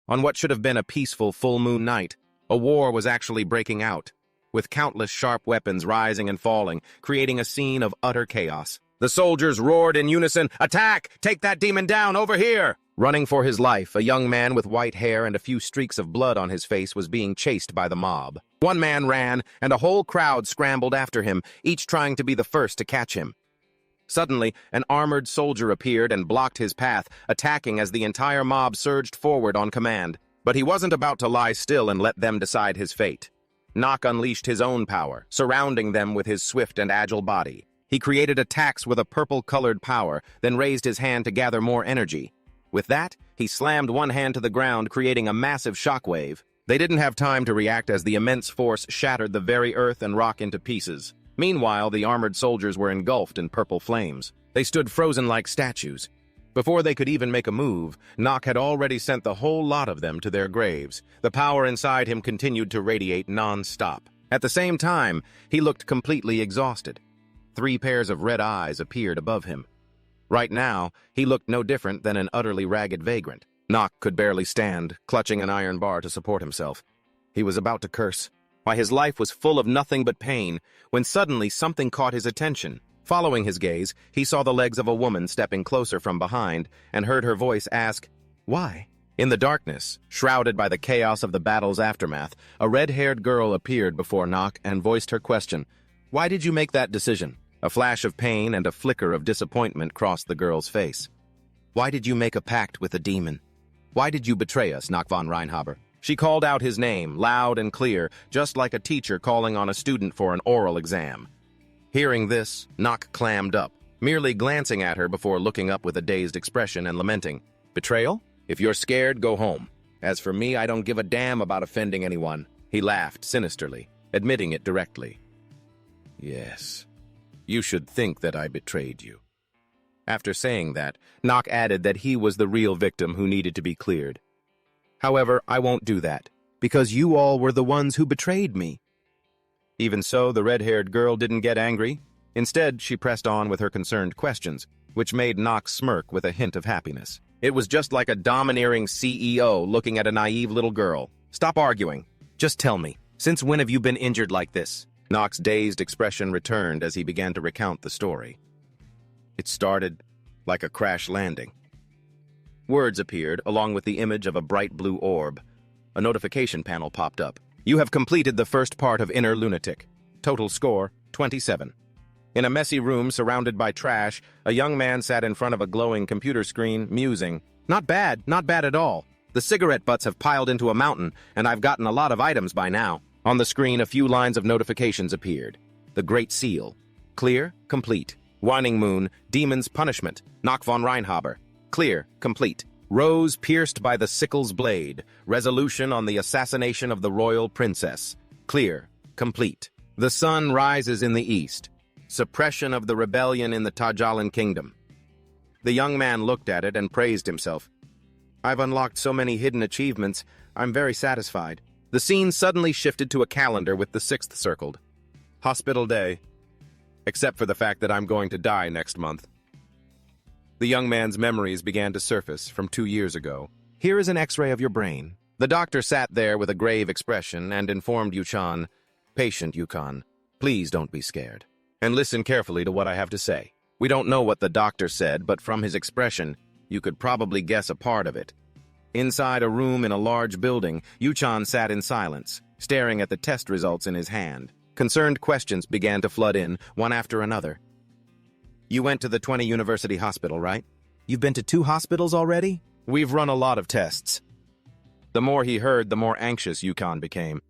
On what should have been a peaceful full moon night, a war was actually breaking out, with countless sharp weapons rising and falling, creating a scene of utter chaos. The soldiers roared in unison, "Attack! Take that demon down, over here!" Running for his life, a young man with white hair and a few streaks of blood on his face was being chased by the mob. One man ran, and a whole crowd scrambled after him, each trying to be the first to catch him. Suddenly, an armored soldier appeared and blocked his path, attacking as the entire mob surged forward on command. But he wasn't about to lie still and let them decide his fate. Nock unleashed his own power, surrounding them with his swift and agile body. He created attacks with a purple-colored power, then raised his hand to gather more energy. With that, he slammed one hand to the ground, creating a massive shockwave. They didn't have time to react as the immense force shattered the very earth and rock into pieces. Meanwhile, the armored soldiers were engulfed in purple flames. They stood frozen like statues. Before they could even make a move, Nock had already sent the whole lot of them to their graves. The power inside him continued to radiate non-stop. At the same time, he looked completely exhausted. 3 pairs of red eyes appeared above him. Right now, he looked no different than an utterly ragged vagrant. Nock could barely stand, clutching an iron bar to support himself. He was about to curse. Why, his life was full of nothing but pain, when suddenly something caught his attention. Following his gaze, he saw the legs of a woman stepping closer from behind and heard her voice ask, "Why?" In the darkness, shrouded by the chaos of the battle's aftermath, a red-haired girl appeared before Nock and voiced her question, "Why did you make that decision?" A flash of pain and a flicker of disappointment crossed the girl's face. "Why did you make a pact with a demon? Why did you betray us, Nock von Reinhaber?" She called out his name, loud and clear, just like a teacher calling on a student for an oral exam. Hearing this, Nock clammed up, merely glancing at her before looking up with a dazed expression and lamenting, "Betrayal? If you're scared, go home. As for me, I don't give a damn about offending anyone." He laughed sinisterly, admitting it directly. "Yes, you should think that I betrayed you." After saying that, Nock added that he was the real victim who needed to be cleared. "However, I won't do that, because you all were the ones who betrayed me." Even so, the red-haired girl didn't get angry. Instead, she pressed on with her concerned questions, which made Nock smirk with a hint of happiness. It was just like a domineering CEO looking at a naive little girl. "Stop arguing. Just tell me, since when have you been injured like this?" Nock's dazed expression returned as he began to recount the story. "It started like a crash landing." Words appeared, along with the image of a bright blue orb. A notification panel popped up. "You have completed the first part of Inner Lunatic. Total score, 27. In a messy room surrounded by trash, a young man sat in front of a glowing computer screen, musing. "Not bad at all. The cigarette butts have piled into a mountain, and I've gotten a lot of items by now." On the screen, a few lines of notifications appeared. The Great Seal. Clear, complete. Waning Moon, Demon's Punishment. Nock von Reinhaber. Clear, complete. Rose pierced by the sickle's blade. Resolution on the assassination of the royal princess. Clear, complete. The sun rises in the east. Suppression of the rebellion in the Tajalan kingdom. The young man looked at it and praised himself. "I've unlocked so many hidden achievements, I'm very satisfied." The scene suddenly shifted to a calendar with the 6th circled. Hospital day. Except for the fact that I'm going to die next month. The young man's memories began to surface from 2 years ago. "Here is an x-ray of your brain." The doctor sat there with a grave expression and informed Yuchan, "Patient Yukon, please don't be scared. And listen carefully to what I have to say." We don't know what the doctor said, but from his expression, you could probably guess a part of it. Inside a room in a large building, Yuchan sat in silence, staring at the test results in his hand. Concerned questions began to flood in, one after another. "You went to the 20 University Hospital, right? You've been to 2 hospitals already? We've run a lot of tests." The more he heard, the more anxious Yukon became.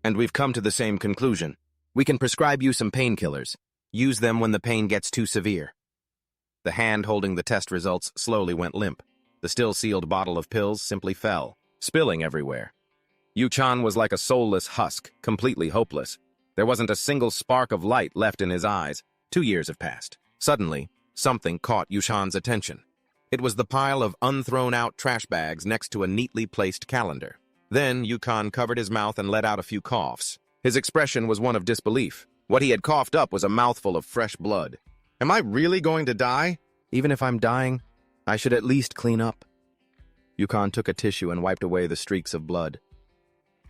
"And we've come to the same conclusion. We can prescribe you some painkillers. Use them when the pain gets too severe." The hand holding the test results slowly went limp. The still-sealed bottle of pills simply fell, spilling everywhere. Yuchan was like a soulless husk, completely hopeless. There wasn't a single spark of light left in his eyes. 2 years have passed. Suddenly, something caught Yuchan's attention. It was the pile of unthrown-out trash bags next to a neatly placed calendar. Then Yukon covered his mouth and let out a few coughs. His expression was one of disbelief. What he had coughed up was a mouthful of fresh blood. "Am I really going to die? Even if I'm dying, I should at least clean up." Yukon took a tissue and wiped away the streaks of blood.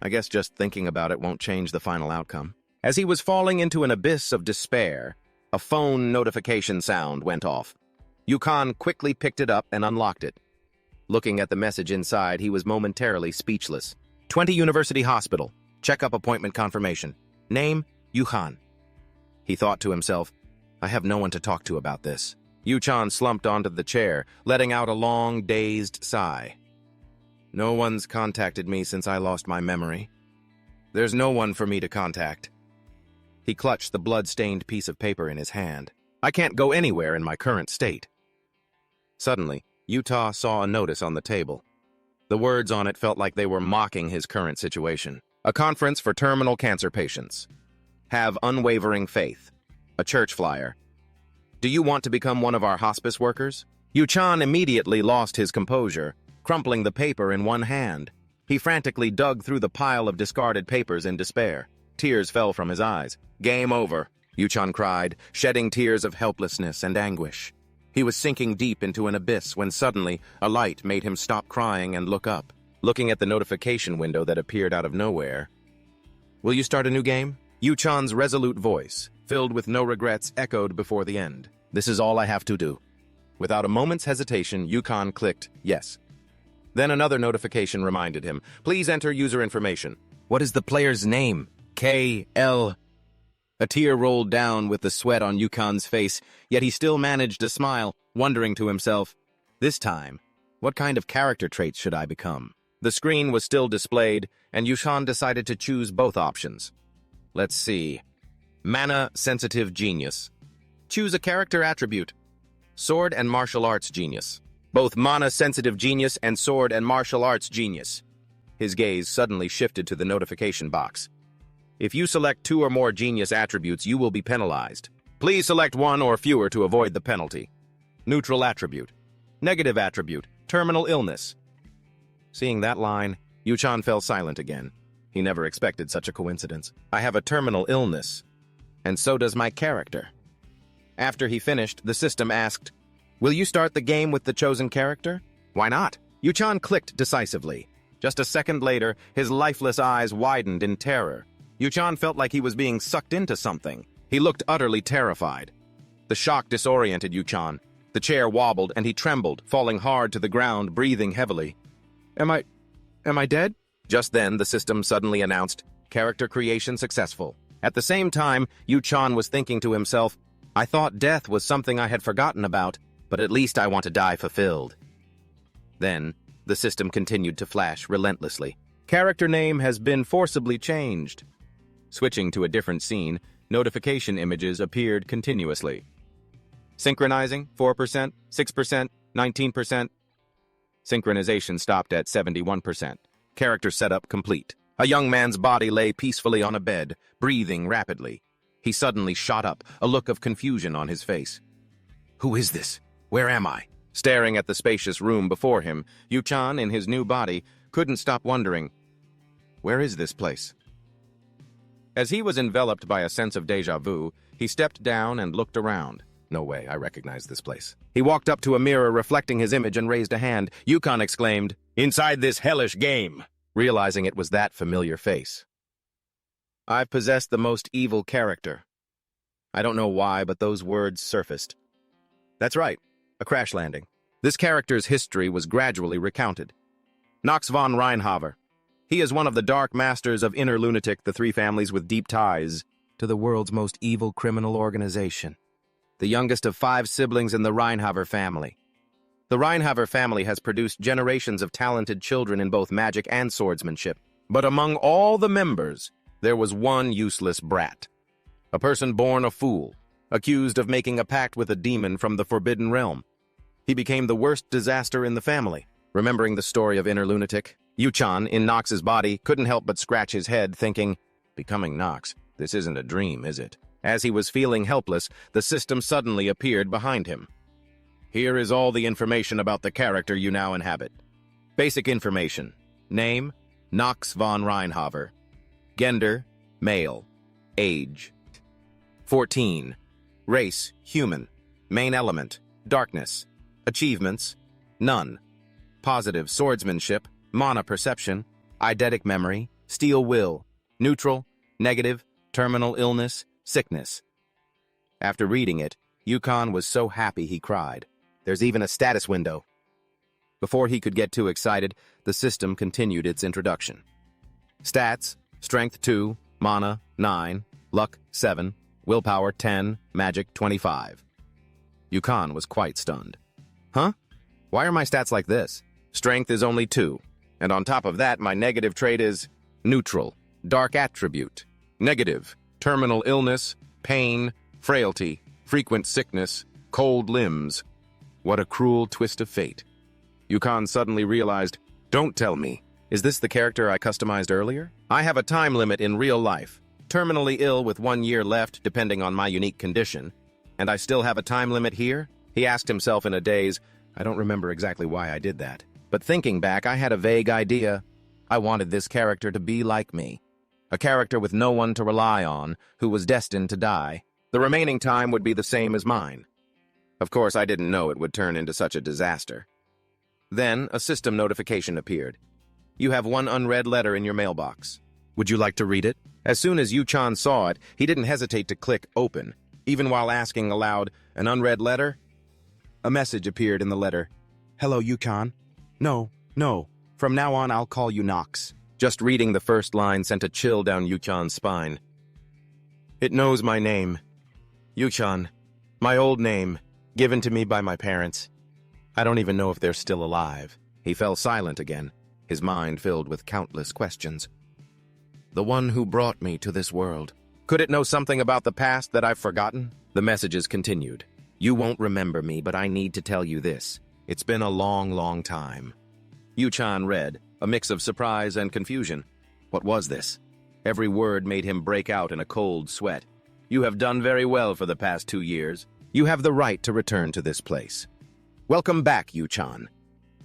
I guess just thinking about it won't change the final outcome. As he was falling into an abyss of despair, a phone notification sound went off. Yukon quickly picked it up and unlocked it. Looking at the message inside, he was momentarily speechless. 20 University Hospital. Checkup appointment confirmation. Name, Yukon. He thought to himself, I have no one to talk to about this. Yukon slumped onto the chair, letting out a long, dazed sigh. No one's contacted me since I lost my memory. There's no one for me to contact. He clutched the blood-stained piece of paper in his hand. I can't go anywhere in my current state. Suddenly, Utah saw a notice on the table. The words on it felt like they were mocking his current situation. A conference for terminal cancer patients. Have unwavering faith. A church flyer. Do you want to become one of our hospice workers? Yuchan immediately lost his composure, crumpling the paper in one hand. He frantically dug through the pile of discarded papers in despair. Tears fell from his eyes. Game over, Yuchan cried, shedding tears of helplessness and anguish. He was sinking deep into an abyss when suddenly a light made him stop crying and look up, looking at the notification window that appeared out of nowhere. Will you start a new game? Yuchan's resolute voice, filled with no regrets, echoed before the end. This is all I have to do. Without a moment's hesitation, Yukon clicked yes. Then another notification reminded him, please enter user information. What is the player's name? K.L. A tear rolled down with the sweat on Yukon's face, yet he still managed to smile, wondering to himself, this time, what kind of character traits should I become? The screen was still displayed, and Yukon decided to choose both options. Let's see. Mana-sensitive genius. Choose a character attribute. Sword and martial arts genius. Both mana-sensitive genius and sword and martial arts genius. His gaze suddenly shifted to the notification box. If you select 2 or more genius attributes, you will be penalized. Please select 1 or fewer to avoid the penalty. Neutral attribute. Negative attribute. Terminal illness. Seeing that line, Yuchan fell silent again. He never expected such a coincidence. I have a terminal illness, and so does my character. After he finished, the system asked, will you start the game with the chosen character? Why not? Yuchan clicked decisively. Just a second later, his lifeless eyes widened in terror. Yuchan felt like he was being sucked into something. He looked utterly terrified. The shock disoriented Yuchan. The chair wobbled and he trembled, falling hard to the ground, breathing heavily. Am I dead? Just then, the system suddenly announced, character creation successful. At the same time, Yuchan was thinking to himself, I thought death was something I had forgotten about, but at least I want to die fulfilled. Then, the system continued to flash relentlessly. Character name has been forcibly changed. Switching to a different scene, notification images appeared continuously. Synchronizing, 4%, 6%, 19%. Synchronization stopped at 71%. Character setup complete. A young man's body lay peacefully on a bed, breathing rapidly. He suddenly shot up, a look of confusion on his face. Who is this? Where am I? Staring at the spacious room before him, Yuchan, in his new body, couldn't stop wondering, where is this place? As he was enveloped by a sense of déjà vu, he stepped down and looked around. No way, I recognize this place. He walked up to a mirror reflecting his image and raised a hand. Yukon exclaimed, inside this hellish game, realizing it was that familiar face. I've possessed the most evil character. I don't know why, but those words surfaced. That's right, a crash landing. This character's history was gradually recounted. Knox von Reinhaver. He is one of the dark masters of Inner Lunatic, the 3 families with deep ties to the world's most evil criminal organization. The youngest of 5 siblings in the Reinhaver family. The Reinhaver family has produced generations of talented children in both magic and swordsmanship. But among all the members, there was one useless brat. A person born a fool, accused of making a pact with a demon from the Forbidden Realm. He became the worst disaster in the family. Remembering the story of Inner Lunatic, Yuchan, in Nox's body, couldn't help but scratch his head, thinking, becoming Nox, this isn't a dream, is it? As he was feeling helpless, the system suddenly appeared behind him. Here is all the information about the character you now inhabit. Basic information. Name, Knox von Reinhaver. Gender, male. Age, 14. Race, human. Main element, darkness. Achievements, none. positive swordsmanship, mana perception, eidetic memory, steel will, neutral, negative, terminal illness, sickness. After reading it, Yukon was so happy he cried. There's even a status window. Before he could get too excited, the system continued its introduction. Stats: Strength 2, Mana 9, Luck 7, Willpower 10, Magic 25. Yukon was quite stunned. Huh? Why are my stats like this? Strength is only 2, and on top of that, my negative trait is neutral, dark attribute, negative, terminal illness, pain, frailty, frequent sickness, cold limbs. What a cruel twist of fate. Yukon suddenly realized, don't tell me, is this the character I customized earlier? I have a time limit in real life, terminally ill with 1 year left depending on my unique condition, and I still have a time limit here? He asked himself in a daze. I don't remember exactly why I did that, but thinking back, I had a vague idea. I wanted this character to be like me, a character with no one to rely on, who was destined to die. The remaining time would be the same as mine. Of course, I didn't know it would turn into such a disaster. Then, a system notification appeared. You have 1 unread letter in your mailbox. Would you like to read it? As soon as Yu-chan saw it, he didn't hesitate to click open, even while asking aloud, an unread letter? A message appeared in the letter. Hello, Yu-chan. No. From now on, I'll call you Nox. Just reading the first line sent a chill down Yu-chan's spine. It knows my name. Yu-chan. My old name, given to me by my parents. I don't even know if they're still alive. He fell silent again, his mind filled with countless questions. The one who brought me to this world. Could it know something about the past that I've forgotten? The messages continued. You won't remember me, but I need to tell you this. It's been a long, long time. Yu-chan read, a mix of surprise and confusion. What was this? Every word made him break out in a cold sweat. You have done very well for the past 2 years. You have the right to return to this place. Welcome back, Yu-chan.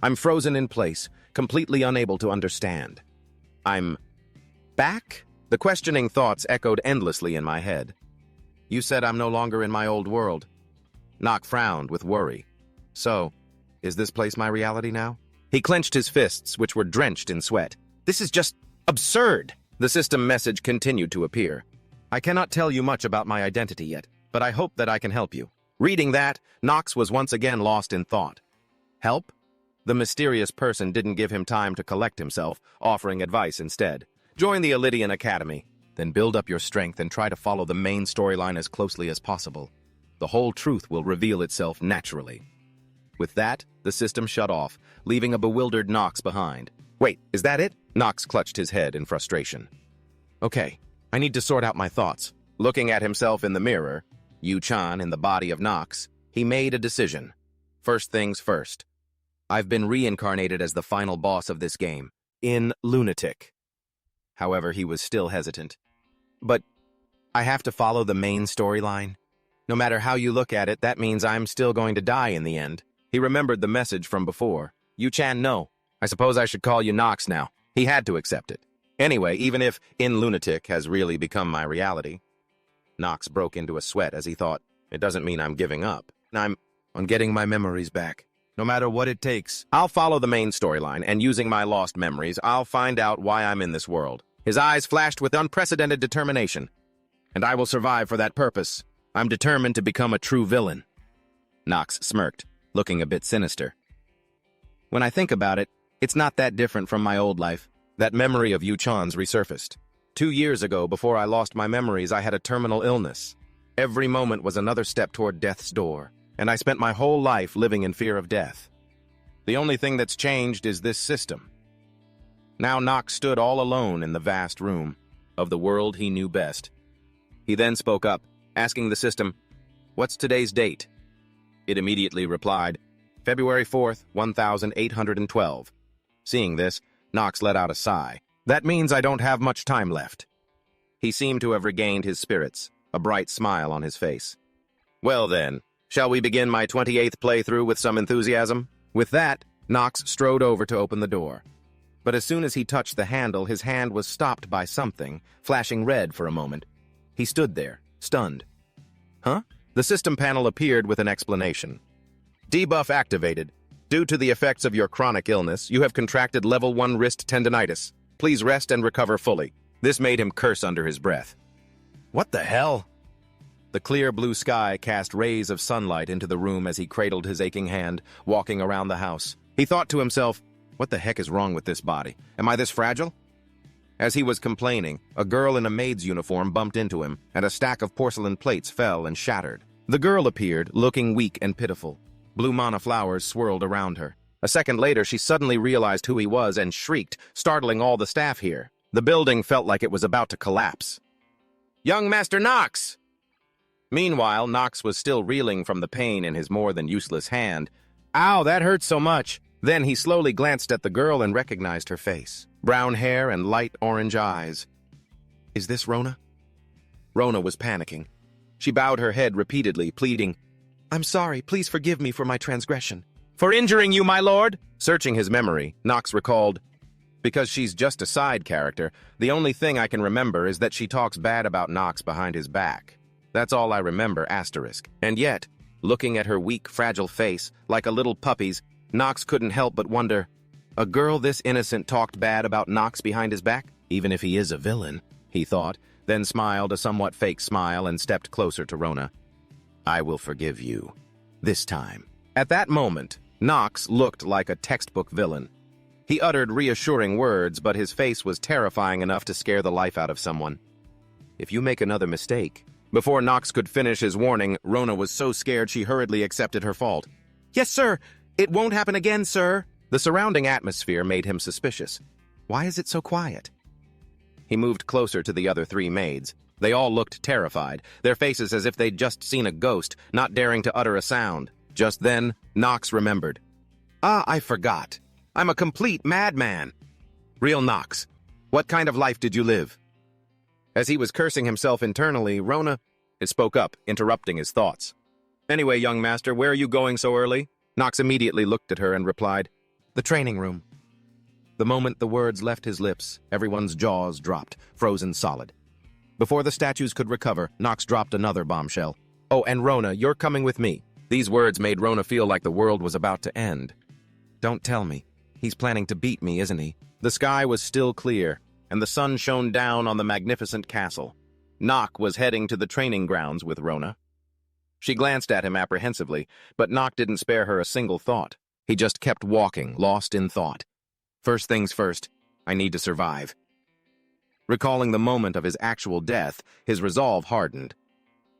I'm frozen in place, completely unable to understand. I'm back? The questioning thoughts echoed endlessly in my head. You said I'm no longer in my old world. Nock frowned with worry. So, is this place my reality now? He clenched his fists, which were drenched in sweat. This is just absurd! The system message continued to appear. I cannot tell you much about my identity yet, but I hope that I can help you. Reading that, Nox was once again lost in thought. Help? The mysterious person didn't give him time to collect himself, offering advice instead. Join the Elydian Academy, then build up your strength and try to follow the main storyline as closely as possible. The whole truth will reveal itself naturally. With that, the system shut off, leaving a bewildered Nox behind. Wait, is that it? Nox clutched his head in frustration. Okay, I need to sort out my thoughts. Looking at himself in the mirror, Yu-chan in the body of Nox, he made a decision. First things first. I've been reincarnated as the final boss of this game, in Lunatic. However, he was still hesitant. But I have to follow the main storyline? No matter how you look at it, that means I'm still going to die in the end. He remembered the message from before. Yu-chan, no. I suppose I should call you Nox now. He had to accept it. Anyway, even if In Lunatic has really become my reality. Nox broke into a sweat as he thought, it doesn't mean I'm giving up. I'm on getting my memories back. No matter what it takes, I'll follow the main storyline, and using my lost memories, I'll find out why I'm in this world. His eyes flashed with unprecedented determination. And I will survive for that purpose. I'm determined to become a true villain. Nox smirked, looking a bit sinister. When I think about it, it's not that different from my old life. That memory of Yu-chan's resurfaced. 2 years ago, before I lost my memories, I had a terminal illness. Every moment was another step toward death's door, and I spent my whole life living in fear of death. The only thing that's changed is this system. Now Nox stood all alone in the vast room of the world he knew best. He then spoke up, asking the system, "What's today's date?" It immediately replied, February 4th, 1812. Seeing this, Nox let out a sigh. That means I don't have much time left. He seemed to have regained his spirits, a bright smile on his face. Well then, shall we begin my 28th playthrough with some enthusiasm? With that, Nox strode over to open the door. But as soon as he touched the handle, his hand was stopped by something, flashing red for a moment. He stood there, stunned. Huh? The system panel appeared with an explanation. Debuff activated. Due to the effects of your chronic illness, you have contracted level 1 wrist tendinitis. Please rest and recover fully. This made him curse under his breath. What the hell? The clear blue sky cast rays of sunlight into the room as he cradled his aching hand, walking around the house. He thought to himself, what the heck is wrong with this body? Am I this fragile? As he was complaining, a girl in a maid's uniform bumped into him, and a stack of porcelain plates fell and shattered. The girl appeared, looking weak and pitiful. Blue manna flowers swirled around her. A second later, she suddenly realized who he was and shrieked, startling all the staff here. The building felt like it was about to collapse. Young Master Knox! Meanwhile, Knox was still reeling from the pain in his more than useless hand. Ow, that hurts so much! Then he slowly glanced at the girl and recognized her face. Brown hair and light orange eyes. Is this Rona? Rona was panicking. She bowed her head repeatedly, pleading, I'm sorry, please forgive me for my transgression. For injuring you, my lord? Searching his memory, Knox recalled, because she's just a side character, the only thing I can remember is that she talks bad about Knox behind his back. That's all I remember, asterisk. And yet, looking at her weak, fragile face, like a little puppy's, Knox couldn't help but wonder, a girl this innocent talked bad about Knox behind his back? Even if he is a villain, he thought, then smiled a somewhat fake smile and stepped closer to Rona. I will forgive you. This time. At that moment, Knox looked like a textbook villain. He uttered reassuring words, but his face was terrifying enough to scare the life out of someone. If you make another mistake... Before Knox could finish his warning, Rona was so scared she hurriedly accepted her fault. Yes, sir. It won't happen again, sir. The surrounding atmosphere made him suspicious. Why is it so quiet? He moved closer to the other three maids. They all looked terrified, their faces as if they'd just seen a ghost, not daring to utter a sound. Just then, Knox remembered. Ah, I forgot. I'm a complete madman. Real Knox, what kind of life did you live? As he was cursing himself internally, Rona spoke up, interrupting his thoughts. Anyway, young master, where are you going so early? Knox immediately looked at her and replied, The training room. The moment the words left his lips, everyone's jaws dropped, frozen solid. Before the statues could recover, Knox dropped another bombshell. Oh, and Rona, you're coming with me. These words made Rona feel like the world was about to end. Don't tell me. He's planning to beat me, isn't he? The sky was still clear, and the sun shone down on the magnificent castle. Knock was heading to the training grounds with Rona. She glanced at him apprehensively, but Knock didn't spare her a single thought. He just kept walking, lost in thought. First things first, I need to survive. Recalling the moment of his actual death, his resolve hardened.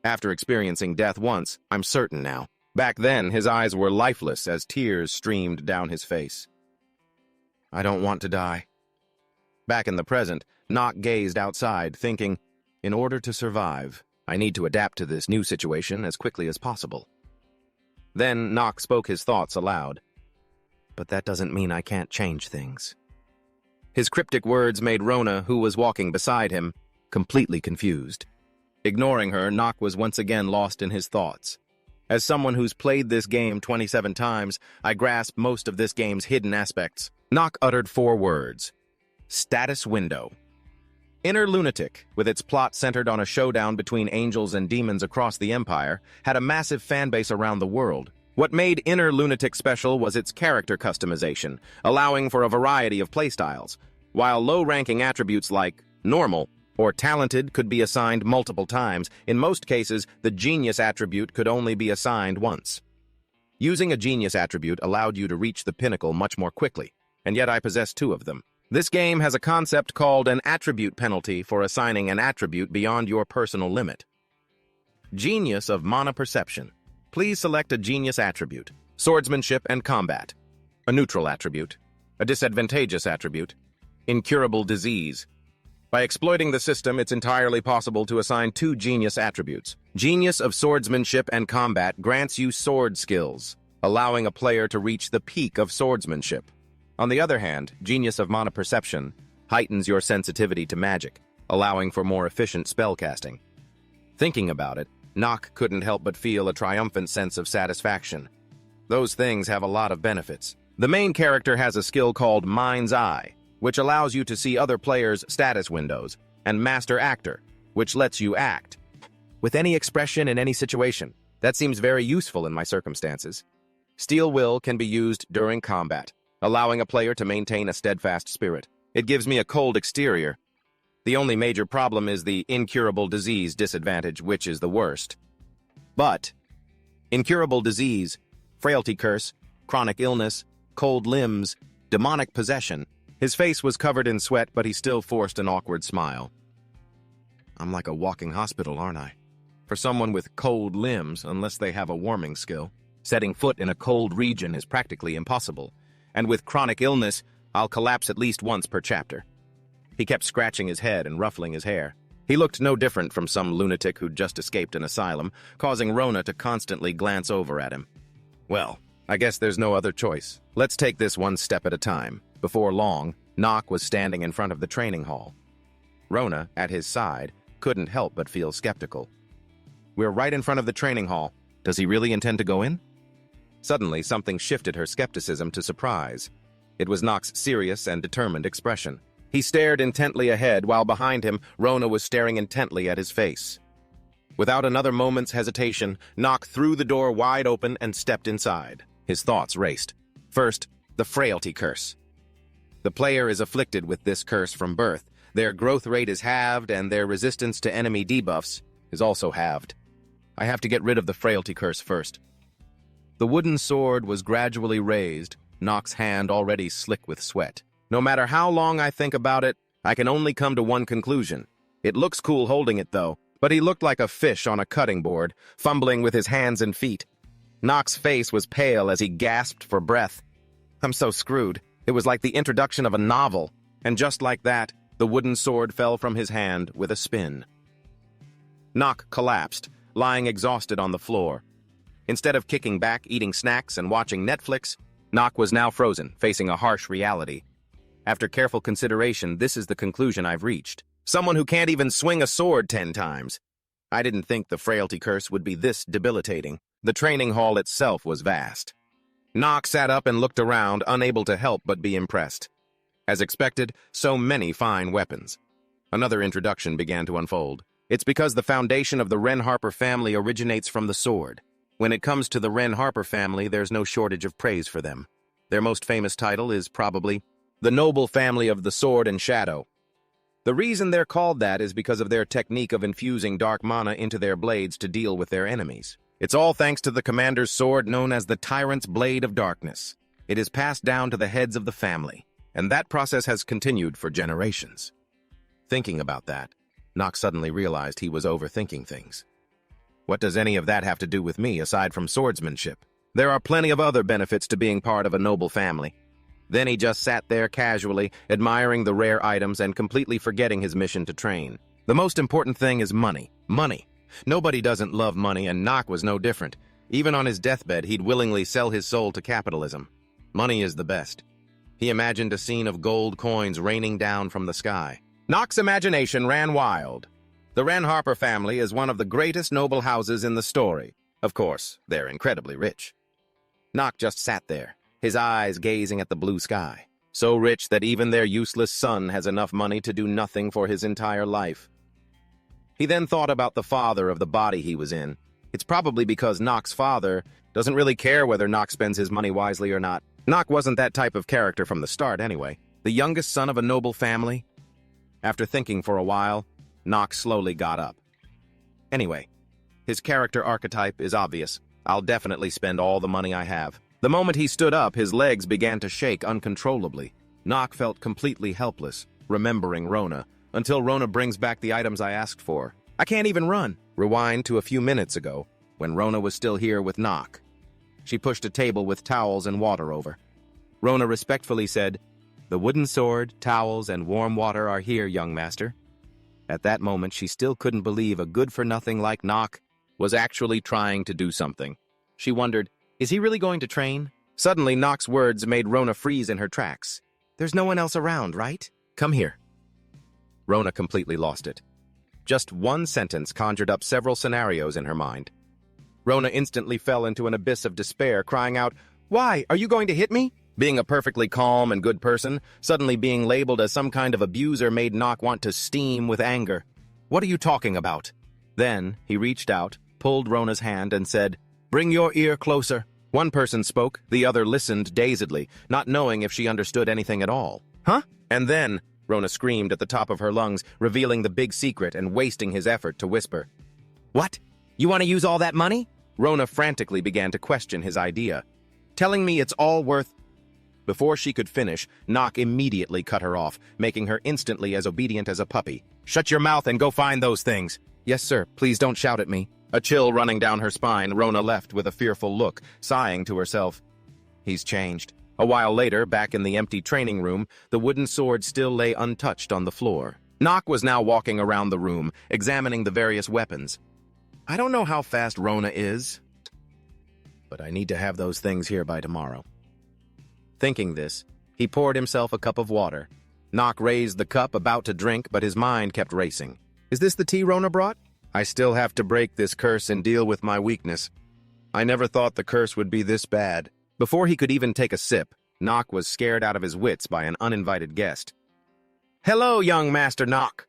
After experiencing death once, I'm certain now. Back then, his eyes were lifeless as tears streamed down his face. I don't want to die. Back in the present, Knock gazed outside, thinking, in order to survive, I need to adapt to this new situation as quickly as possible. Then Knock spoke his thoughts aloud. But that doesn't mean I can't change things. His cryptic words made Rona, who was walking beside him, completely confused. Ignoring her, Knock was once again lost in his thoughts. As someone who's played this game 27 times, I grasp most of this game's hidden aspects. Knock uttered 4 words. Status window. Inner Lunatic, with its plot centered on a showdown between angels and demons across the Empire, had a massive fanbase around the world. What made Inner Lunatic special was its character customization, allowing for a variety of playstyles, while low-ranking attributes like normal or talented could be assigned multiple times. In most cases, the genius attribute could only be assigned once. Using a genius attribute allowed you to reach the pinnacle much more quickly, and yet I possess 2 of them. This game has a concept called an attribute penalty for assigning an attribute beyond your personal limit. Genius of Mana Perception. Please select a genius attribute. Swordsmanship and combat. A neutral attribute. A disadvantageous attribute. Incurable disease. By exploiting the system, it's entirely possible to assign 2 genius attributes. Genius of Swordsmanship and Combat grants you sword skills, allowing a player to reach the peak of swordsmanship. On the other hand, Genius of Mana Perception heightens your sensitivity to magic, allowing for more efficient spellcasting. Thinking about it, Knock couldn't help but feel a triumphant sense of satisfaction. Those things have a lot of benefits. The main character has a skill called Mind's Eye, which allows you to see other players' status windows, and Master Actor, which lets you act with any expression in any situation. That seems very useful in my circumstances. Steel will can be used during combat, allowing a player to maintain a steadfast spirit. It gives me a cold exterior. The only major problem is the incurable disease disadvantage, which is the worst. But incurable disease, frailty curse, chronic illness, cold limbs, demonic possession. His face was covered in sweat, but he still forced an awkward smile. I'm like a walking hospital, aren't I? For someone with cold limbs, unless they have a warming skill. Setting foot in a cold region is practically impossible. And with chronic illness, I'll collapse at least once per chapter. He kept scratching his head and ruffling his hair. He looked no different from some lunatic who'd just escaped an asylum, causing Rona to constantly glance over at him. Well, I guess there's no other choice. Let's take this one step at a time. Before long, Nock was standing in front of the training hall. Rona, at his side, couldn't help but feel skeptical. We're right in front of the training hall. Does he really intend to go in? Suddenly, something shifted her skepticism to surprise. It was Nock's serious and determined expression. He stared intently ahead, while behind him, Rona was staring intently at his face. Without another moment's hesitation, Nock threw the door wide open and stepped inside. His thoughts raced. First, the frailty curse. The player is afflicted with this curse from birth. Their growth rate is halved, and their resistance to enemy debuffs is also halved. I have to get rid of the frailty curse first. The wooden sword was gradually raised, Nock's hand already slick with sweat. No matter how long I think about it, I can only come to one conclusion. It looks cool holding it, though, but he looked like a fish on a cutting board, fumbling with his hands and feet. Nock's face was pale as he gasped for breath. I'm so screwed. It was like the introduction of a novel, and just like that, the wooden sword fell from his hand with a spin. Nock collapsed, lying exhausted on the floor. Instead of kicking back, eating snacks, and watching Netflix, Nock was now frozen, facing a harsh reality. After careful consideration, this is the conclusion I've reached. Someone who can't even swing a sword 10 times. I didn't think the frailty curse would be this debilitating. The training hall itself was vast. Nock sat up and looked around, unable to help but be impressed. As expected, so many fine weapons. Another introduction began to unfold. It's because the foundation of the Wren Harper family originates from the sword. When it comes to the Wren Harper family, there's no shortage of praise for them. Their most famous title is probably the Noble Family of the Sword and Shadow. The reason they're called that is because of their technique of infusing dark mana into their blades to deal with their enemies. It's all thanks to the commander's sword known as the Tyrant's Blade of Darkness. It is passed down to the heads of the family, and that process has continued for generations. Thinking about that, Nock suddenly realized he was overthinking things. What does any of that have to do with me, aside from swordsmanship? There are plenty of other benefits to being part of a noble family. Then he just sat there casually, admiring the rare items and completely forgetting his mission to train. The most important thing is money. Money. Nobody doesn't love money, and Nock was no different. Even on his deathbed, he'd willingly sell his soul to capitalism. Money is the best. He imagined a scene of gold coins raining down from the sky. Nock's imagination ran wild. The Wren Harper family is one of the greatest noble houses in the story. Of course, they're incredibly rich. Nock just sat there, his eyes gazing at the blue sky. So rich that even their useless son has enough money to do nothing for his entire life. He then thought about the father of the body he was in. It's probably because Nock's father doesn't really care whether Nock spends his money wisely or not. Nock wasn't that type of character from the start anyway. The youngest son of a noble family. After thinking for a while, Nock slowly got up. Anyway, his character archetype is obvious. I'll definitely spend all the money I have. The moment he stood up, his legs began to shake uncontrollably. Nock felt completely helpless, remembering Rona, until Rona brings back the items I asked for. I can't even run. Rewind to a few minutes ago, when Rona was still here with Nock. She pushed a table with towels and water over. Rona respectfully said, "The wooden sword, towels, and warm water are here, young master." At that moment, she still couldn't believe a good-for-nothing like Nock was actually trying to do something. She wondered, is he really going to train? Suddenly, Nock's words made Rona freeze in her tracks. "There's no one else around, right? Come here." Rona completely lost it. Just one sentence conjured up several scenarios in her mind. Rona instantly fell into an abyss of despair, crying out, "Why? Are you going to hit me?" Being a perfectly calm and good person, suddenly being labeled as some kind of abuser made Nock want to steam with anger. "What are you talking about?" Then he reached out, pulled Rona's hand, and said, "Bring your ear closer." One person spoke, the other listened dazedly, not knowing if she understood anything at all. Huh? And then, Rona screamed at the top of her lungs, revealing the big secret and wasting his effort to whisper. What? You want to use all that money? Rona frantically began to question his idea. Telling me it's all worth... Before she could finish, Nock immediately cut her off, making her instantly as obedient as a puppy. Shut your mouth and go find those things. Yes, sir. Please don't shout at me. A chill running down her spine, Rona left with a fearful look, sighing to herself. He's changed. A while later, back in the empty training room, the wooden sword still lay untouched on the floor. Nock was now walking around the room, examining the various weapons. I don't know how fast Rona is, but I need to have those things here by tomorrow. Thinking this, he poured himself a cup of water. Nock raised the cup, about to drink, but his mind kept racing. Is this the tea Rona brought? I still have to break this curse and deal with my weakness. I never thought the curse would be this bad. Before he could even take a sip, Nock was scared out of his wits by an uninvited guest. Hello, young Master Nock.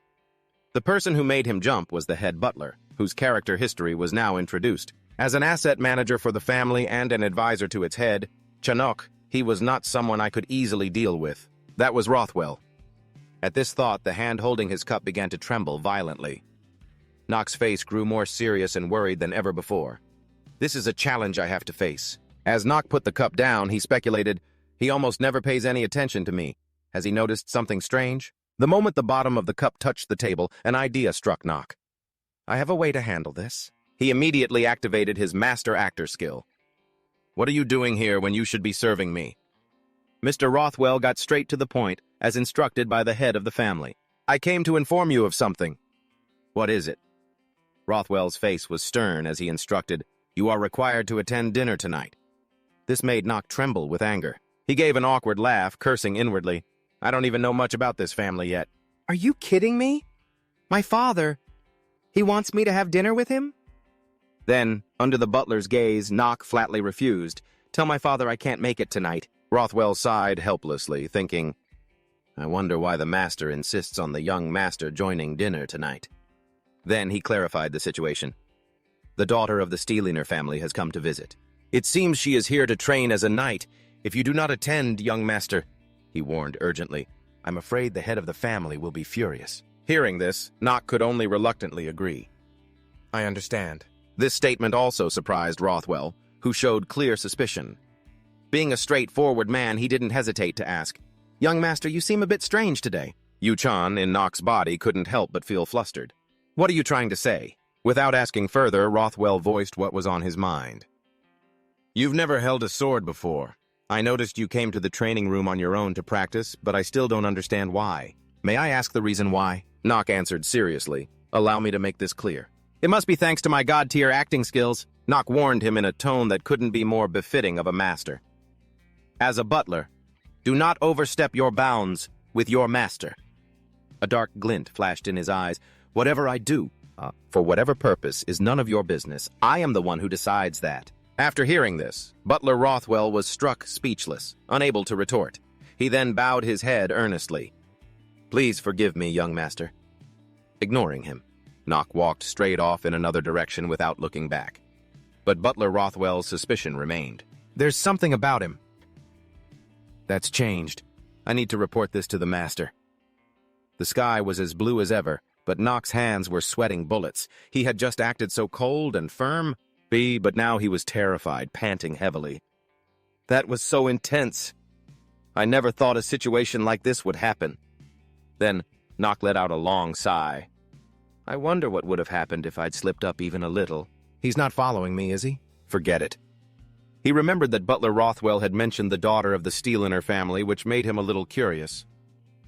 The person who made him jump was the head butler, whose character history was now introduced. As an asset manager for the family and an advisor to its head, Chanok, he was not someone I could easily deal with. That was Rothwell. At this thought, the hand holding his cup began to tremble violently. Nock's face grew more serious and worried than ever before. This is a challenge I have to face. As Nock put the cup down, he speculated, he almost never pays any attention to me. Has he noticed something strange? The moment the bottom of the cup touched the table, an idea struck Nock. I have a way to handle this. He immediately activated his master actor skill. What are you doing here when you should be serving me? Mr. Rothwell got straight to the point, as instructed by the head of the family. I came to inform you of something. What is it? Rothwell's face was stern as he instructed, You are required to attend dinner tonight. This made Nock tremble with anger. He gave an awkward laugh, cursing inwardly. I don't even know much about this family yet. Are you kidding me? My father, he wants me to have dinner with him? Then, under the butler's gaze, Nock flatly refused. Tell my father I can't make it tonight. Rothwell sighed helplessly, thinking, I wonder why the master insists on the young master joining dinner tonight. Then he clarified the situation. The daughter of the Steeliner family has come to visit. It seems she is here to train as a knight. If you do not attend, young master, he warned urgently, I'm afraid the head of the family will be furious. Hearing this, Nock could only reluctantly agree. I understand. This statement also surprised Rothwell, who showed clear suspicion. Being a straightforward man, he didn't hesitate to ask, Young master, you seem a bit strange today. Yu-chan, in Nock's body, couldn't help but feel flustered. What are you trying to say? Without asking further, Rothwell voiced what was on his mind. You've never held a sword before. I noticed you came to the training room on your own to practice, but I still don't understand why. May I ask the reason why? Nock answered seriously. Allow me to make this clear. It must be thanks to my god-tier acting skills. Nock warned him in a tone that couldn't be more befitting of a master. As a butler, do not overstep your bounds with your master. A dark glint flashed in his eyes. Whatever I do, for whatever purpose, is none of your business. I am the one who decides that. After hearing this, Butler Rothwell was struck speechless, unable to retort. He then bowed his head earnestly. Please forgive me, young master. Ignoring him, Nock walked straight off in another direction without looking back. But Butler Rothwell's suspicion remained. There's something about him that's changed. I need to report this to the master. The sky was as blue as ever, but Nock's hands were sweating bullets. He had just acted so cold and firm, but now he was terrified, panting heavily. That was so intense. I never thought a situation like this would happen. Then Nock let out a long sigh. I wonder what would have happened if I'd slipped up even a little. He's not following me, is he? Forget it. He remembered that Butler Rothwell had mentioned the daughter of the Steeliner family, which made him a little curious.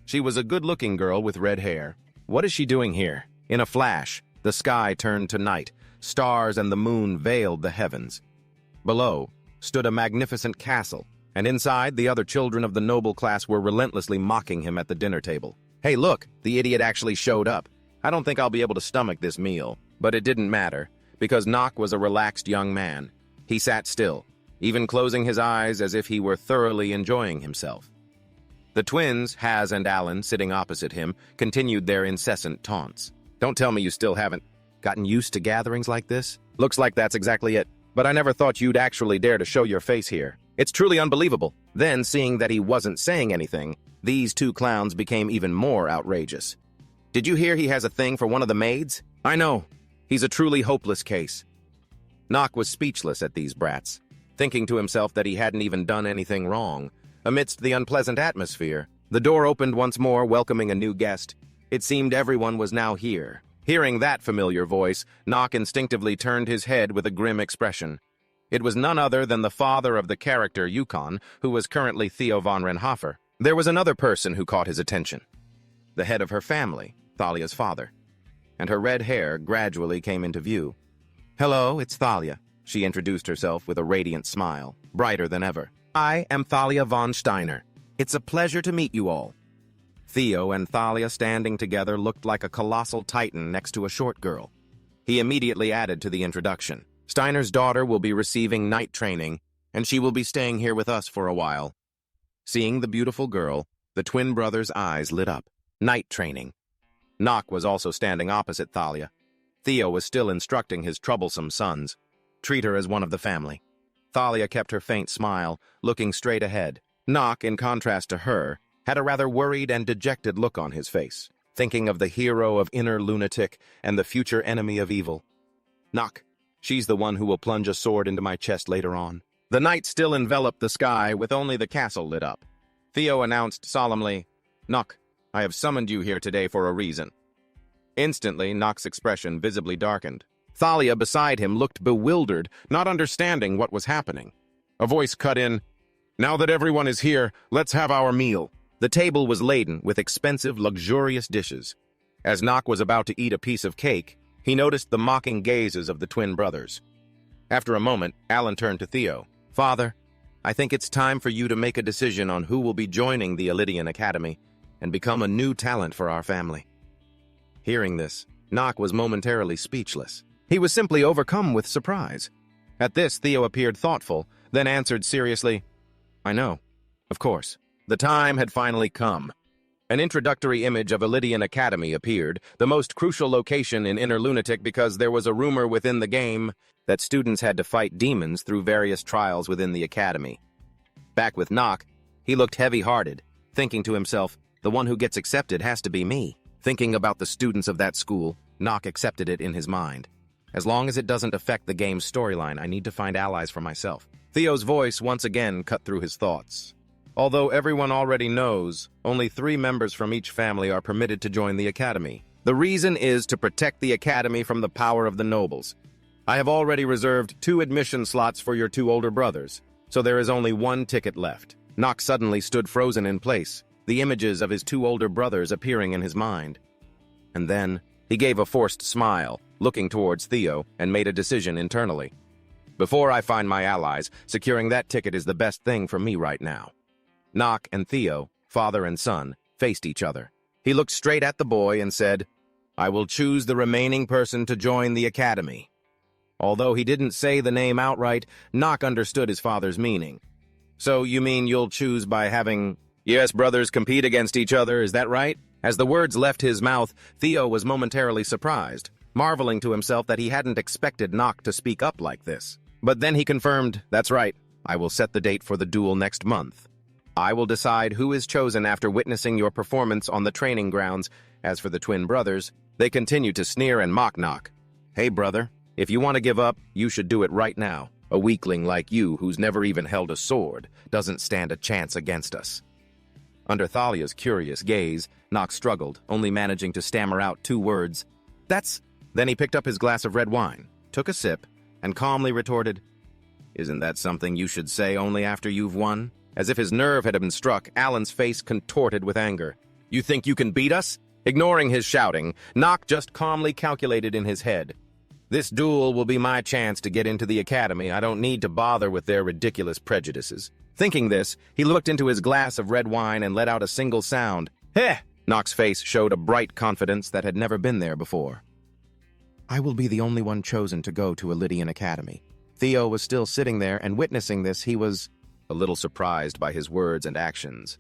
She was a good-looking girl with red hair. What is she doing here? In a flash, the sky turned to night. Stars and the moon veiled the heavens. Below stood a magnificent castle, and inside, the other children of the noble class were relentlessly mocking him at the dinner table. Hey, look, the idiot actually showed up. I don't think I'll be able to stomach this meal. But it didn't matter, because Nock was a relaxed young man. He sat still, even closing his eyes as if he were thoroughly enjoying himself. The twins, Haz and Alan, sitting opposite him, continued their incessant taunts. Don't tell me you still haven't gotten used to gatherings like this? Looks like that's exactly it. but I never thought you'd actually dare to show your face here. It's truly unbelievable." Then, seeing that he wasn't saying anything, these two clowns became even more outrageous. "Did you hear he has a thing for one of the maids?" "I know. He's a truly hopeless case." Nock was speechless at these brats, thinking to himself that he hadn't even done anything wrong. Amidst the unpleasant atmosphere, the door opened once more, welcoming a new guest. It seemed everyone was now here. Hearing that familiar voice, Nock instinctively turned his head with a grim expression. It was none other than the father of the character Yukon, who was currently Theo von Renhofer. There was another person who caught his attention. The head of her family, Thalia's father. And her red hair gradually came into view. "Hello, it's Thalia," she introduced herself with a radiant smile, brighter than ever. "I am Thalia von Steiner. It's a pleasure to meet you all." Theo and Thalia standing together looked like a colossal titan next to a short girl. He immediately added to the introduction. "Steiner's daughter will be receiving night training, and she will be staying here with us for a while." Seeing the beautiful girl, the twin brothers' eyes lit up. Night training. Nock was also standing opposite Thalia. Theo was still instructing his troublesome sons. Treat her as one of the family. Thalia kept her faint smile, looking straight ahead. Nock, in contrast to her, had a rather worried and dejected look on his face, thinking of the hero of Inner Lunatic and the future enemy of evil. "Nock, she's the one who will plunge a sword into my chest later on." The night still enveloped the sky, with only the castle lit up. Theo announced solemnly, "Nock, I have summoned you here today for a reason." Instantly, Nock's expression visibly darkened. Thalia beside him looked bewildered, not understanding what was happening. A voice cut in, "Now that everyone is here, let's have our meal." The table was laden with expensive, luxurious dishes. As Nock was about to eat a piece of cake, he noticed the mocking gazes of the twin brothers. After a moment, Alan turned to Theo. "Father, I think it's time for you to make a decision on who will be joining the Elydian Academy and become a new talent for our family." Hearing this, Nock was momentarily speechless. He was simply overcome with surprise. At this, Theo appeared thoughtful, then answered seriously, "I know, of course." The time had finally come. An introductory image of Elydian Academy appeared, the most crucial location in Inner Lunatic because there was a rumor within the game that students had to fight demons through various trials within the academy. Back with Nock, he looked heavy-hearted, thinking to himself, the one who gets accepted has to be me. Thinking about the students of that school, Nock accepted it in his mind. As long as it doesn't affect the game's storyline, I need to find allies for myself. Theo's voice once again cut through his thoughts. Although everyone already knows, only 3 members from each family are permitted to join the academy. The reason is to protect the academy from the power of the nobles. I have already reserved 2 admission slots for your 2 older brothers, so there is only 1 ticket left. Nock suddenly stood frozen in place, the images of his 2 older brothers appearing in his mind. And then, he gave a forced smile, looking towards Theo, and made a decision internally. Before I find my allies, securing that ticket is the best thing for me right now. Nock and Theo, father and son, faced each other. He looked straight at the boy and said, "I will choose the remaining person to join the academy." Although he didn't say the name outright, Nock understood his father's meaning. "So you mean you'll choose by having US brothers compete against each other, is that right?" As the words left his mouth, Theo was momentarily surprised, marveling to himself that he hadn't expected Nock to speak up like this. But then he confirmed, "That's right, I will set the date for the duel next month. I will decide who is chosen after witnessing your performance on the training grounds." As for the twin brothers, they continued to sneer and mock Nock. "Hey, brother, if you want to give up, you should do it right now. A weakling like you, who's never even held a sword, doesn't stand a chance against us." Under Thalia's curious gaze, Nock struggled, only managing to stammer out 2 words. "That's—" Then he picked up his glass of red wine, took a sip, and calmly retorted, "Isn't that something you should say only after you've won?" As if his nerve had been struck, Alan's face contorted with anger. "You think you can beat us?" Ignoring his shouting, Nock just calmly calculated in his head. "This duel will be my chance to get into the academy. I don't need to bother with their ridiculous prejudices." Thinking this, he looked into his glass of red wine and let out a single sound. "Heh!" Nock's face showed a bright confidence that had never been there before. "I will be the only one chosen to go to Elydian Academy." Theo was still sitting there, and witnessing this, he was a little surprised by his words and actions.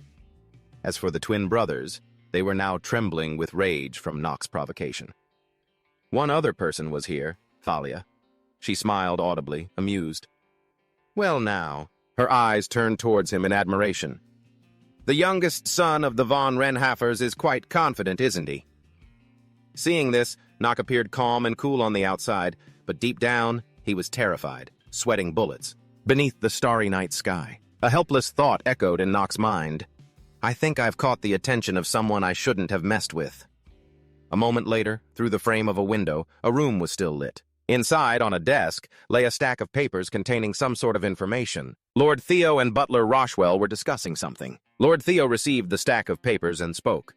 As for the twin brothers, they were now trembling with rage from Nock's provocation. One other person was here, Thalia. She smiled audibly, amused. Well now, her eyes turned towards him in admiration. The youngest son of the von Renhaffers is quite confident, isn't he? Seeing this, Nock appeared calm and cool on the outside, but deep down, he was terrified, sweating bullets. Beneath the starry night sky, a helpless thought echoed in Nock's mind. I think I've caught the attention of someone I shouldn't have messed with. A moment later, through the frame of a window, a room was still lit. Inside, on a desk, lay a stack of papers containing some sort of information. Lord Theo and Butler Roshwell were discussing something. Lord Theo received the stack of papers and spoke.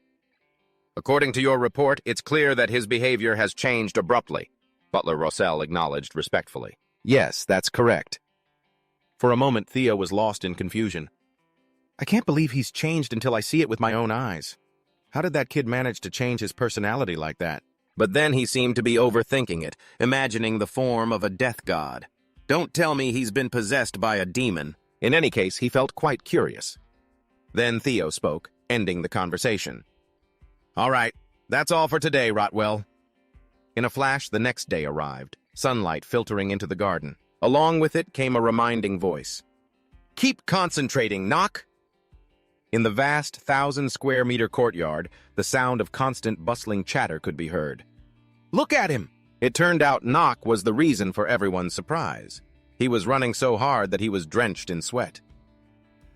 According to your report, it's clear that his behavior has changed abruptly. Butler Rossell acknowledged respectfully. Yes, that's correct. For a moment, Theo was lost in confusion. I can't believe he's changed until I see it with my own eyes. How did that kid manage to change his personality like that? But then he seemed to be overthinking it, imagining the form of a death god. Don't tell me he's been possessed by a demon. In any case, he felt quite curious. Then Theo spoke, ending the conversation. All right, that's all for today, Rotwell. In a flash, the next day arrived, sunlight filtering into the garden. Along with it came a reminding voice. Keep concentrating, Nock! In the vast 1,000-square-meter courtyard, the sound of constant bustling chatter could be heard. Look at him! It turned out Nock was the reason for everyone's surprise. He was running so hard that he was drenched in sweat.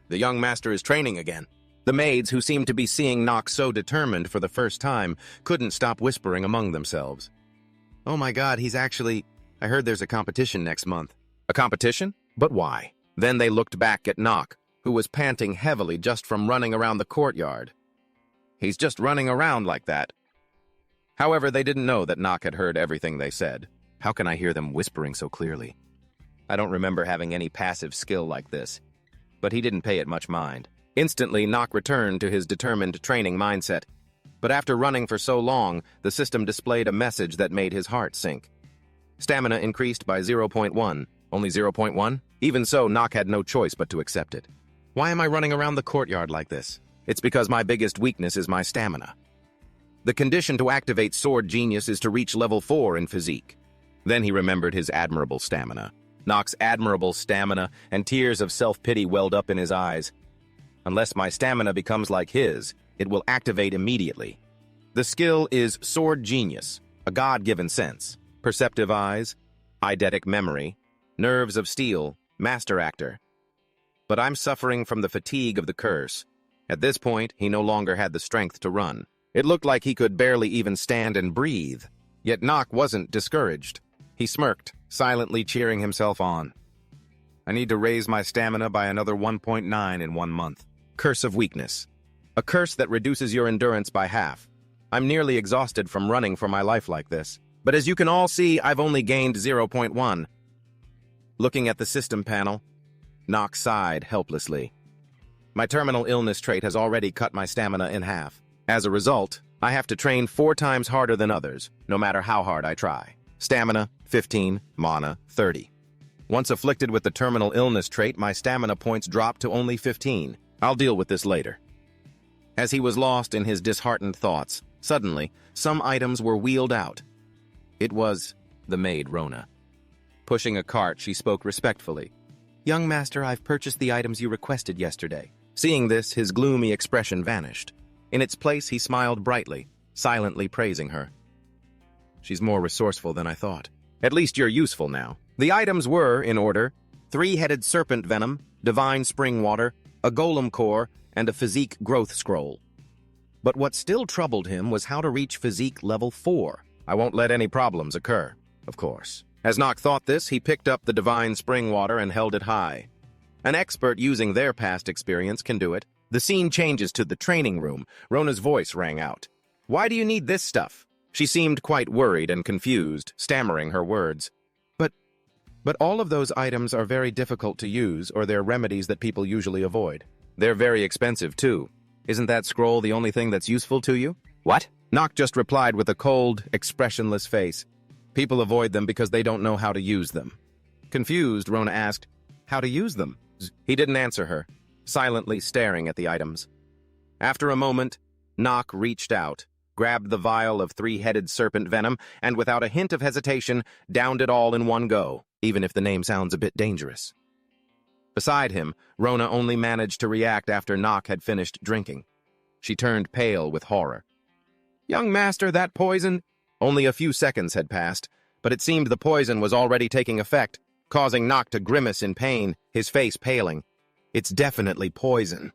The young master is training again. The maids, who seemed to be seeing Nock so determined for the first time, couldn't stop whispering among themselves. Oh my God, I heard there's a competition next month. A competition? But why? Then they looked back at Nock, who was panting heavily just from running around the courtyard. He's just running around like that. However, they didn't know that Nock had heard everything they said. How can I hear them whispering so clearly? I don't remember having any passive skill like this. But he didn't pay it much mind. Instantly, Nock returned to his determined training mindset. But after running for so long, the system displayed a message that made his heart sink. Stamina increased by 0.1. Only 0.1? Even so, Nock had no choice but to accept it. Why am I running around the courtyard like this? It's because my biggest weakness is my stamina. The condition to activate Sword Genius is to reach level 4 in physique. Then he remembered his admirable stamina. Nock's admirable stamina, and tears of self-pity welled up in his eyes. Unless my stamina becomes like his, it will activate immediately. The skill is Sword Genius, a God-given sense, perceptive eyes, eidetic memory, nerves of steel, master actor. But I'm suffering from the fatigue of the curse. At this point, he no longer had the strength to run. It looked like he could barely even stand and breathe. Yet Nock wasn't discouraged. He smirked, silently cheering himself on. I need to raise my stamina by another 1.9 in 1 month. Curse of weakness. A curse that reduces your endurance by half. I'm nearly exhausted from running for my life like this. But as you can all see, I've only gained 0.1. Looking at the system panel, Nock sighed helplessly. My terminal illness trait has already cut my stamina in half. As a result, I have to train 4 times harder than others, no matter how hard I try. Stamina, 15, mana, 30. Once afflicted with the terminal illness trait, my stamina points drop to only 15. I'll deal with this later. As he was lost in his disheartened thoughts, suddenly, some items were wheeled out. It was the maid, Rona. Pushing a cart, she spoke respectfully. Young master, I've purchased the items you requested yesterday. Seeing this, his gloomy expression vanished. In its place, he smiled brightly, silently praising her. She's more resourceful than I thought. At least you're useful now. The items were, in order, 3-headed serpent venom, divine spring water, a golem core, and a physique growth scroll. But what still troubled him was how to reach physique level 4. I won't let any problems occur, of course. As Nock thought this, he picked up the divine spring water and held it high. An expert using their past experience can do it. The scene changes to the training room. Rona's voice rang out. Why do you need this stuff? She seemed quite worried and confused, stammering her words. But all of those items are very difficult to use, or they're remedies that people usually avoid. They're very expensive, too. Isn't that scroll the only thing that's useful to you? What? Nock just replied with a cold, expressionless face. People avoid them because they don't know how to use them. Confused, Rona asked, how to use them? He didn't answer her, silently staring at the items. After a moment, Nock reached out, grabbed the vial of three-headed serpent venom, and without a hint of hesitation, downed it all in one go, even if the name sounds a bit dangerous. Beside him, Rona only managed to react after Nock had finished drinking. She turned pale with horror. "Young master, that poison—" Only a few seconds had passed, but it seemed the poison was already taking effect, causing Nock to grimace in pain, his face paling. "It's definitely poison."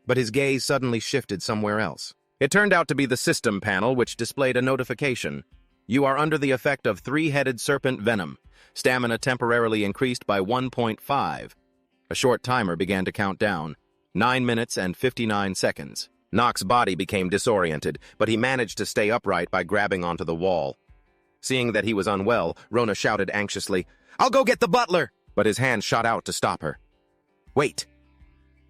But his gaze suddenly shifted somewhere else. It turned out to be the system panel, which displayed a notification. "You are under the effect of three-headed serpent venom. Stamina temporarily increased by 1.5. A short timer began to count down. 9 minutes and 59 seconds. Nock's body became disoriented, but he managed to stay upright by grabbing onto the wall. Seeing that he was unwell, Rona shouted anxiously, "I'll go get the butler!" But his hand shot out to stop her. "Wait!"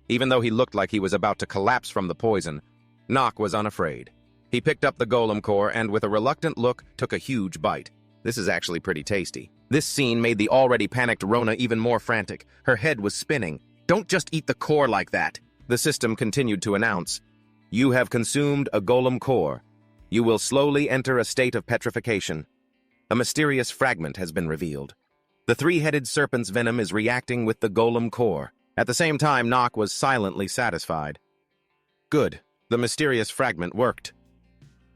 Even though he looked like he was about to collapse from the poison, Nock was unafraid. He picked up the golem core and, with a reluctant look, took a huge bite. This is actually pretty tasty. This scene made the already panicked Rona even more frantic. Her head was spinning. "Don't just eat the core like that," the system continued to announce. "You have consumed a golem core. You will slowly enter a state of petrification. A mysterious fragment has been revealed. The three-headed serpent's venom is reacting with the golem core." At the same time, Nock was silently satisfied. Good. The mysterious fragment worked.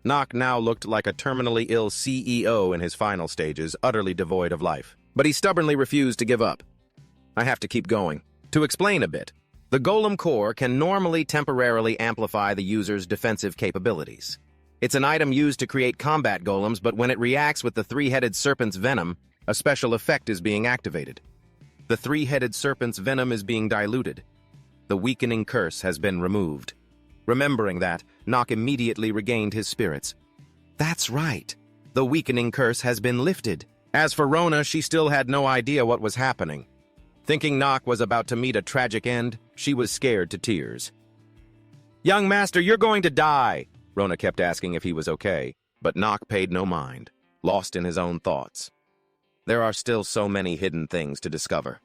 Nock now looked like a terminally ill CEO in his final stages, utterly devoid of life. But he stubbornly refused to give up. "I have to keep going." To explain a bit, the golem core can normally temporarily amplify the user's defensive capabilities. It's an item used to create combat golems, but when it reacts with the three-headed serpent's venom, a special effect is being activated. The three-headed serpent's venom is being diluted. The weakening curse has been removed. Remembering that, Nock immediately regained his spirits. That's right. The weakening curse has been lifted. As for Rona, she still had no idea what was happening. Thinking Nock was about to meet a tragic end, she was scared to tears. "Young master, you're going to die!" Rona kept asking if he was okay, but Nock paid no mind, lost in his own thoughts. There are still so many hidden things to discover.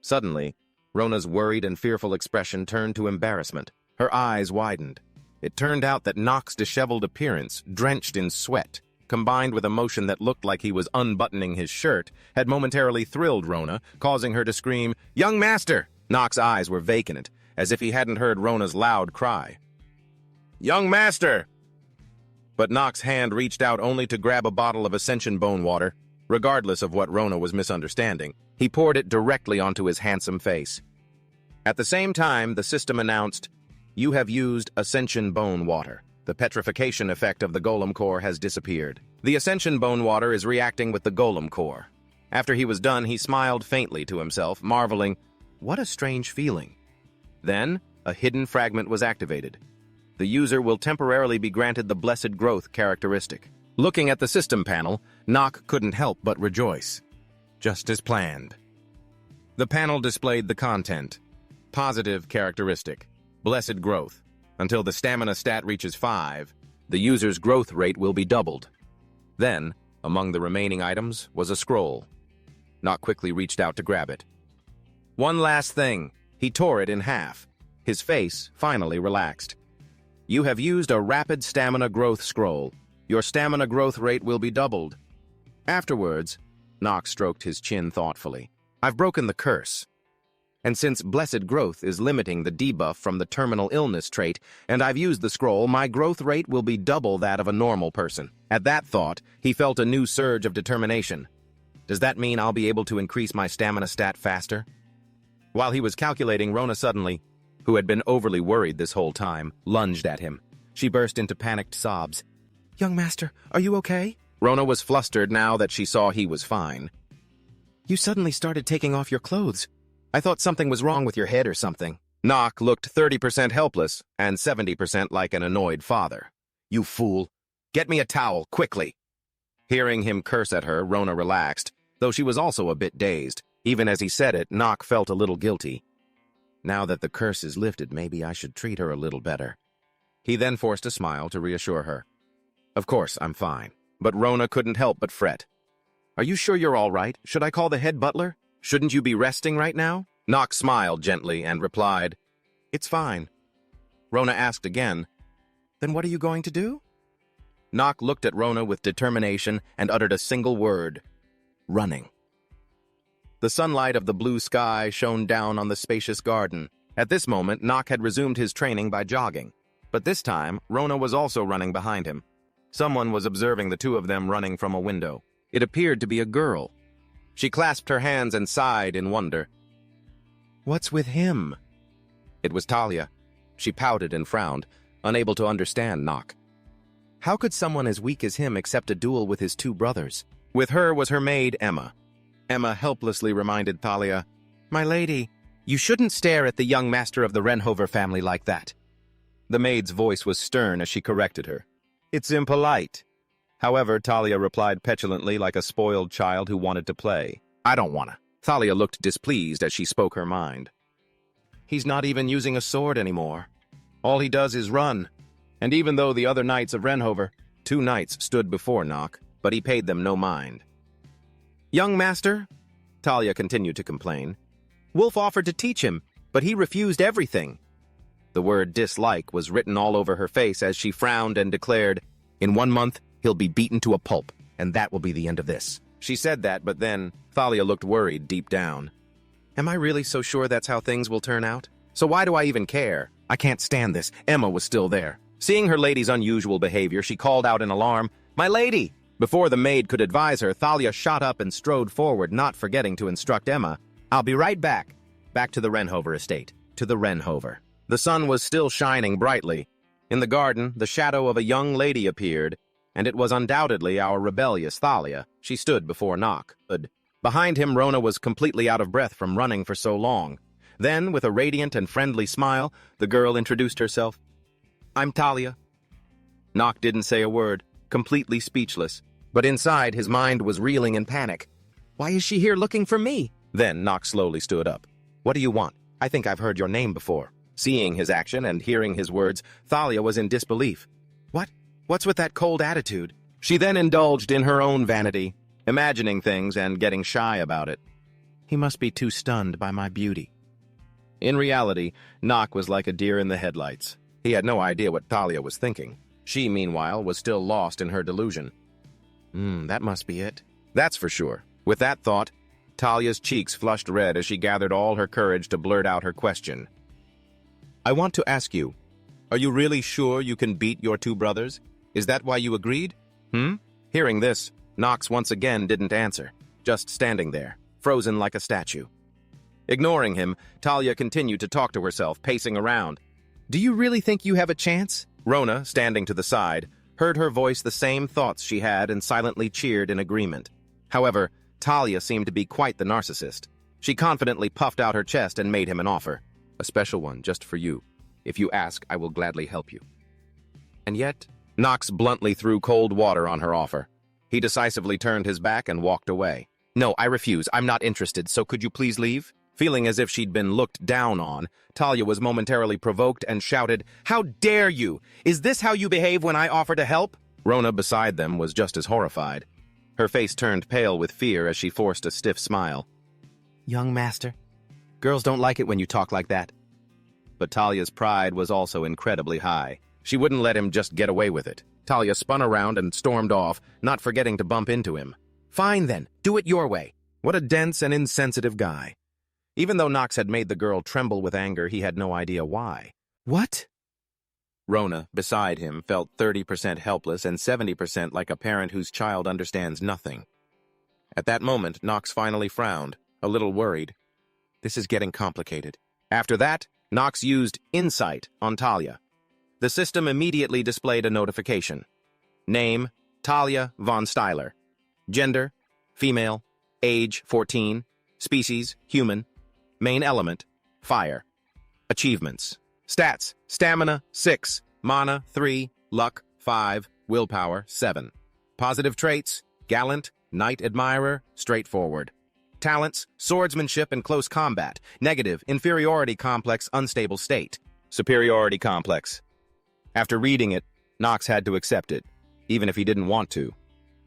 Suddenly, Rona's worried and fearful expression turned to embarrassment. Her eyes widened. It turned out that Nock's disheveled appearance, drenched in sweat, combined with emotion that looked like he was unbuttoning his shirt, had momentarily thrilled Rona, causing her to scream, "Young master!" Nock's eyes were vacant, as if he hadn't heard Rona's loud cry. "Young master!" But Nock's hand reached out only to grab a bottle of Ascension bone water. Regardless of what Rona was misunderstanding, he poured it directly onto his handsome face. At the same time, the system announced, "You have used Ascension bone water. The petrification effect of the golem core has disappeared. The Ascension bone water is reacting with the golem core." After he was done, he smiled faintly to himself, marveling, "What a strange feeling." Then, a hidden fragment was activated. The user will temporarily be granted the Blessed Growth characteristic. Looking at the system panel, Nock couldn't help but rejoice. Just as planned. The panel displayed the content. Positive characteristic. Blessed Growth. Until the stamina stat reaches 5, the user's growth rate will be doubled. Then, among the remaining items, was a scroll. Nock quickly reached out to grab it. One last thing. He tore it in half. His face finally relaxed. "You have used a rapid stamina growth scroll. Your stamina growth rate will be doubled." Afterwards, Nock stroked his chin thoughtfully. "I've broken the curse. And since Blessed Growth is limiting the debuff from the terminal illness trait, and I've used the scroll, my growth rate will be double that of a normal person." At that thought, he felt a new surge of determination. Does that mean I'll be able to increase my stamina stat faster? While he was calculating, Rona suddenly, who had been overly worried this whole time, lunged at him. She burst into panicked sobs. "Young master, are you okay?" Rona was flustered now that she saw he was fine. "You suddenly started taking off your clothes. I thought something was wrong with your head or something." Nock looked 30% helpless and 70% like an annoyed father. "You fool! Get me a towel, quickly!" Hearing him curse at her, Rona relaxed, though she was also a bit dazed. Even as he said it, Nock felt a little guilty. Now that the curse is lifted, maybe I should treat her a little better. He then forced a smile to reassure her. "Of course, I'm fine." But Rona couldn't help but fret. "Are you sure you're all right? Should I call the head butler? Shouldn't you be resting right now?" Nock smiled gently and replied, "It's fine." Rona asked again, Then what are you going to do? Nock looked at Rona with determination and uttered a single word. Running. The sunlight of the blue sky shone down on the spacious garden. At this moment, Nock had resumed his training by jogging. But this time, Rona was also running behind him. Someone was observing the two of them running from a window. It appeared to be a girl. She clasped her hands and sighed in wonder. What's with him? It was Thalia. She pouted and frowned, unable to understand Nock. How could someone as weak as him accept a duel with his two brothers? With her was her maid, Emma. Emma helplessly reminded Thalia, My lady, you shouldn't stare at the young master of the Renhover family like that. The maid's voice was stern as she corrected her. It's impolite. However, Thalia replied petulantly like a spoiled child who wanted to play. I don't wanna. Thalia looked displeased as she spoke her mind. He's not even using a sword anymore. All he does is run. And even though the other knights of Renhover, 2 knights stood before Nock, but he paid them no mind. Young master, Thalia continued to complain. Wolf offered to teach him, but he refused everything. The word dislike was written all over her face as she frowned and declared, In 1 month, he'll be beaten to a pulp, and that will be the end of this. She said that, but then Thalia looked worried deep down. Am I really so sure that's how things will turn out? So why do I even care? I can't stand this. Emma was still there. Seeing her lady's unusual behavior, she called out in alarm, My lady! Before the maid could advise her, Thalia shot up and strode forward, not forgetting to instruct Emma, I'll be right back. Back to the Renhover estate. To the Renhover. The sun was still shining brightly. In the garden, the shadow of a young lady appeared, and it was undoubtedly our rebellious Thalia. She stood before Nock. Behind him, Rona was completely out of breath from running for so long. Then, with a radiant and friendly smile, the girl introduced herself. I'm Thalia. Nock didn't say a word, completely speechless. But inside, his mind was reeling in panic. Why is she here looking for me? Then Nock slowly stood up. What do you want? I think I've heard your name before. Seeing his action and hearing his words, Thalia was in disbelief. What? What's with that cold attitude? She then indulged in her own vanity, imagining things and getting shy about it. He must be too stunned by my beauty. In reality, Nock was like a deer in the headlights. He had no idea what Thalia was thinking. She, meanwhile, was still lost in her delusion. That must be it. That's for sure. With that thought, Thalia's cheeks flushed red as she gathered all her courage to blurt out her question. I want to ask you, are you really sure you can beat your 2 brothers? Is that why you agreed? Hearing this, Nox once again didn't answer, just standing there, frozen like a statue. Ignoring him, Thalia continued to talk to herself, pacing around. Do you really think you have a chance? Rona, standing to the side, heard her voice the same thoughts she had and silently cheered in agreement. However, Thalia seemed to be quite the narcissist. She confidently puffed out her chest and made him an offer. A special one just for you. If you ask, I will gladly help you. And yet, Nox bluntly threw cold water on her offer. He decisively turned his back and walked away. No, I refuse. I'm not interested, so could you please leave? Feeling as if she'd been looked down on, Thalia was momentarily provoked and shouted, How dare you? Is this how you behave when I offer to help? Rona beside them was just as horrified. Her face turned pale with fear as she forced a stiff smile. Young master, girls don't like it when you talk like that. But Thalia's pride was also incredibly high. She wouldn't let him just get away with it. Thalia spun around and stormed off, not forgetting to bump into him. Fine then, do it your way. What a dense and insensitive guy. Even though Nox had made the girl tremble with anger, he had no idea why. What? Rona, beside him, felt 30% helpless and 70% like a parent whose child understands nothing. At that moment, Nox finally frowned, a little worried. This is getting complicated. After that, Nox used Insight on Thalia. The system immediately displayed a notification. Name, Thalia von Steyler. Gender, female. Age, 14. Species, human. Main element, fire. Achievements. Stats, stamina, 6. Mana, 3. Luck, 5. Willpower, 7. Positive traits, gallant, knight admirer, straightforward. Talents, swordsmanship and close combat. Negative, inferiority complex, unstable state. Superiority complex. After reading it, Nox had to accept it, even if he didn't want to.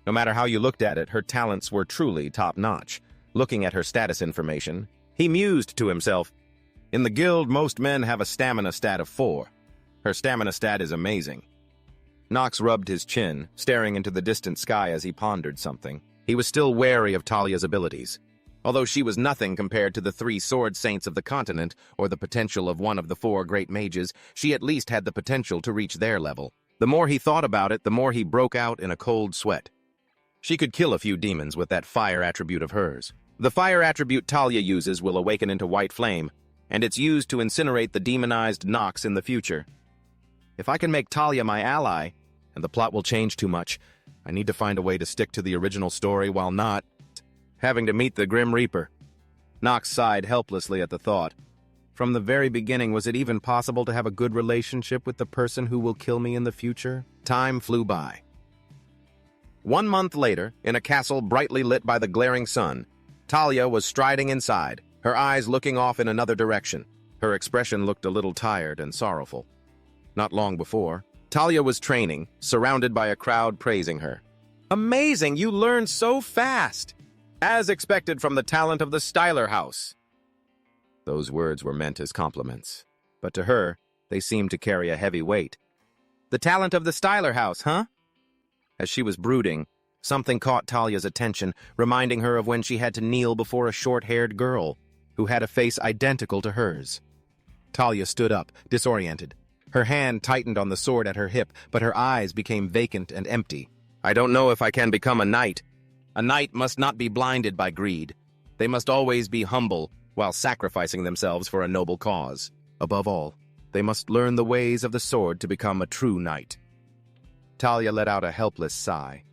No matter how you looked at it, her talents were truly top-notch. Looking at her status information, he mused to himself, in the guild, most men have a stamina stat of 4. Her stamina stat is amazing. Knox rubbed his chin, staring into the distant sky as he pondered something. He was still wary of Thalia's abilities. Although she was nothing compared to the 3 sword saints of the continent or the potential of one of the 4 great mages, she at least had the potential to reach their level. The more he thought about it, the more he broke out in a cold sweat. She could kill a few demons with that fire attribute of hers. The fire attribute Thalia uses will awaken into white flame, and it's used to incinerate the demonized Nox in the future. If I can make Thalia my ally, and the plot will change too much, I need to find a way to stick to the original story while not having to meet the Grim Reaper. Nox sighed helplessly at the thought. From the very beginning, was it even possible to have a good relationship with the person who will kill me in the future? Time flew by. 1 month later, in a castle brightly lit by the glaring sun, Thalia was striding inside, her eyes looking off in another direction. Her expression looked a little tired and sorrowful. Not long before, Thalia was training, surrounded by a crowd praising her. "Amazing, you learned so fast! As expected from the talent of the Styler house." Those words were meant as compliments, but to her, they seemed to carry a heavy weight. "The talent of the Styler house, huh?" As she was brooding, something caught Thalia's attention, reminding her of when she had to kneel before a short-haired girl who had a face identical to hers. Thalia stood up, disoriented. Her hand tightened on the sword at her hip, but her eyes became vacant and empty. "I don't know if I can become a knight. A knight must not be blinded by greed. They must always be humble while sacrificing themselves for a noble cause. Above all, they must learn the ways of the sword to become a true knight." Thalia let out a helpless sigh.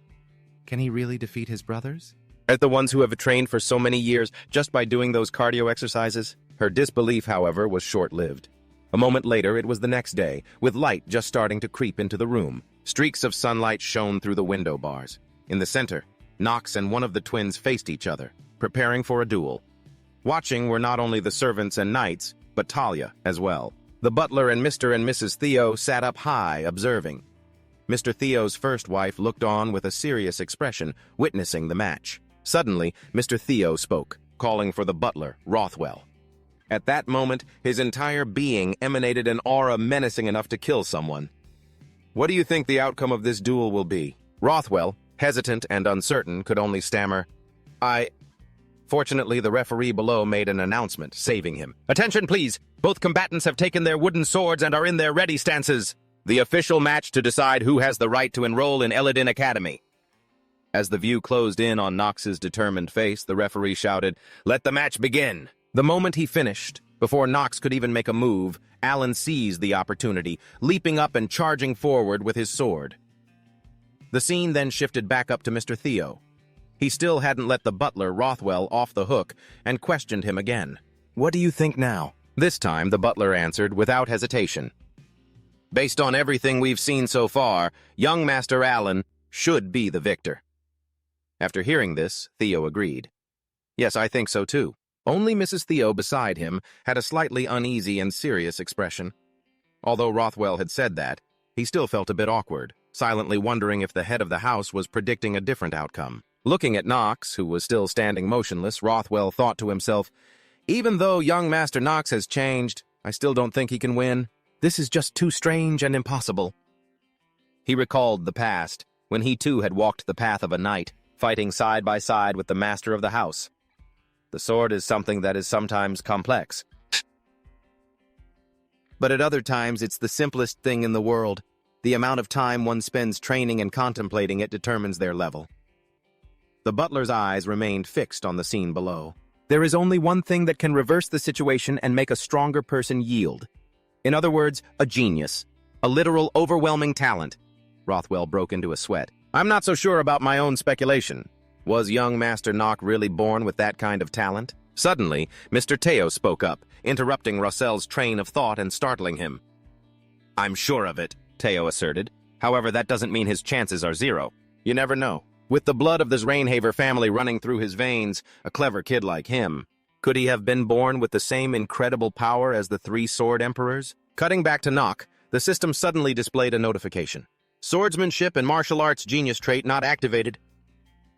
Can he really defeat his brothers? As the ones who have trained for so many years just by doing those cardio exercises? Her disbelief, however, was short-lived. A moment later, it was the next day, with light just starting to creep into the room. Streaks of sunlight shone through the window bars. In the center, Nox and one of the twins faced each other, preparing for a duel. Watching were not only the servants and knights, but Thalia as well. The butler and Mr. and Mrs. Theo sat up high, observing. Mr. Theo's first wife looked on with a serious expression, witnessing the match. Suddenly, Mr. Theo spoke, calling for the butler, Rothwell. At that moment, his entire being emanated an aura menacing enough to kill someone. "What do you think the outcome of this duel will be?" Rothwell, hesitant and uncertain, could only stammer, Fortunately, the referee below made an announcement, saving him. "Attention, please! Both combatants have taken their wooden swords and are in their ready stances. The official match to decide who has the right to enroll in Eladin Academy." As the view closed in on Nox's determined face, the referee shouted, "Let the match begin!" The moment he finished, before Nox could even make a move, Alan seized the opportunity, leaping up and charging forward with his sword. The scene then shifted back up to Mr. Theo. He still hadn't let the butler, Rothwell, off the hook and questioned him again. "What do you think now?" This time, the butler answered without hesitation. "Based on everything we've seen so far, young Master Alan should be the victor." After hearing this, Theo agreed. "Yes, I think so too." Only Mrs. Theo beside him had a slightly uneasy and serious expression. Although Rothwell had said that, he still felt a bit awkward, silently wondering if the head of the house was predicting a different outcome. Looking at Nox, who was still standing motionless, Rothwell thought to himself, "Even though young Master Nox has changed, I still don't think he can win. This is just too strange and impossible." He recalled the past, when he too had walked the path of a knight, fighting side by side with the master of the house. The sword is something that is sometimes complex. But at other times, it's the simplest thing in the world. The amount of time one spends training and contemplating it determines their level. The butler's eyes remained fixed on the scene below. There is only one thing that can reverse the situation and make a stronger person yield. In other words, a genius. A literal, overwhelming talent. Rothwell broke into a sweat. "I'm not so sure about my own speculation. Was young Master Nock really born with that kind of talent?" Suddenly, Mr. Teo spoke up, interrupting Russell's train of thought and startling him. "I'm sure of it," Teo asserted. "However, that doesn't mean his chances are zero. You never know. With the blood of this Rainhaver family running through his veins, a clever kid like him, could he have been born with the same incredible power as the 3 Sword Emperors?" Cutting back to Nock, the system suddenly displayed a notification. "Swordsmanship and martial arts genius trait not activated."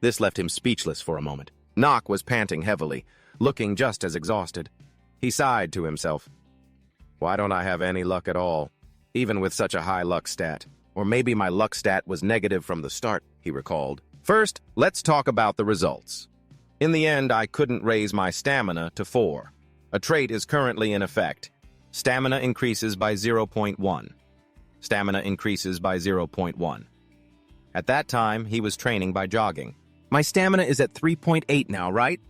This left him speechless for a moment. Nock was panting heavily, looking just as exhausted. He sighed to himself. "Why don't I have any luck at all, even with such a high luck stat? Or maybe my luck stat was negative from the start, he recalled. First, let's talk about the results. In the end, I couldn't raise my stamina to 4. A trait is currently in effect. Stamina increases by 0.1. Stamina increases by 0.1. At that time, he was training by jogging. My stamina is at 3.8 now, right?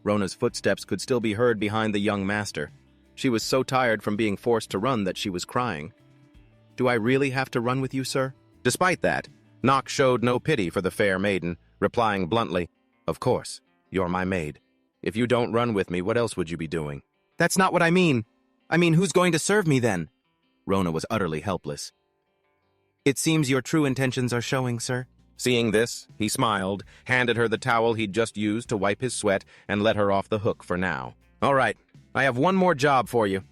Rona's footsteps could still be heard behind the young master. She was so tired from being forced to run that she was crying. Do I really have to run with you, sir? Despite that, Nock showed no pity for the fair maiden, replying bluntly, Of course, you're my maid. If you don't run with me, what else would you be doing? That's not what I mean. I mean, who's going to serve me then? Rona was utterly helpless. It seems your true intentions are showing, sir. Seeing this, he smiled, handed her the towel he'd just used to wipe his sweat, and let her off the hook for now. All right, I have one more job for you.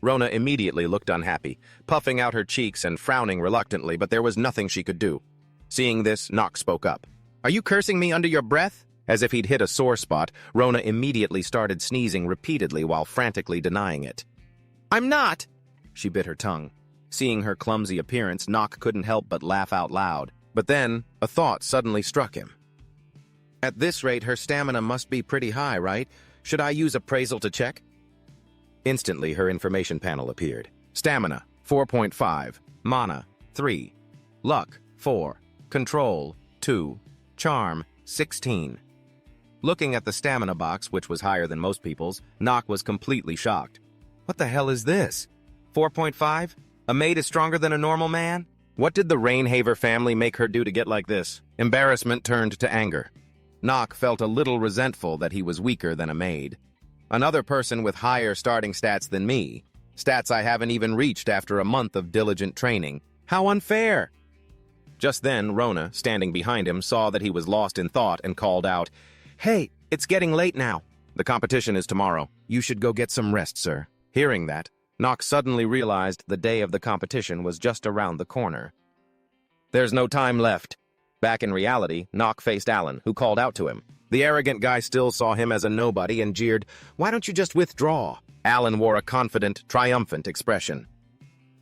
Rona immediately looked unhappy, puffing out her cheeks and frowning reluctantly, but there was nothing she could do. Seeing this, Nock spoke up. Are you cursing me under your breath? As if he'd hit a sore spot, Rona immediately started sneezing repeatedly while frantically denying it. I'm not! She bit her tongue. Seeing her clumsy appearance, Nock couldn't help but laugh out loud. But then, a thought suddenly struck him. At this rate, her stamina must be pretty high, right? Should I use appraisal to check? Instantly, her information panel appeared. Stamina, 4.5. Mana, 3. Luck, 4. Control, 2. Charm, 16. Looking at the stamina box, which was higher than most people's, Nock was completely shocked. What the hell is this? 4.5? A maid is stronger than a normal man? What did the Rainhaver family make her do to get like this? Embarrassment turned to anger. Nock felt a little resentful that he was weaker than a maid. Another person with higher starting stats than me. Stats I haven't even reached after a month of diligent training. How unfair! Just then, Rona, standing behind him, saw that he was lost in thought and called out, Hey, it's getting late now. The competition is tomorrow. You should go get some rest, sir. Hearing that, Nock suddenly realized the day of the competition was just around the corner. There's no time left. Back in reality, Nock faced Alan, who called out to him. The arrogant guy still saw him as a nobody and jeered, Why don't you just withdraw? Alan wore a confident, triumphant expression.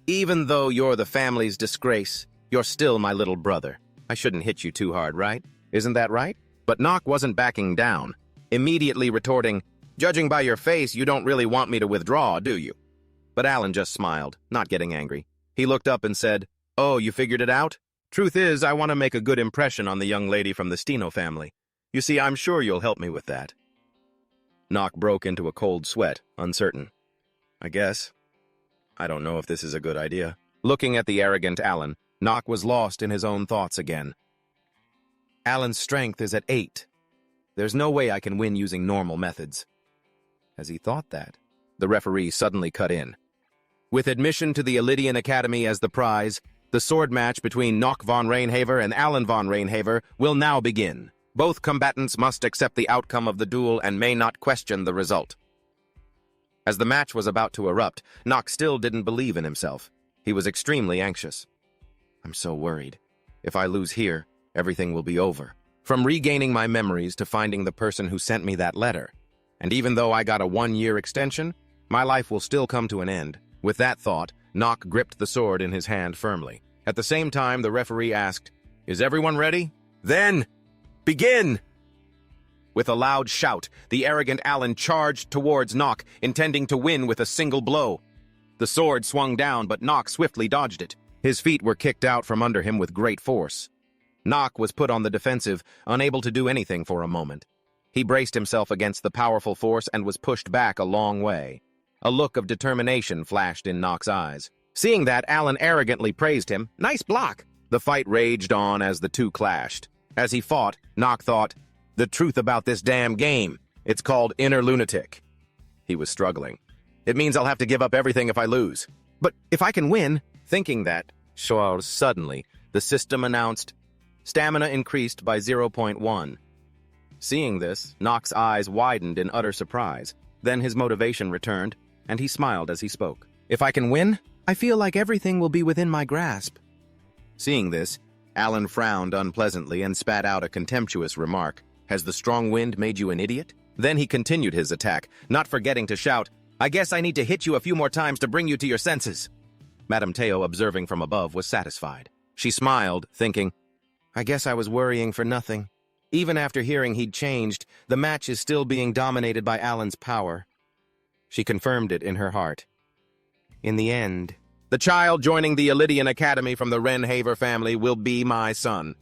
Even though you're the family's disgrace, you're still my little brother. I shouldn't hit you too hard, right? Isn't that right? But Nock wasn't backing down, immediately retorting, Judging by your face, you don't really want me to withdraw, do you? But Alan just smiled, not getting angry. He looked up and said, Oh, you figured it out? Truth is, I want to make a good impression on the young lady from the Steno family. You see, I'm sure you'll help me with that. Nock broke into a cold sweat, uncertain. I guess. I don't know if this is a good idea. Looking at the arrogant Alan, Nock was lost in his own thoughts again. Alan's strength is at 8. There's no way I can win using normal methods. As he thought that, the referee suddenly cut in. With admission to the Elydian Academy as the prize, the sword match between Nock von Rainhaver and Alan von Rainhaver will now begin. Both combatants must accept the outcome of the duel and may not question the result. As the match was about to erupt, Nock still didn't believe in himself. He was extremely anxious. I'm so worried. If I lose here, everything will be over. From regaining my memories to finding the person who sent me that letter. And even though I got a 1-year extension, my life will still come to an end. With that thought, Nock gripped the sword in his hand firmly. At the same time, the referee asked, Is everyone ready? Then, begin! With a loud shout, the arrogant Alan charged towards Nock, intending to win with a single blow. The sword swung down, but Nock swiftly dodged it. His feet were kicked out from under him with great force. Nock was put on the defensive, unable to do anything for a moment. He braced himself against the powerful force and was pushed back a long way. A look of determination flashed in Nock's eyes. Seeing that, Alan arrogantly praised him. Nice block! The fight raged on as the two clashed. As he fought, Nock thought, The truth about this damn game. It's called inner lunatic. He was struggling. It means I'll have to give up everything if I lose. But if I can win... Thinking that, suddenly, the system announced, Stamina increased by 0.1. Seeing this, Nock's eyes widened in utter surprise. Then his motivation returned, and he smiled as he spoke. If I can win, I feel like everything will be within my grasp. Seeing this, Alan frowned unpleasantly and spat out a contemptuous remark. Has the strong wind made you an idiot? Then he continued his attack, not forgetting to shout, I guess I need to hit you a few more times to bring you to your senses. Madame Teo, observing from above, was satisfied. She smiled, thinking, I guess I was worrying for nothing. Even after hearing he'd changed, the match is still being dominated by Alan's power. She confirmed it in her heart. In the end, the child joining the Elydian Academy from the Wrenhaver family will be my son.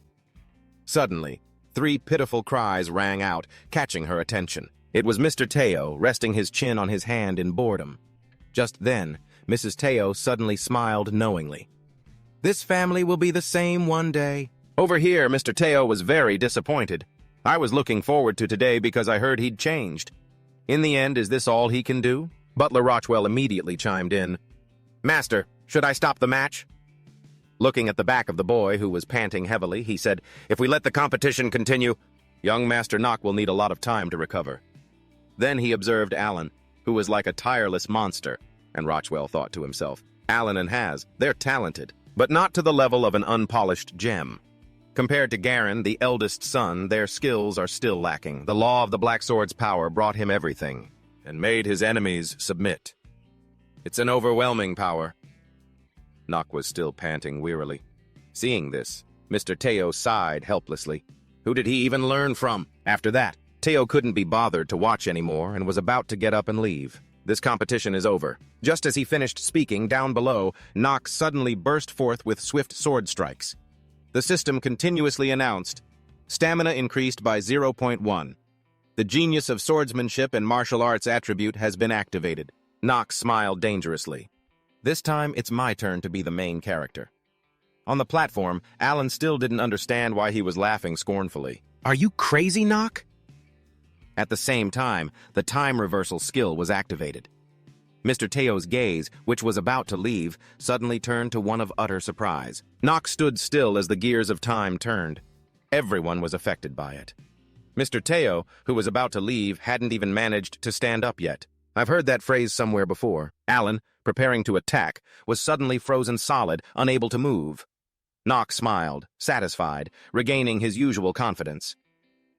Suddenly, 3 pitiful cries rang out, catching her attention. It was Mr. Teo, resting his chin on his hand in boredom. Just then, Mrs. Teo suddenly smiled knowingly. This family will be the same one day. Over here, Mr. Teo was very disappointed. I was looking forward to today because I heard he'd changed. In the end, is this all he can do? Butler Rochwell immediately chimed in. Master, should I stop the match? Looking at the back of the boy, who was panting heavily, he said, If we let the competition continue, young Master Nock will need a lot of time to recover. Then he observed Alan, who was like a tireless monster, and Rochwell thought to himself, Alan and Haz, they're talented, but not to the level of an unpolished gem. Compared to Garen, the eldest son, their skills are still lacking. The law of the Black Sword's power brought him everything, and made his enemies submit. It's an overwhelming power. Nock was still panting wearily. Seeing this, Mr. Teo sighed helplessly. Who did he even learn from? After that, Teo couldn't be bothered to watch anymore and was about to get up and leave. This competition is over. Just as he finished speaking, down below, Nock suddenly burst forth with swift sword strikes. The system continuously announced, stamina increased by 0.1. The genius of swordsmanship and martial arts attribute has been activated. Nock smiled dangerously. This time, it's my turn to be the main character. On the platform, Alan still didn't understand why he was laughing scornfully. Are you crazy, Nock? At the same time, the time reversal skill was activated. Mr. Teo's gaze, which was about to leave, suddenly turned to one of utter surprise. Nock stood still as the gears of time turned. Everyone was affected by it. Mr. Teo, who was about to leave, hadn't even managed to stand up yet. I've heard that phrase somewhere before. Alan, preparing to attack, was suddenly frozen solid, unable to move. Nock smiled, satisfied, regaining his usual confidence.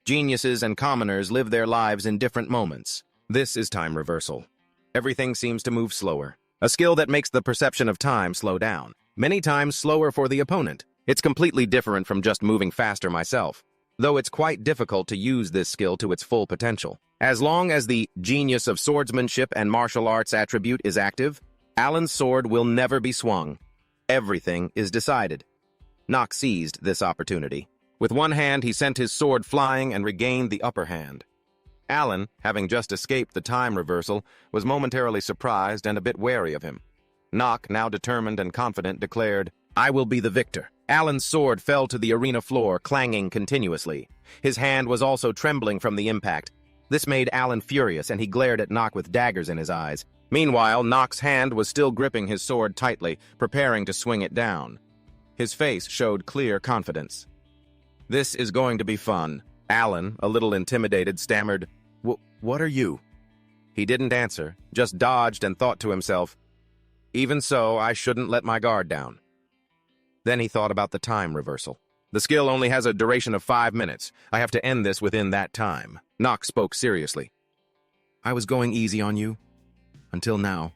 Geniuses and commoners live their lives in different moments. This is time reversal. Everything seems to move slower. A skill that makes the perception of time slow down. Many times slower for the opponent. It's completely different from just moving faster myself, though it's quite difficult to use this skill to its full potential. As long as the genius of swordsmanship and martial arts attribute is active, Alan's sword will never be swung. Everything is decided. Nock seized this opportunity. With one hand, he sent his sword flying and regained the upper hand. Alan, having just escaped the time reversal, was momentarily surprised and a bit wary of him. Nock, now determined and confident, declared, I will be the victor. Alan's sword fell to the arena floor, clanging continuously. His hand was also trembling from the impact. This made Alan furious, and he glared at Nock with daggers in his eyes. Meanwhile, Nock's hand was still gripping his sword tightly, preparing to swing it down. His face showed clear confidence. This is going to be fun. Alan, a little intimidated, stammered, What are you? He didn't answer, just dodged and thought to himself, Even so, I shouldn't let my guard down. Then he thought about the time reversal. The skill only has a duration of 5 minutes. I have to end this within that time. Nock spoke seriously. I was going easy on you. Until now.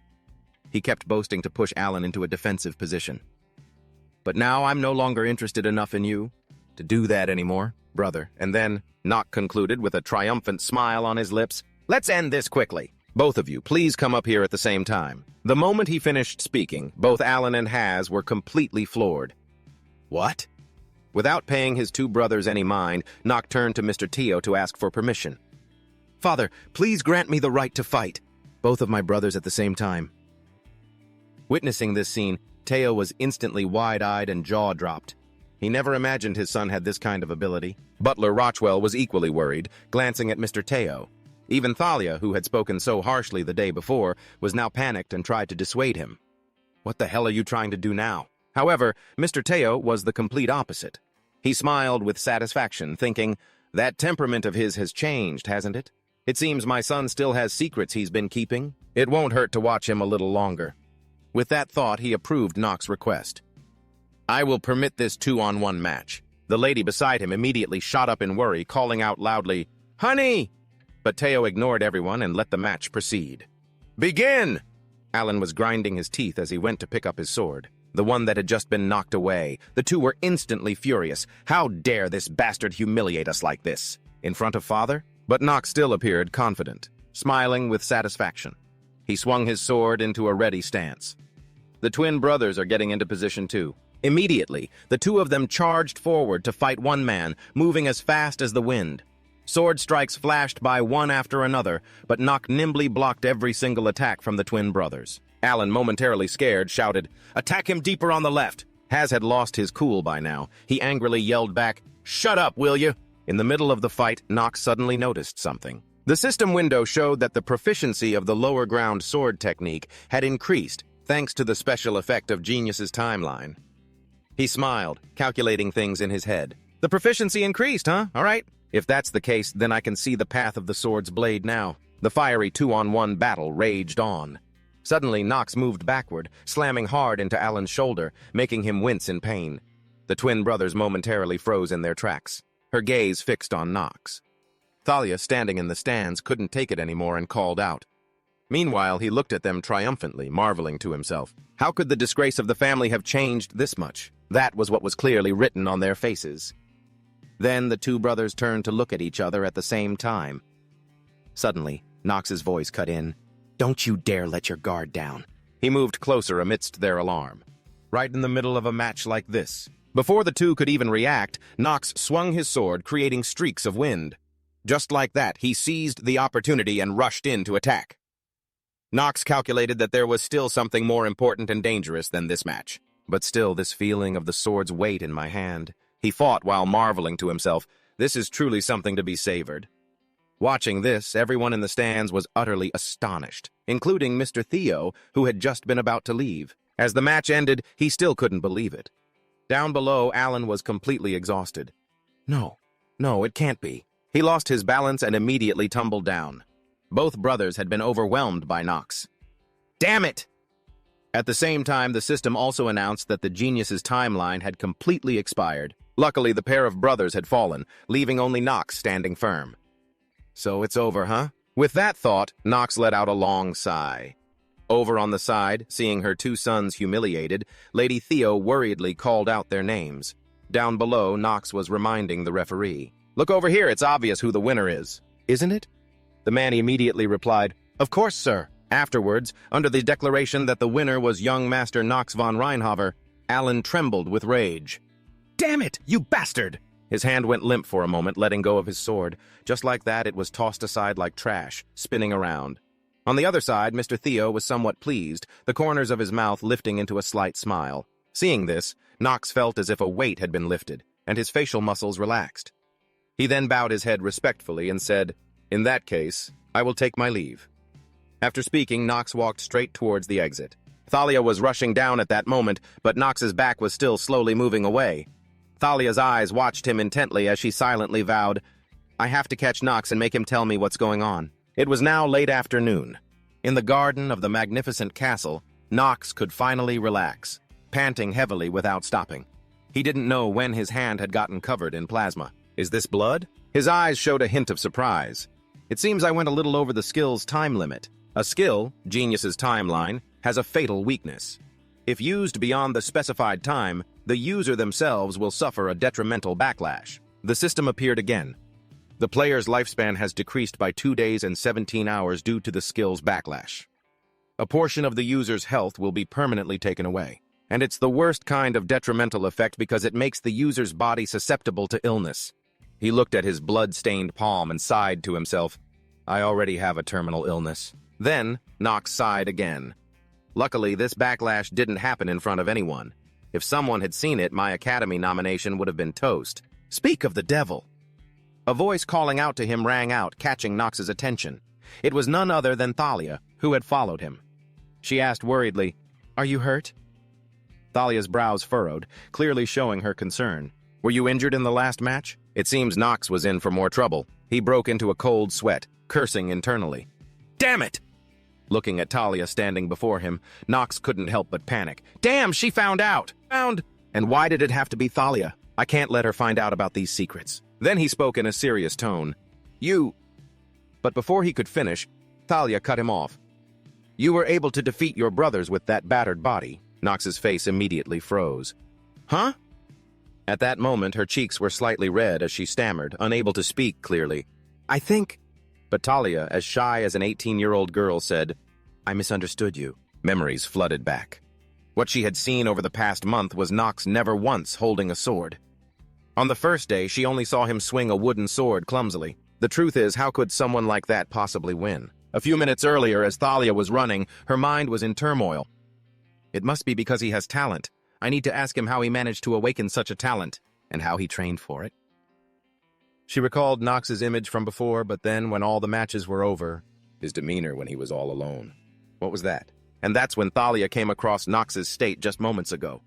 He kept boasting to push Alan into a defensive position. But now I'm no longer interested enough in you to do that anymore, brother. And then Nock concluded with a triumphant smile on his lips. Let's end this quickly. Both of you, please come up here at the same time. The moment he finished speaking, both Alan and Haz were completely floored. What? Without paying his 2 brothers any mind, Nock turned to Mr. Teo to ask for permission. Father, please grant me the right to fight. Both of my brothers at the same time. Witnessing this scene, Teo was instantly wide-eyed and jaw-dropped. He never imagined his son had this kind of ability. Butler Rochwell was equally worried, glancing at Mr. Teo. Even Thalia, who had spoken so harshly the day before, was now panicked and tried to dissuade him. What the hell are you trying to do now? However, Mr. Teo was the complete opposite. He smiled with satisfaction, thinking, that temperament of his has changed, hasn't it? It seems my son still has secrets he's been keeping. It won't hurt to watch him a little longer. With that thought, he approved Nock's request. I will permit this 2-on-1 match. The lady beside him immediately shot up in worry, calling out loudly, Honey! But Teo ignored everyone and let the match proceed. Begin! Alan was grinding his teeth as he went to pick up his sword, the one that had just been knocked away. The two were instantly furious. How dare this bastard humiliate us like this? In front of father? But Nox still appeared confident, smiling with satisfaction. He swung his sword into a ready stance. The twin brothers are getting into position too. Immediately, the two of them charged forward to fight one man, moving as fast as the wind. Sword strikes flashed by one after another, but Nox nimbly blocked every single attack from the twin brothers. Alan, momentarily scared, shouted, "Attack him deeper on the left!" Haz had lost his cool by now. He angrily yelled back, "Shut up, will you?" In the middle of the fight, Nox suddenly noticed something. The system window showed that the proficiency of the lower ground sword technique had increased thanks to the special effect of Genius's timeline. He smiled, calculating things in his head. The proficiency increased, huh? All right. If that's the case, then I can see the path of the sword's blade now. The fiery 2-on-1 battle raged on. Suddenly, Nox moved backward, slamming hard into Alan's shoulder, making him wince in pain. The twin brothers momentarily froze in their tracks, her gaze fixed on Nox. Thalia, standing in the stands, couldn't take it anymore and called out. Meanwhile, he looked at them triumphantly, marveling to himself. How could the disgrace of the family have changed this much? That was what was clearly written on their faces. Then the two brothers turned to look at each other at the same time. Suddenly, Nox's voice cut in. "Don't you dare let your guard down." He moved closer amidst their alarm. Right in the middle of a match like this. Before the two could even react, Nox swung his sword, creating streaks of wind. Just like that, he seized the opportunity and rushed in to attack. Nox calculated that there was still something more important and dangerous than this match. But still, this feeling of the sword's weight in my hand. He fought while marveling to himself, this is truly something to be savored. Watching this, everyone in the stands was utterly astonished, including Mr. Theo, who had just been about to leave. As the match ended, he still couldn't believe it. Down below, Alan was completely exhausted. No, it can't be. He lost his balance and immediately tumbled down. Both brothers had been overwhelmed by Nox. Damn it! At the same time, the system also announced that the Genius's timeline had completely expired. Luckily, the pair of brothers had fallen, leaving only Nox standing firm. So it's over, huh? With that thought, Nox let out a long sigh. Over on the side, seeing her two sons humiliated, Lady Theo worriedly called out their names. Down below, Nox was reminding the referee. "Look over here, it's obvious who the winner is. Isn't it?" The man immediately replied, "Of course, sir." Afterwards, under the declaration that the winner was young Master Nox von Reinhover, Alan trembled with rage. "Damn it, you bastard!" His hand went limp for a moment, letting go of his sword. Just like that, it was tossed aside like trash, spinning around. On the other side, Mr. Theo was somewhat pleased, the corners of his mouth lifting into a slight smile. Seeing this, Nox felt as if a weight had been lifted, and his facial muscles relaxed. He then bowed his head respectfully and said, "In that case, I will take my leave." After speaking, Nox walked straight towards the exit. Thalia was rushing down at that moment, but Nox's back was still slowly moving away. Thalia's eyes watched him intently as she silently vowed, "I have to catch Nox and make him tell me what's going on." It was now late afternoon. In the garden of the magnificent castle, Nox could finally relax, panting heavily without stopping. He didn't know when his hand had gotten covered in plasma. Is this blood? His eyes showed a hint of surprise. It seems I went a little over the skill's time limit. A skill, Genius's timeline, has a fatal weakness. If used beyond the specified time, the user themselves will suffer a detrimental backlash. The system appeared again. The player's lifespan has decreased by 2 days and 17 hours due to the skill's backlash. A portion of the user's health will be permanently taken away. And it's the worst kind of detrimental effect because it makes the user's body susceptible to illness. He looked at his blood-stained palm and sighed to himself, "I already have a terminal illness." Then, Nox sighed again. Luckily, this backlash didn't happen in front of anyone. If someone had seen it, my Academy nomination would have been toast. Speak of the devil! A voice calling out to him rang out, catching Nox's attention. It was none other than Thalia, who had followed him. She asked worriedly, "Are you hurt?" Thalia's brows furrowed, clearly showing her concern. "Were you injured in the last match?" It seems Nox was in for more trouble. He broke into a cold sweat, cursing internally. "Damn it!" Looking at Thalia standing before him, Nox couldn't help but panic. "Damn, she found out! And why did it have to be Thalia? I can't let her find out about these secrets." Then he spoke in a serious tone. "You..." But before he could finish, Thalia cut him off. You were able to defeat your brothers with that battered body. Nox's face immediately froze. Huh? At that moment, her cheeks were slightly red as she stammered, unable to speak clearly. I think... But Thalia, as shy as an 18-year-old girl, said, I misunderstood you. Memories flooded back. What she had seen over the past month was Nox never once holding a sword. On the first day, she only saw him swing a wooden sword clumsily. The truth is, how could someone like that possibly win? A few minutes earlier, as Thalia was running, her mind was in turmoil. It must be because he has talent. I need to ask him how he managed to awaken such a talent, and how he trained for it. She recalled Nox's image from before, but then, when all the matches were over, his demeanor when he was all alone. What was that? And that's when Thalia came across Nox's state just moments ago.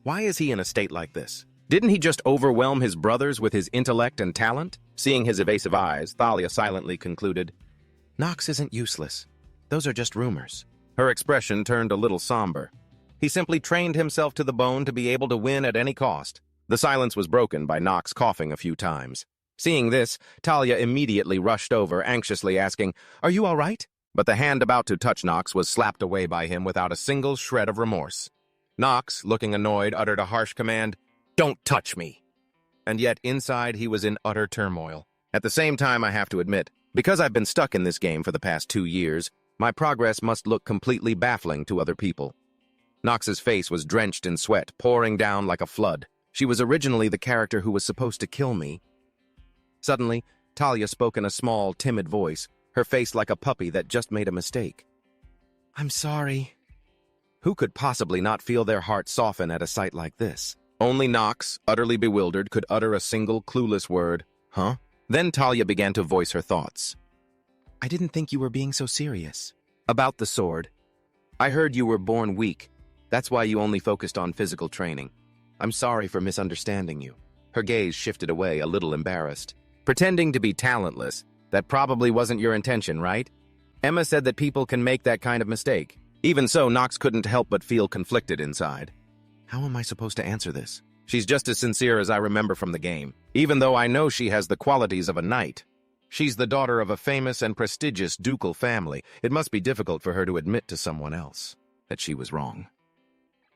Why is he in a state like this? Didn't he just overwhelm his brothers with his intellect and talent? Seeing his evasive eyes, Thalia silently concluded, Nox isn't useless. Those are just rumors. Her expression turned a little somber. He simply trained himself to the bone to be able to win at any cost. The silence was broken by Nox coughing a few times. Seeing this, Thalia immediately rushed over, anxiously asking, Are you all right? But the hand about to touch Nox was slapped away by him without a single shred of remorse. Nox, looking annoyed, uttered a harsh command, Don't touch me! And yet, inside, he was in utter turmoil. At the same time, I have to admit, because I've been stuck in this game for the past 2 years, my progress must look completely baffling to other people. Nox's face was drenched in sweat, pouring down like a flood. She was originally the character who was supposed to kill me. Suddenly, Thalia spoke in a small, timid voice, her face like a puppy that just made a mistake. I'm sorry. Who could possibly not feel their heart soften at a sight like this? Only Nox, utterly bewildered, could utter a single clueless word, Huh? Then Thalia began to voice her thoughts. I didn't think you were being so serious. About the sword. I heard you were born weak. That's why you only focused on physical training. I'm sorry for misunderstanding you. Her gaze shifted away, a little embarrassed. Pretending to be talentless, that probably wasn't your intention, right? Emma said that people can make that kind of mistake. Even so, Nox couldn't help but feel conflicted inside. How am I supposed to answer this? She's just as sincere as I remember from the game, even though I know she has the qualities of a knight. She's the daughter of a famous and prestigious ducal family. It must be difficult for her to admit to someone else that she was wrong.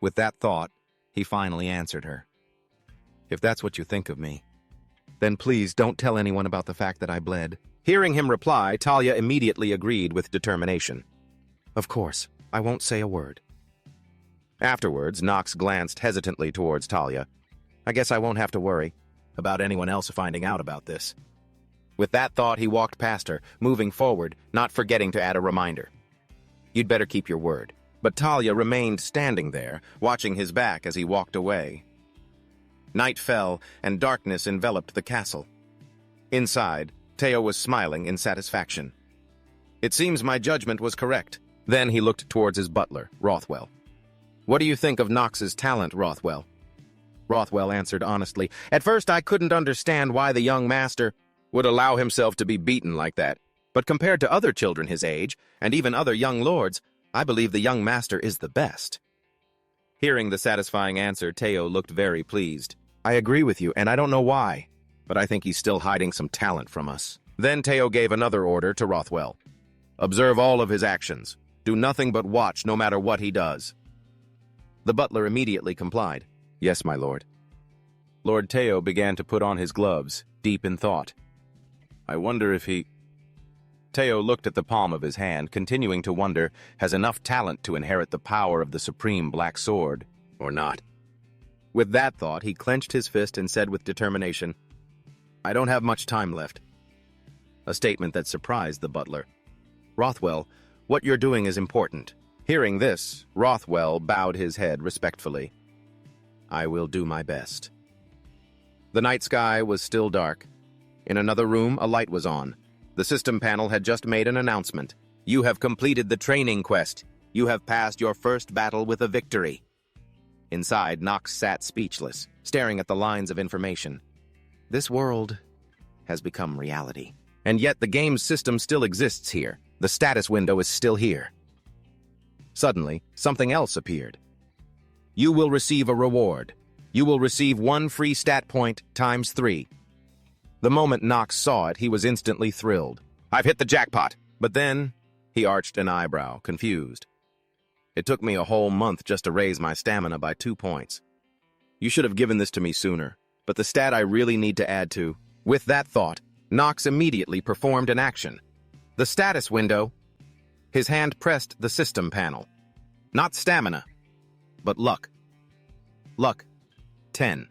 With that thought, he finally answered her. If that's what you think of me, then please don't tell anyone about the fact that I bled. Hearing him reply, Thalia immediately agreed with determination. Of course, I won't say a word. Afterwards, Nox glanced hesitantly towards Thalia. I guess I won't have to worry about anyone else finding out about this. With that thought, he walked past her, moving forward, not forgetting to add a reminder. You'd better keep your word. But Thalia remained standing there, watching his back as he walked away. Night fell, and darkness enveloped the castle. Inside, Teo was smiling in satisfaction. It seems my judgment was correct. Then he looked towards his butler, Rothwell. What do you think of Nox's talent, Rothwell? Rothwell answered honestly. At first I couldn't understand why the young master would allow himself to be beaten like that. But compared to other children his age, and even other young lords, I believe the young master is the best. Hearing the satisfying answer, Teo looked very pleased. I agree with you, and I don't know why, but I think he's still hiding some talent from us. Then Teo gave another order to Rothwell. Observe all of his actions. Do nothing but watch no matter what he does. The butler immediately complied. Yes, my lord. Lord Teo began to put on his gloves, deep in thought. I wonder if he... Teo looked at the palm of his hand, continuing to wonder, has enough talent to inherit the power of the supreme black sword, or not? With that thought, he clenched his fist and said with determination, I don't have much time left. A statement that surprised the butler. Rothwell, what you're doing is important. Hearing this, Rothwell bowed his head respectfully. I will do my best. The night sky was still dark. In another room, a light was on. The system panel had just made an announcement. You have completed the training quest. You have passed your first battle with a victory. Inside, Nox sat speechless, staring at the lines of information. This world has become reality. And yet the game's system still exists here. The status window is still here. Suddenly, something else appeared. You will receive a reward. You will receive 1 free stat point times 3. The moment Nox saw it, he was instantly thrilled. I've hit the jackpot. But then, He arched an eyebrow, confused. It took me a whole month just to raise my stamina by 2 points. You should have given this to me sooner, but the stat I really need to add to. With that thought, Nox immediately performed an action. The status window. His hand pressed the system panel. Not stamina, but luck. Luck, 10.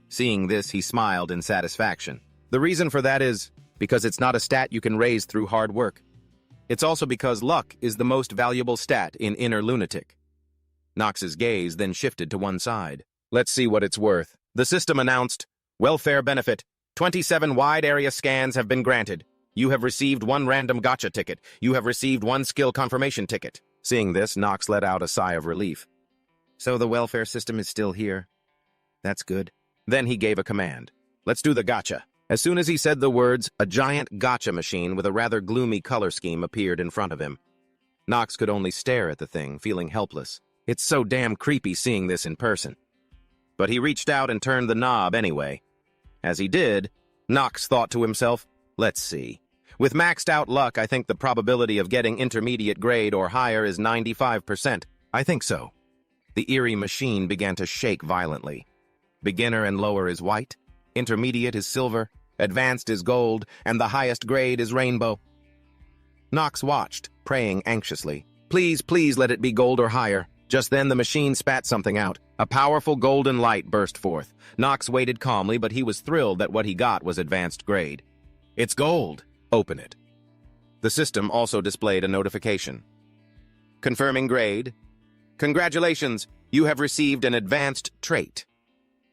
Seeing this, he smiled in satisfaction. The reason for that is because it's not a stat you can raise through hard work. It's also because luck is the most valuable stat in Inner Lunatic. Nox's gaze then shifted to one side. Let's see what it's worth. The system announced, welfare benefit, 27 wide area scans have been granted. You have received 1 random gotcha ticket. You have received 1 skill confirmation ticket. Seeing this, Nox let out a sigh of relief. So the welfare system is still here. That's good. Then he gave a command. Let's do the gotcha. As soon as he said the words, a giant gotcha machine with a rather gloomy color scheme appeared in front of him. Nox could only stare at the thing, feeling helpless. It's so damn creepy seeing this in person. But he reached out and turned the knob anyway. As he did, Nox thought to himself, let's see. With maxed out luck, I think the probability of getting intermediate grade or higher is 95%. I think so. The eerie machine began to shake violently. Beginner and lower is white, intermediate is silver, advanced is gold, and the highest grade is rainbow. Nox watched, praying anxiously. Please, please let it be gold or higher. Just then the machine spat something out. A powerful golden light burst forth. Nox waited calmly, but he was thrilled that what he got was advanced grade. It's gold. Open it. The system also displayed a notification. Confirming grade. Congratulations, you have received an advanced trait.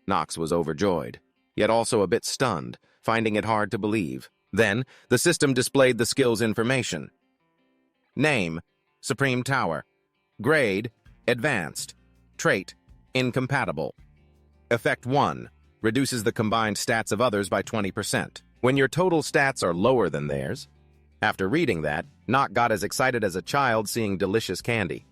Nox was overjoyed, yet also a bit stunned, finding it hard to believe. Then, the system displayed the skill's information. Name, Supreme Tower. Grade, Advanced. Trait, Incompatible. Effect 1, reduces the combined stats of others by 20%. When your total stats are lower than theirs. After reading that, Nox got as excited as a child seeing delicious candy.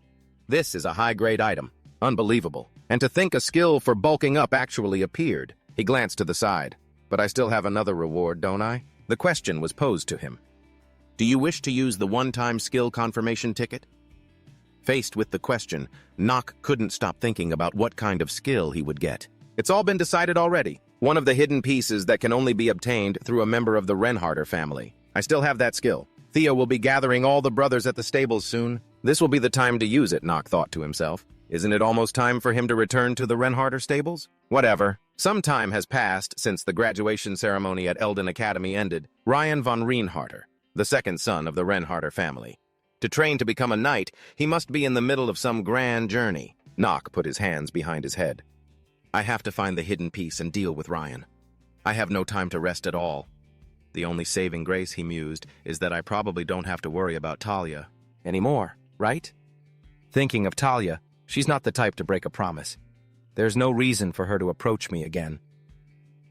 This is a high-grade item. Unbelievable. And to think a skill for bulking up actually appeared. He glanced to the side. But I still have another reward, don't I? The question was posed to him. Do you wish to use the one-time skill confirmation ticket? Faced with the question, Nox couldn't stop thinking about what kind of skill he would get. It's all been decided already. One of the hidden pieces that can only be obtained through a member of the Reinhardt family. I still have that skill. Thea will be gathering all the brothers at the stables soon. This will be the time to use it, Nox thought to himself. Isn't it almost time for him to return to the Reinhardt stables? Whatever. Some time has passed since the graduation ceremony at Eldon Academy ended. Ryan von Reinhardt, the second son of the Reinhardt family. To train to become a knight, he must be in the middle of some grand journey. Nox put his hands behind his head. I have to find the hidden piece and deal with Ryan. I have no time to rest at all. The only saving grace, he mused, is that I probably don't have to worry about Thalia anymore, right? Thinking of Thalia, she's not the type to break a promise. There's no reason for her to approach me again.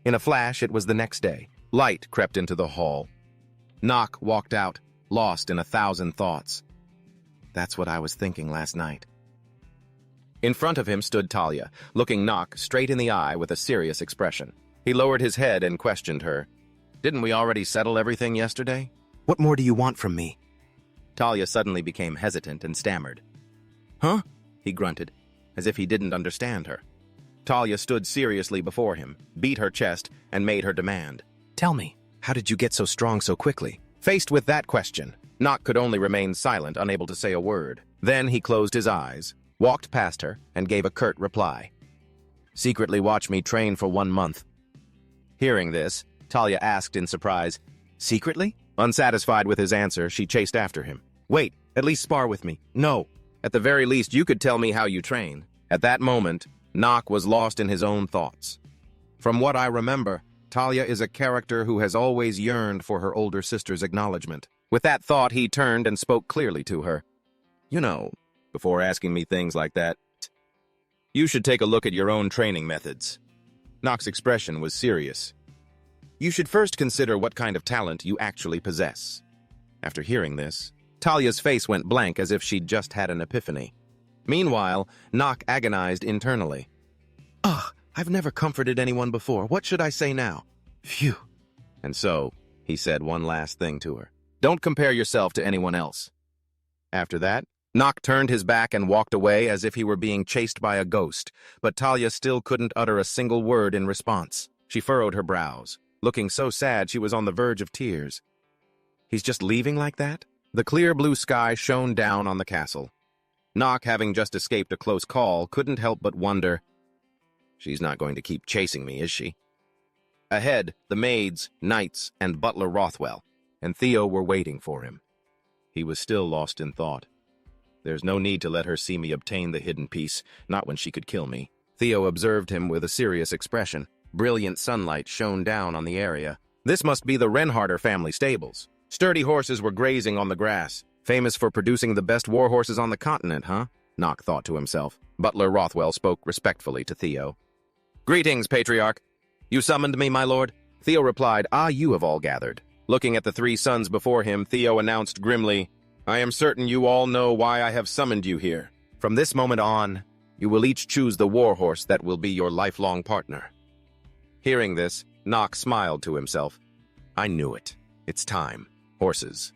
In a flash, it was the next day. Light crept into the hall. Nox walked out, lost in 1,000 thoughts. That's what I was thinking last night. In front of him stood Thalia, looking Nox straight in the eye with a serious expression. He lowered his head and questioned her. Didn't we already settle everything yesterday? What more do you want from me? Thalia suddenly became hesitant and stammered. Huh? He grunted, as if he didn't understand her. Thalia stood seriously before him, beat her chest, and made her demand. Tell me, how did you get so strong so quickly? Faced with that question, Nox could only remain silent, unable to say a word. Then he closed his eyes, walked past her, and gave a curt reply. Secretly watch me train for 1 month. Hearing this, Thalia asked in surprise, Secretly? Unsatisfied with his answer, she chased after him. Wait, at least spar with me. No. At the very least, you could tell me how you train. At that moment, Nox was lost in his own thoughts. From what I remember, Thalia is a character who has always yearned for her older sister's acknowledgement. With that thought, he turned and spoke clearly to her. You know, before asking me things like that, you should take a look at your own training methods. Nox's expression was serious. You should first consider what kind of talent you actually possess. After hearing this, Thalia's face went blank as if she'd just had an epiphany. Meanwhile, Nox agonized internally. Ugh, I've never comforted anyone before. What should I say now? Phew. And so, he said one last thing to her. Don't compare yourself to anyone else. After that, Nock turned his back and walked away as if he were being chased by a ghost, but Thalia still couldn't utter a single word in response. She furrowed her brows, looking so sad she was on the verge of tears. He's just leaving like that? The clear blue sky shone down on the castle. Nock, having just escaped a close call, couldn't help but wonder, she's not going to keep chasing me, is she? Ahead, the maids, knights, and butler Rothwell, and Theo were waiting for him. He was still lost in thought. There's no need to let her see me obtain the hidden piece, not when she could kill me. Theo observed him with a serious expression. Brilliant sunlight shone down on the area. This must be the Reinharter family stables. Sturdy horses were grazing on the grass. Famous for producing the best war horses on the continent, huh? Nock thought to himself. Butler Rothwell spoke respectfully to Theo. Greetings, Patriarch. You summoned me, my lord? Theo replied, you have all gathered. Looking at the three sons before him, Theo announced grimly, I am certain you all know why I have summoned you here. From this moment on, you will each choose the war horse that will be your lifelong partner. Hearing this, Nock smiled to himself. I knew it. It's time. Horses.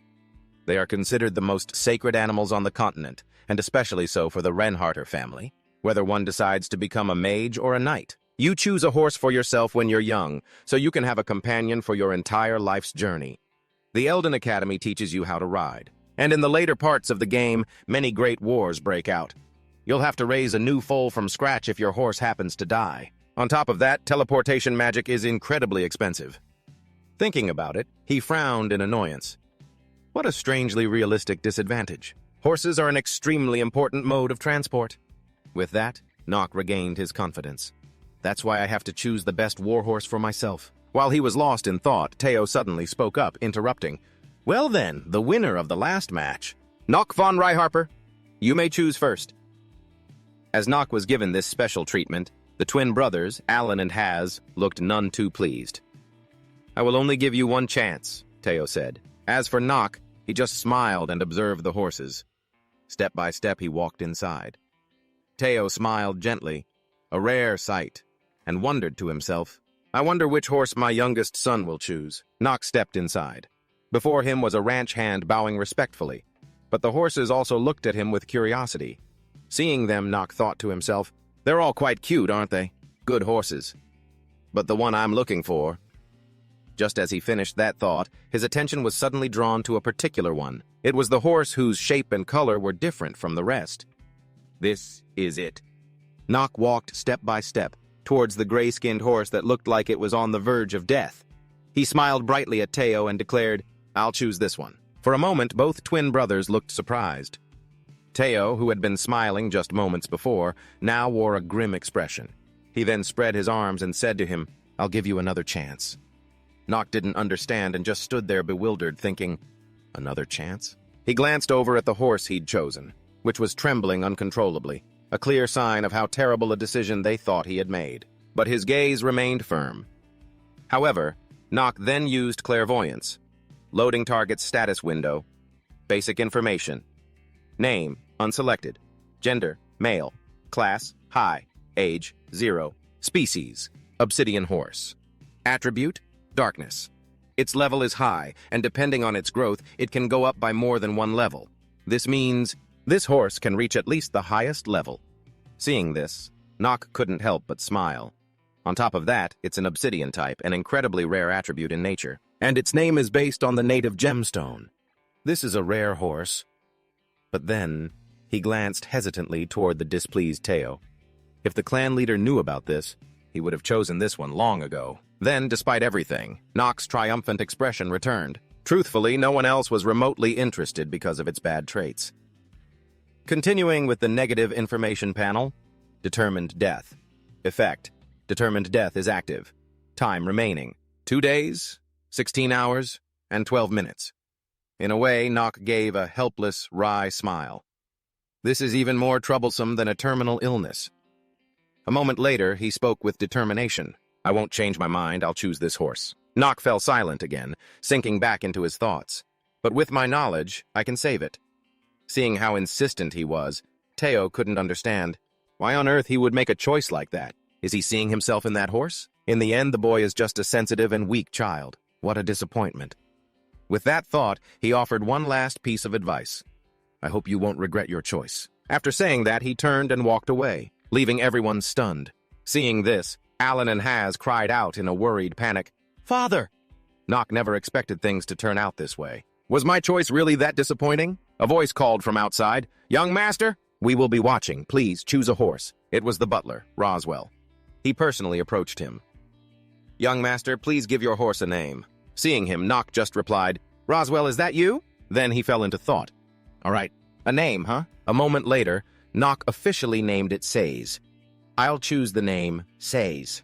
They are considered the most sacred animals on the continent, and especially so for the Reinharter family, whether one decides to become a mage or a knight. You choose a horse for yourself when you're young, so you can have a companion for your entire life's journey. The Elden Academy teaches you how to ride, and in the later parts of the game, many great wars break out. You'll have to raise a new foal from scratch if your horse happens to die. On top of that, teleportation magic is incredibly expensive. Thinking about it, he frowned in annoyance. What a strangely realistic disadvantage. Horses are an extremely important mode of transport. With that, Nock regained his confidence. That's why I have to choose the best warhorse for myself. While he was lost in thought, Theo suddenly spoke up, interrupting. Well then, the winner of the last match. Nock von Reinharter, you may choose first. As Nock was given this special treatment, the twin brothers, Alan and Haz, looked none too pleased. I will only give you one chance, Theo said. As for Nock, he just smiled and observed the horses. Step by step, he walked inside. Theo smiled gently, a rare sight, and wondered to himself, I wonder which horse my youngest son will choose. Nock stepped inside. Before him was a ranch hand bowing respectfully, but the horses also looked at him with curiosity. Seeing them, Nock thought to himself, they're all quite cute, aren't they? Good horses. But the one I'm looking for... Just as he finished that thought, his attention was suddenly drawn to a particular one. It was the horse whose shape and color were different from the rest. This is it. Nock walked step by step towards the gray-skinned horse that looked like it was on the verge of death. He smiled brightly at Theo and declared, I'll choose this one. For a moment, both twin brothers looked surprised. Theo, who had been smiling just moments before, now wore a grim expression. He then spread his arms and said to him, I'll give you another chance. Nock didn't understand and just stood there bewildered, thinking, another chance? He glanced over at the horse he'd chosen, which was trembling uncontrollably, a clear sign of how terrible a decision they thought he had made. But his gaze remained firm. However, Nock then used clairvoyance. Loading target's status window. Basic information. Name, unselected. Gender, male. Class, high. Age, 0. Species, obsidian horse. Attribute, darkness. Its level is high, and depending on its growth, it can go up by more than one level. This means this horse can reach at least the highest level. Seeing this, Nock couldn't help but smile. On top of that, it's an obsidian type, an incredibly rare attribute in nature, and its name is based on the native gemstone. This is a rare horse. But then, he glanced hesitantly toward the displeased Theo. If the clan leader knew about this, he would have chosen this one long ago. Then, despite everything, Nock's triumphant expression returned. Truthfully, no one else was remotely interested because of its bad traits. Continuing with the negative information panel, determined death. Effect, determined death is active. Time remaining, 2 days, 16 hours, and 12 minutes. In a way, Nock gave a helpless, wry smile. This is even more troublesome than a terminal illness. A moment later, he spoke with determination. I won't change my mind, I'll choose this horse. Nock fell silent again, sinking back into his thoughts. But with my knowledge, I can save it. Seeing how insistent he was, Theo couldn't understand. Why on earth he would make a choice like that? Is he seeing himself in that horse? In the end, the boy is just a sensitive and weak child. What a disappointment. With that thought, he offered one last piece of advice. I hope you won't regret your choice." After saying that, he turned and walked away, leaving everyone stunned. Seeing this, Alan and Haz cried out in a worried panic, "Father!" Nock never expected things to turn out this way. Was my choice really that disappointing? A voice called from outside, "Young master, we will be watching. Please choose a horse." It was the butler, Roswell. He personally approached him. "Young master, please give your horse a name." Seeing him, Nock just replied, "Roswell, is that you?" Then he fell into thought. "All right, a name, huh?" A moment later, Nock officially named it Says. "I'll choose the name Says."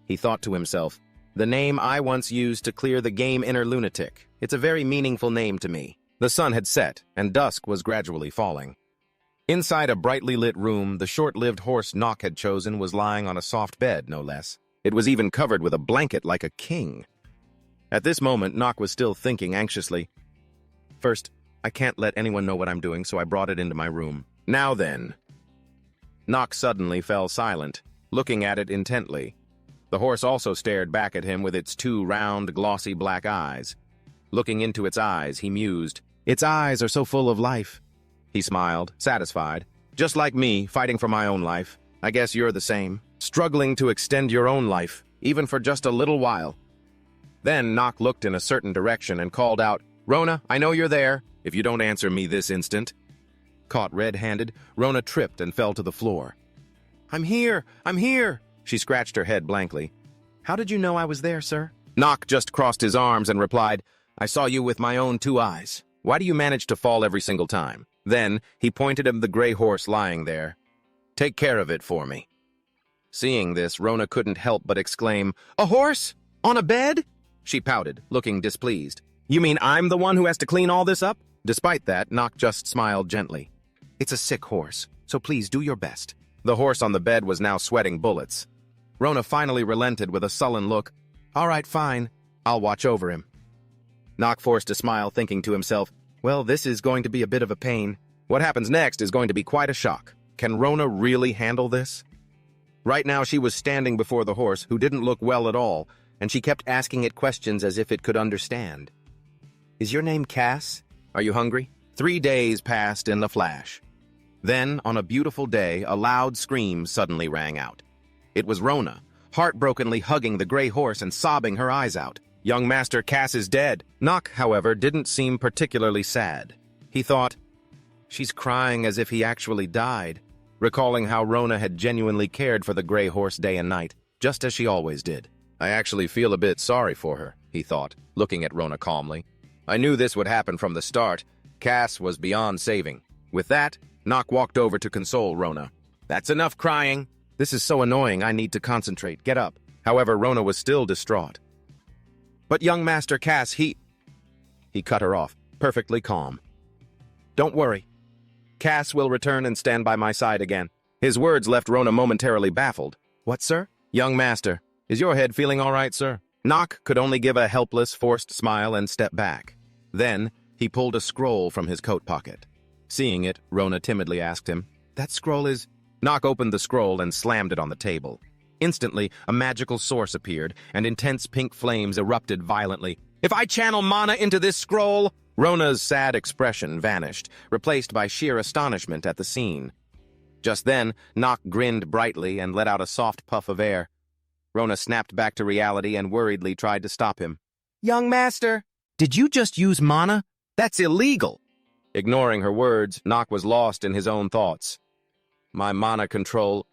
He thought to himself, "The name I once used to clear the game inner lunatic. It's a very meaningful name to me." The sun had set, and dusk was gradually falling. Inside a brightly lit room, the short-lived horse Nock had chosen was lying on a soft bed, no less. It was even covered with a blanket like a king. At this moment, Nock was still thinking anxiously. "First, I can't let anyone know what I'm doing, so I brought it into my room. Now then." Nock suddenly fell silent, looking at it intently. The horse also stared back at him with its two round, glossy black eyes. Looking into its eyes, he mused, "Its eyes are so full of life." He smiled, satisfied. "Just like me, fighting for my own life. I guess you're the same, struggling to extend your own life, even for just a little while." Then Nock looked in a certain direction and called out, "Rona, I know you're there, if you don't answer me this instant." Caught red-handed, Rona tripped and fell to the floor. I'm here! She scratched her head blankly. "How did you know I was there, sir?" Nock just crossed his arms and replied, "I saw you with my own two eyes. Why do you manage to fall every single time?" Then he pointed at the gray horse lying there. "Take care of it for me." Seeing this, Rona couldn't help but exclaim, "A horse? On a bed?" She pouted, looking displeased. "You mean I'm the one who has to clean all this up?" Despite that, Nock just smiled gently. "It's a sick horse, so please do your best." The horse on the bed was now sweating bullets. Rona finally relented with a sullen look. "All right, fine. I'll watch over him." Nock forced a smile, thinking to himself, "Well, this is going to be a bit of a pain. What happens next is going to be quite a shock. Can Rona really handle this?" Right now she was standing before the horse, who didn't look well at all, and she kept asking it questions as if it could understand. "Is your name Cass? Are you hungry?" 3 days passed in a flash. Then, on a beautiful day, a loud scream suddenly rang out. It was Rona, heartbrokenly hugging the gray horse and sobbing her eyes out. "Young Master Cass is dead." Nock, however, didn't seem particularly sad. He thought, "She's crying as if he actually died," recalling how Rona had genuinely cared for the gray horse day and night, just as she always did. "I actually feel a bit sorry for her," he thought, looking at Rona calmly. "I knew this would happen from the start. Cass was beyond saving." With that, Nock walked over to console Rona. "That's enough crying. This is so annoying, I need to concentrate. Get up." However, Rona was still distraught. "But young Master Cass, he cut her off, perfectly calm. "Don't worry. Cass will return and stand by my side again." His words left Rona momentarily baffled. "What, sir?" "Young Master, is your head feeling all right, sir?" Nock could only give a helpless, forced smile and step back. Then, he pulled a scroll from his coat pocket. Seeing it, Rona timidly asked him, "That scroll is—" Nock opened the scroll and slammed it on the table. Instantly, a magical source appeared, and intense pink flames erupted violently. "If I channel mana into this scroll—" Rona's sad expression vanished, replaced by sheer astonishment at the scene. Just then, Nock grinned brightly and let out a soft puff of air. Rona snapped back to reality and worriedly tried to stop him. "Young Master, did you just use mana? That's illegal!" Ignoring her words, Nock was lost in his own thoughts. "My mana control...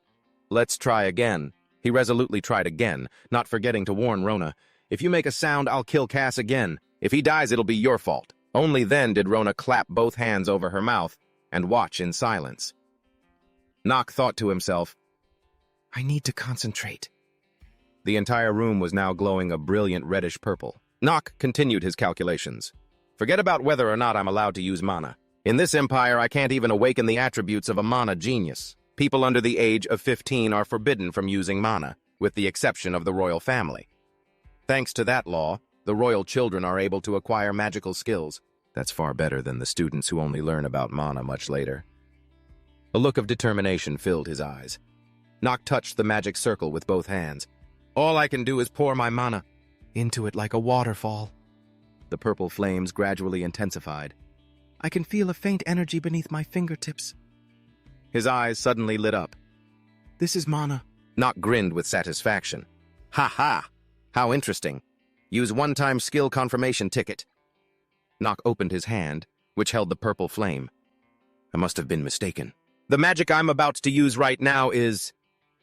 Let's try again." He resolutely tried again, not forgetting to warn Rona, "If you make a sound, I'll kill Cass again. If he dies, it'll be your fault." Only then did Rona clap both hands over her mouth and watch in silence. Nock thought to himself, "I need to concentrate." The entire room was now glowing a brilliant reddish purple. Nock continued his calculations. "Forget about whether or not I'm allowed to use mana. In this empire, I can't even awaken the attributes of a mana genius. People under the age of 15 are forbidden from using mana, with the exception of the royal family. Thanks to that law, the royal children are able to acquire magical skills. That's far better than the students who only learn about mana much later." A look of determination filled his eyes. Nock touched the magic circle with both hands. "All I can do is pour my mana into it like a waterfall." The purple flames gradually intensified. I can feel a faint energy beneath my fingertips. His eyes suddenly lit up. This is mana. Nock grinned with satisfaction. Ha ha! How interesting. Use one-time skill confirmation ticket. Nock opened his hand, which held the purple flame. I must have been mistaken. The magic I'm about to use right now is...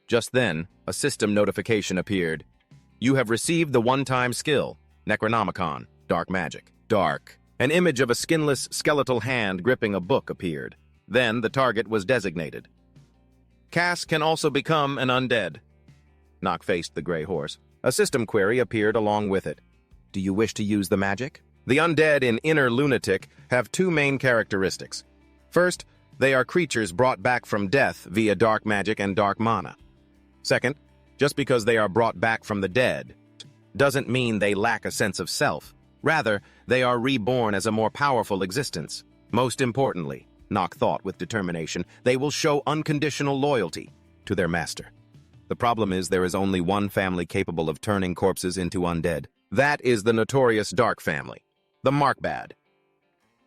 Just then, a system notification appeared. You have received the one-time skill, Necronomicon, Dark Magic. Dark. An image of a skinless, skeletal hand gripping a book appeared. Then the target was designated. Cass can also become an undead. Nock faced the gray horse. A system query appeared along with it. Do you wish to use the magic? The undead in Inner Lunatic have two main characteristics. First, they are creatures brought back from death via dark magic and dark mana. Second, just because they are brought back from the dead doesn't mean they lack a sense of self. Rather, they are reborn as a more powerful existence. Most importantly, Nock thought with determination, they will show unconditional loyalty to their master. The problem is there is only one family capable of turning corpses into undead. That is the notorious Dark family, the Markbad.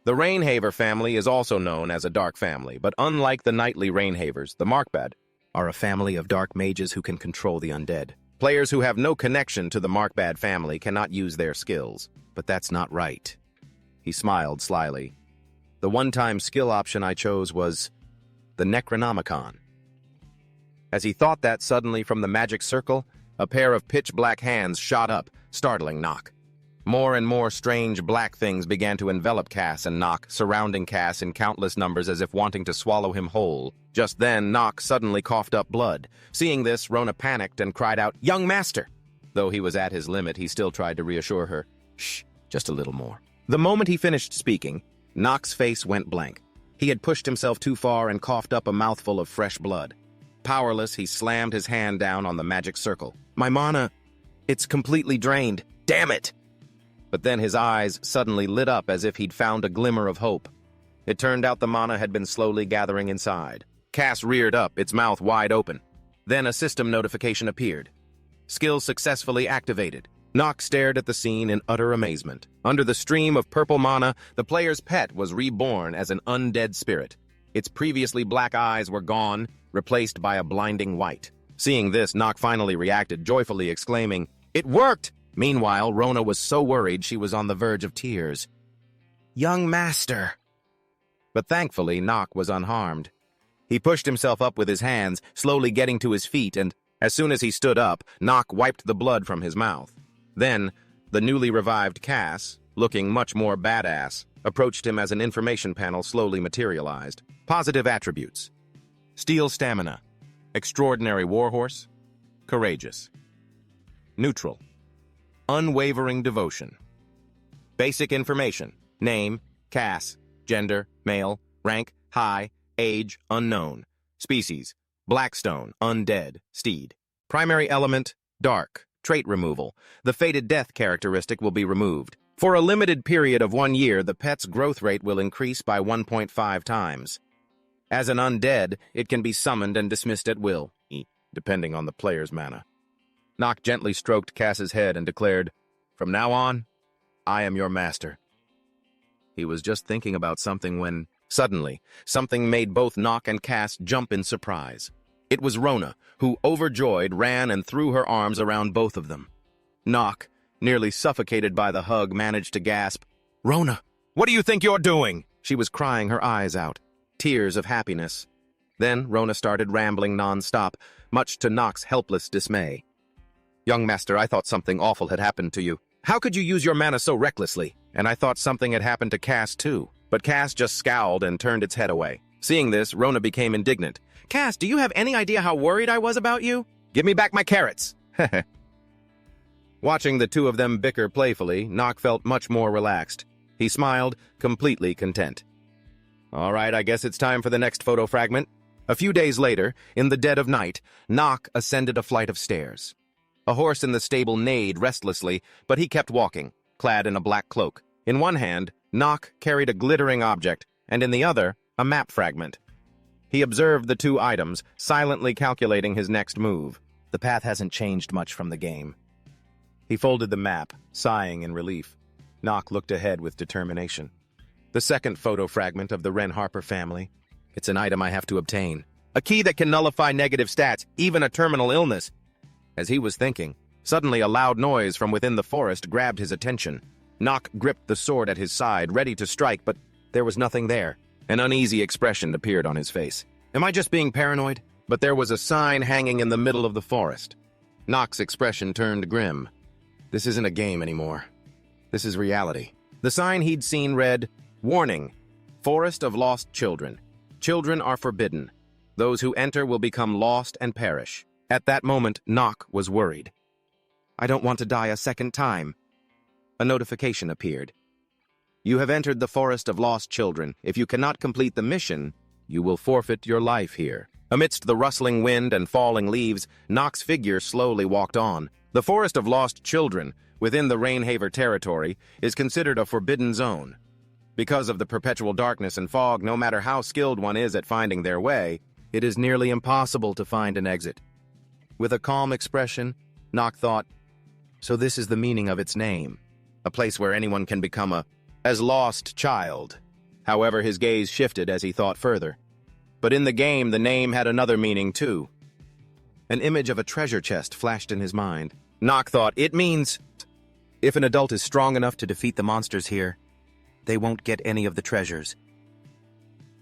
The Rainhaver family is also known as a Dark family, but unlike the knightly Rainhavers, the Markbad are a family of dark mages who can control the undead. Players who have no connection to the Markbad family cannot use their skills, but that's not right. He smiled slyly. The one-time skill option I chose was the Necronomicon. As he thought that, suddenly from the magic circle, a pair of pitch-black hands shot up, startling Nock. More and more strange black things began to envelop Cass and Nock, surrounding Cass in countless numbers as if wanting to swallow him whole. Just then, Nock suddenly coughed up blood. Seeing this, Rona panicked and cried out, "Young master!" Though he was at his limit, he still tried to reassure her. Shh, just a little more. The moment he finished speaking, Nock's face went blank. He had pushed himself too far and coughed up a mouthful of fresh blood. Powerless, he slammed his hand down on the magic circle. My mana, it's completely drained. Damn it! But then his eyes suddenly lit up as if he'd found a glimmer of hope. It turned out the mana had been slowly gathering inside. Cass reared up, its mouth wide open. Then a system notification appeared. Skill successfully activated. Nock stared at the scene in utter amazement. Under the stream of purple mana, the player's pet was reborn as an undead spirit. Its previously black eyes were gone, replaced by a blinding white. Seeing this, Nock finally reacted, joyfully exclaiming, "It worked!" Meanwhile, Rona was so worried she was on the verge of tears. Young master! But thankfully, Nock was unharmed. He pushed himself up with his hands, slowly getting to his feet, and as soon as he stood up, Nock wiped the blood from his mouth. Then, the newly revived Cass, looking much more badass, approached him as an information panel slowly materialized. Positive attributes. Steel stamina. Extraordinary warhorse. Courageous. Neutral. Unwavering devotion. Basic information. Name, Cass. Gender, male. Rank, high. Age, unknown. Species, Blackstone, undead, steed. Primary element, dark. Trait removal. The fated death characteristic will be removed. For a limited period of 1 year, the pet's growth rate will increase by 1.5 times. As an undead, it can be summoned and dismissed at will, depending on the player's mana. Nock gently stroked Cass's head and declared, "From now on, I am your master." He was just thinking about something when, suddenly, something made both Nock and Cass jump in surprise. It was Rona, who, overjoyed, ran and threw her arms around both of them. Nock, nearly suffocated by the hug, managed to gasp, "Rona, what do you think you're doing?" She was crying her eyes out, tears of happiness. Then Rona started rambling non-stop, much to Nock's helpless dismay. "Young master, I thought something awful had happened to you. How could you use your mana so recklessly? And I thought something had happened to Cass, too." But Cass just scowled and turned its head away. Seeing this, Rona became indignant. "Cass, do you have any idea how worried I was about you? Give me back my carrots!" Watching the two of them bicker playfully, Nock felt much more relaxed. He smiled, completely content. All right, I guess it's time for the next photo fragment. A few days later, in the dead of night, Nock ascended a flight of stairs. A horse in the stable neighed restlessly, but he kept walking, clad in a black cloak. In one hand, Nock carried a glittering object, and in the other, a map fragment. He observed the two items, silently calculating his next move. The path hasn't changed much from the game. He folded the map, sighing in relief. Nock looked ahead with determination. The second photo fragment of the Wren Harper family. It's an item I have to obtain. A key that can nullify negative stats, even a terminal illness. As he was thinking, suddenly a loud noise from within the forest grabbed his attention. Nock gripped the sword at his side, ready to strike, but there was nothing there. An uneasy expression appeared on his face. Am I just being paranoid? But there was a sign hanging in the middle of the forest. Nock's expression turned grim. This isn't a game anymore. This is reality. The sign he'd seen read, "Warning, Forest of Lost Children. Children are forbidden. Those who enter will become lost and perish." At that moment, Nock was worried. I don't want to die a second time. A notification appeared. You have entered the Forest of Lost Children. If you cannot complete the mission, you will forfeit your life here. Amidst the rustling wind and falling leaves, Nock's figure slowly walked on. The Forest of Lost Children, within the Rainhaver territory, is considered a forbidden zone. Because of the perpetual darkness and fog, no matter how skilled one is at finding their way, it is nearly impossible to find an exit. With a calm expression, Nock thought, so this is the meaning of its name. A place where anyone can become as lost child. However, his gaze shifted as he thought further. But in the game, the name had another meaning too. An image of a treasure chest flashed in his mind. Nock thought, it means, if an adult is strong enough to defeat the monsters here, they won't get any of the treasures.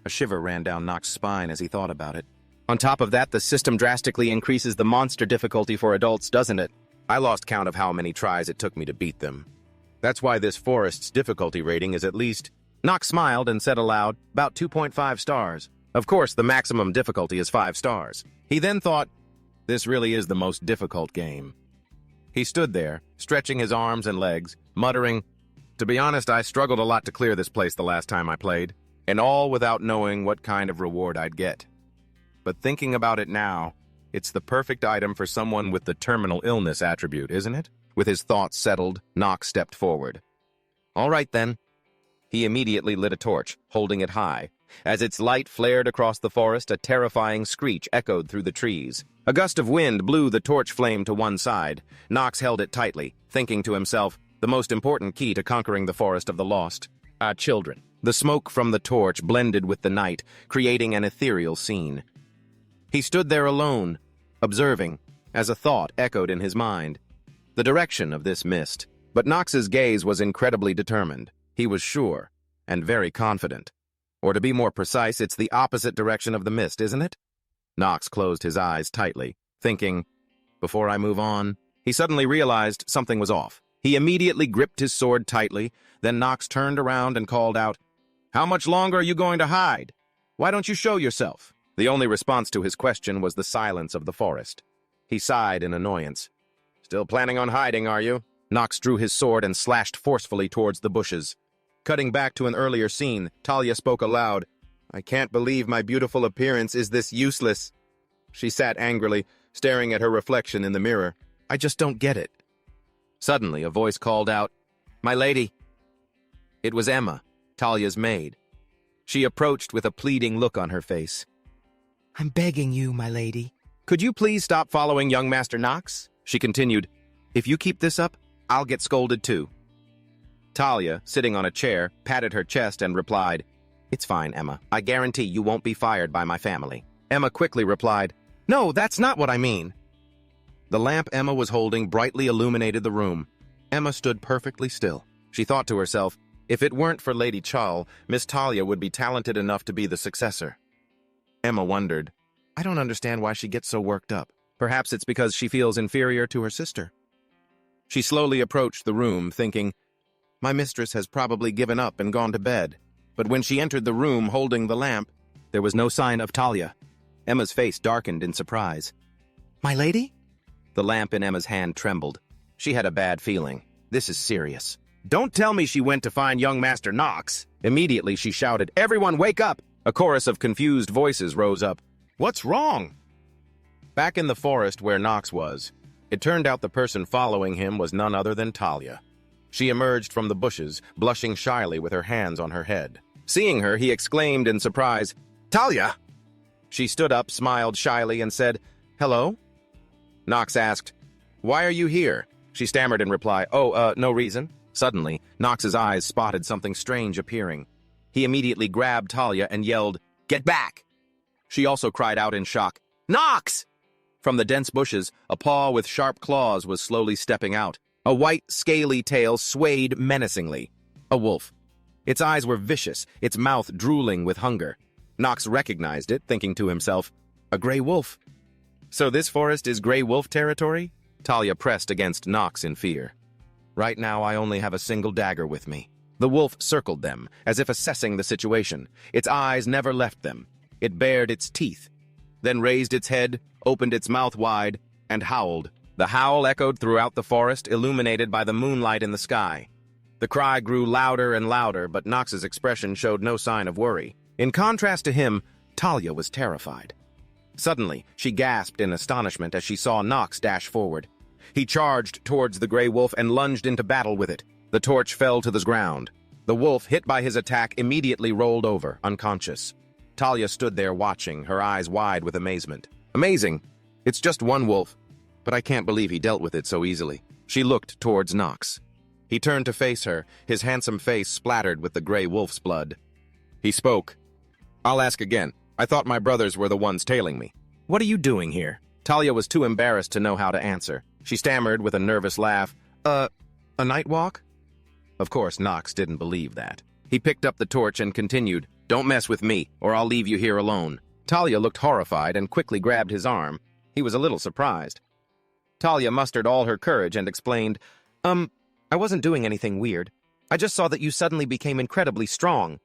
A shiver ran down Nock's spine as he thought about it. On top of that, the system drastically increases the monster difficulty for adults, doesn't it? I lost count of how many tries it took me to beat them. That's why this forest's difficulty rating is at least... Nock smiled and said aloud, about 2.5 stars. Of course, the maximum difficulty is 5 stars. He then thought, this really is the most difficult game. He stood there, stretching his arms and legs, muttering, to be honest, I struggled a lot to clear this place the last time I played, and all without knowing what kind of reward I'd get. But thinking about it now, it's the perfect item for someone with the terminal illness attribute, isn't it? With his thoughts settled, Nock stepped forward. All right, then. He immediately lit a torch, holding it high. As its light flared across the forest, a terrifying screech echoed through the trees. A gust of wind blew the torch flame to one side. Nox held it tightly, thinking to himself, the most important key to conquering the Forest of the Lost. Children. The smoke from the torch blended with the night, creating an ethereal scene. He stood there alone, observing, as a thought echoed in his mind. The direction of this mist. But Nox's gaze was incredibly determined. He was sure, and very confident. Or to be more precise, it's the opposite direction of the mist, isn't it? Nox closed his eyes tightly, thinking, before I move on, he suddenly realized something was off. He immediately gripped his sword tightly, then Nox turned around and called out, how much longer are you going to hide? Why don't you show yourself? The only response to his question was the silence of the forest. He sighed in annoyance. Still planning on hiding, are you? Nox drew his sword and slashed forcefully towards the bushes. Cutting back to an earlier scene, Thalia spoke aloud. I can't believe my beautiful appearance is this useless. She sat angrily, staring at her reflection in the mirror. I just don't get it. Suddenly, a voice called out, my lady. It was Emma, Thalia's maid. She approached with a pleading look on her face. I'm begging you, my lady. Could you please stop following young Master Nox? She continued. If you keep this up, I'll get scolded too. Thalia, sitting on a chair, patted her chest and replied, it's fine, Emma. I guarantee you won't be fired by my family. Emma quickly replied, no, that's not what I mean. The lamp Emma was holding brightly illuminated the room. Emma stood perfectly still. She thought to herself, if it weren't for Lady Chal, Miss Thalia would be talented enough to be the successor. Emma wondered, I don't understand why she gets so worked up. Perhaps it's because she feels inferior to her sister. She slowly approached the room, thinking, my mistress has probably given up and gone to bed. But when she entered the room holding the lamp, there was no sign of Thalia. Emma's face darkened in surprise. My lady? The lamp in Emma's hand trembled. She had a bad feeling. This is serious. Don't tell me she went to find young Master Nox. Immediately she shouted, everyone wake up! A chorus of confused voices rose up. What's wrong? Back in the forest where Nox was, it turned out the person following him was none other than Thalia. She emerged from the bushes, blushing shyly with her hands on her head. Seeing her, he exclaimed in surprise, Thalia! She stood up, smiled shyly, and said, hello? Nox asked, why are you here? She stammered in reply, no reason. Suddenly, Nox's eyes spotted something strange appearing. He immediately grabbed Thalia and yelled, "Get back!" She also cried out in shock, "Nox!" From the dense bushes, a paw with sharp claws was slowly stepping out. A white, scaly tail swayed menacingly. A wolf. Its eyes were vicious, its mouth drooling with hunger. Nox recognized it, thinking to himself, "A gray wolf. So this forest is gray wolf territory?" Thalia pressed against Nox in fear. "Right now I only have a single dagger with me." The wolf circled them, as if assessing the situation. Its eyes never left them. It bared its teeth, then raised its head, opened its mouth wide, and howled. The howl echoed throughout the forest, illuminated by the moonlight in the sky. The cry grew louder and louder, but Nox's expression showed no sign of worry. In contrast to him, Thalia was terrified. Suddenly, she gasped in astonishment as she saw Nox dash forward. He charged towards the gray wolf and lunged into battle with it. The torch fell to the ground. The wolf, hit by his attack, immediately rolled over, unconscious. Thalia stood there watching, her eyes wide with amazement. "Amazing! It's just one wolf, but I can't believe he dealt with it so easily." She looked towards Nox. He turned to face her, his handsome face splattered with the gray wolf's blood. He spoke. "I'll ask again. I thought my brothers were the ones tailing me." "What are you doing here?" Thalia was too embarrassed to know how to answer. She stammered with a nervous laugh, A night walk?" Of course, Nox didn't believe that. He picked up the torch and continued, "Don't mess with me, or I'll leave you here alone." Thalia looked horrified and quickly grabbed his arm. He was a little surprised. Thalia mustered all her courage and explained, I wasn't doing anything weird. I just saw that you suddenly became incredibly strong.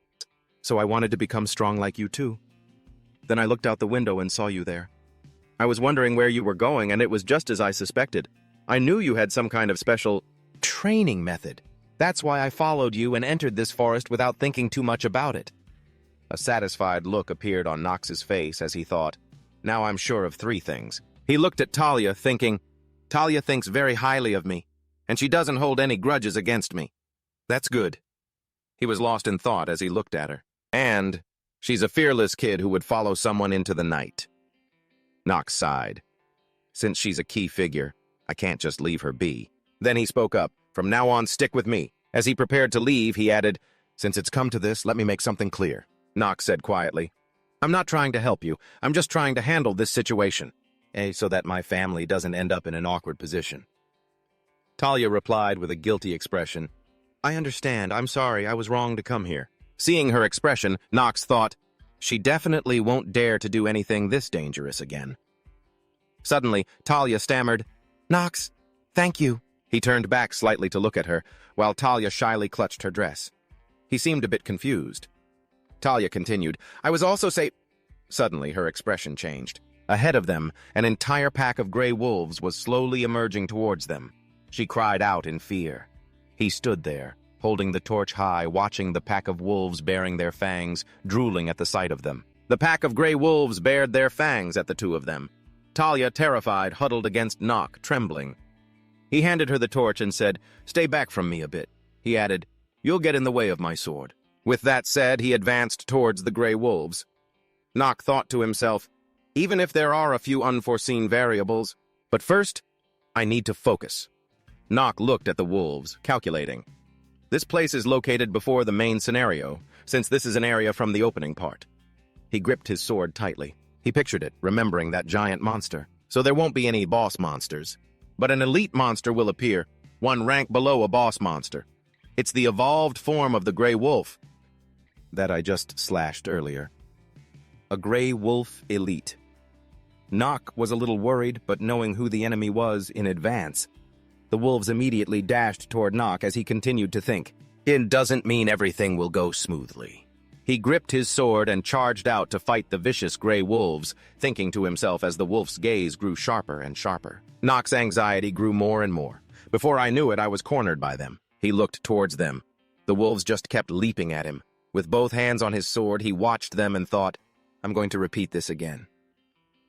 So I wanted to become strong like you too. Then I looked out the window and saw you there. I was wondering where you were going, and it was just as I suspected. I knew you had some kind of special training method. That's why I followed you and entered this forest without thinking too much about it." A satisfied look appeared on Nox's face as he thought, "Now I'm sure of 3 things." He looked at Thalia, thinking, "Thalia thinks very highly of me, and she doesn't hold any grudges against me. That's good." He was lost in thought as he looked at her. "And she's a fearless kid who would follow someone into the night." Nox sighed. "Since she's a key figure, I can't just leave her be." Then he spoke up, "From now on, stick with me." As he prepared to leave, he added, "Since it's come to this, let me make something clear." Nox said quietly, "I'm not trying to help you. I'm just trying to handle this situation, so that my family doesn't end up in an awkward position." Thalia replied with a guilty expression, "I understand. I'm sorry. I was wrong to come here." Seeing her expression, Nox thought, "She definitely won't dare to do anything this dangerous again." Suddenly, Thalia stammered, "Nox, thank you." He turned back slightly to look at her, while Thalia shyly clutched her dress. He seemed a bit confused. Thalia continued, "I was also Suddenly, her expression changed. Ahead of them, an entire pack of gray wolves was slowly emerging towards them. She cried out in fear. He stood there, holding the torch high, watching the pack of wolves baring their fangs, drooling at the sight of them. The pack of gray wolves bared their fangs at the 2 of them. Thalia, terrified, huddled against Nox, trembling. He handed her the torch and said, "Stay back from me a bit." He added, "You'll get in the way of my sword." With that said, he advanced towards the gray wolves. Nox thought to himself, "Even if there are a few unforeseen variables, but first, I need to focus." Nox looked at the wolves, calculating. This place is located before the main scenario, since this is an area from the opening part. He gripped his sword tightly. He pictured it, remembering that giant monster. So there won't be any boss monsters. But an elite monster will appear, one rank below a boss monster. It's the evolved form of the gray wolf that I just slashed earlier. A gray wolf elite. Nox was a little worried, but knowing who the enemy was in advance, the wolves immediately dashed toward Nox as he continued to think, "It doesn't mean everything will go smoothly." He gripped his sword and charged out to fight the vicious gray wolves, thinking to himself as the wolf's gaze grew sharper and sharper. Nox's anxiety grew more and more. Before I knew it, I was cornered by them. He looked towards them. The wolves just kept leaping at him. With both hands on his sword, he watched them and thought, "I'm going to repeat this again."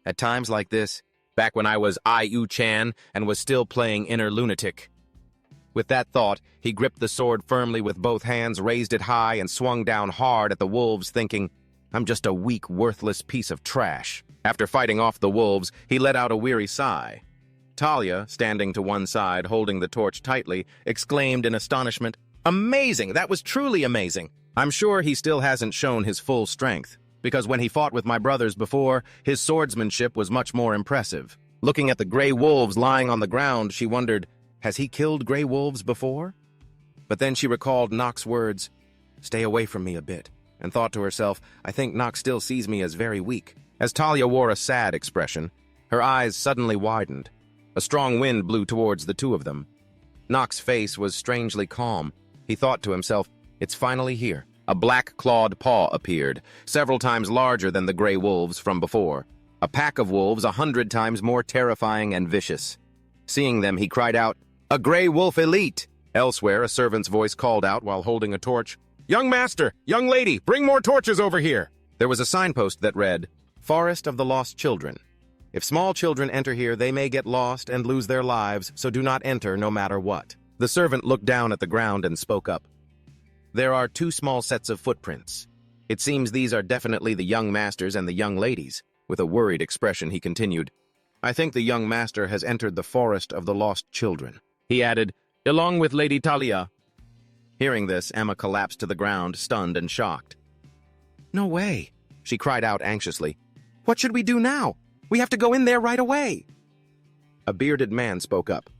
At times like this, back when I was IU-chan and was still playing inner lunatic. With that thought, he gripped the sword firmly with both hands, raised it high, and swung down hard at the wolves, thinking, "I'm just a weak, worthless piece of trash." After fighting off the wolves, he let out a weary sigh. Thalia, standing to one side, holding the torch tightly, exclaimed in astonishment, "Amazing! That was truly amazing! I'm sure he still hasn't shown his full strength, because when he fought with my brothers before, his swordsmanship was much more impressive. Looking at the gray wolves lying on the ground, she wondered, has he killed gray wolves before? But then she recalled Nock's words, "Stay away from me a bit," and thought to herself, I think Nock still sees me as very weak. As Thalia wore a sad expression, her eyes suddenly widened. A strong wind blew towards the two of them. Nock's face was strangely calm. He thought to himself, it's finally here. A black-clawed paw appeared, several times larger than the gray wolves from before. A pack of wolves 100 times more terrifying and vicious. Seeing them, he cried out, "A gray wolf elite!" Elsewhere, a servant's voice called out while holding a torch, "Young master, young lady, bring more torches over here!" There was a signpost that read, "Forest of the Lost Children. If small children enter here, they may get lost and lose their lives, so do not enter no matter what." The servant looked down at the ground and spoke up. "There are 2 small sets of footprints. It seems these are definitely the young masters and the young ladies." With a worried expression, he continued, "I think the young master has entered the Forest of the Lost Children." He added, "Along with Lady Thalia." Hearing this, Emma collapsed to the ground, stunned and shocked. "No way," she cried out anxiously. "What should we do now? We have to go in there right away." A bearded man spoke up.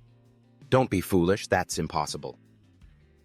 "Don't be foolish, that's impossible."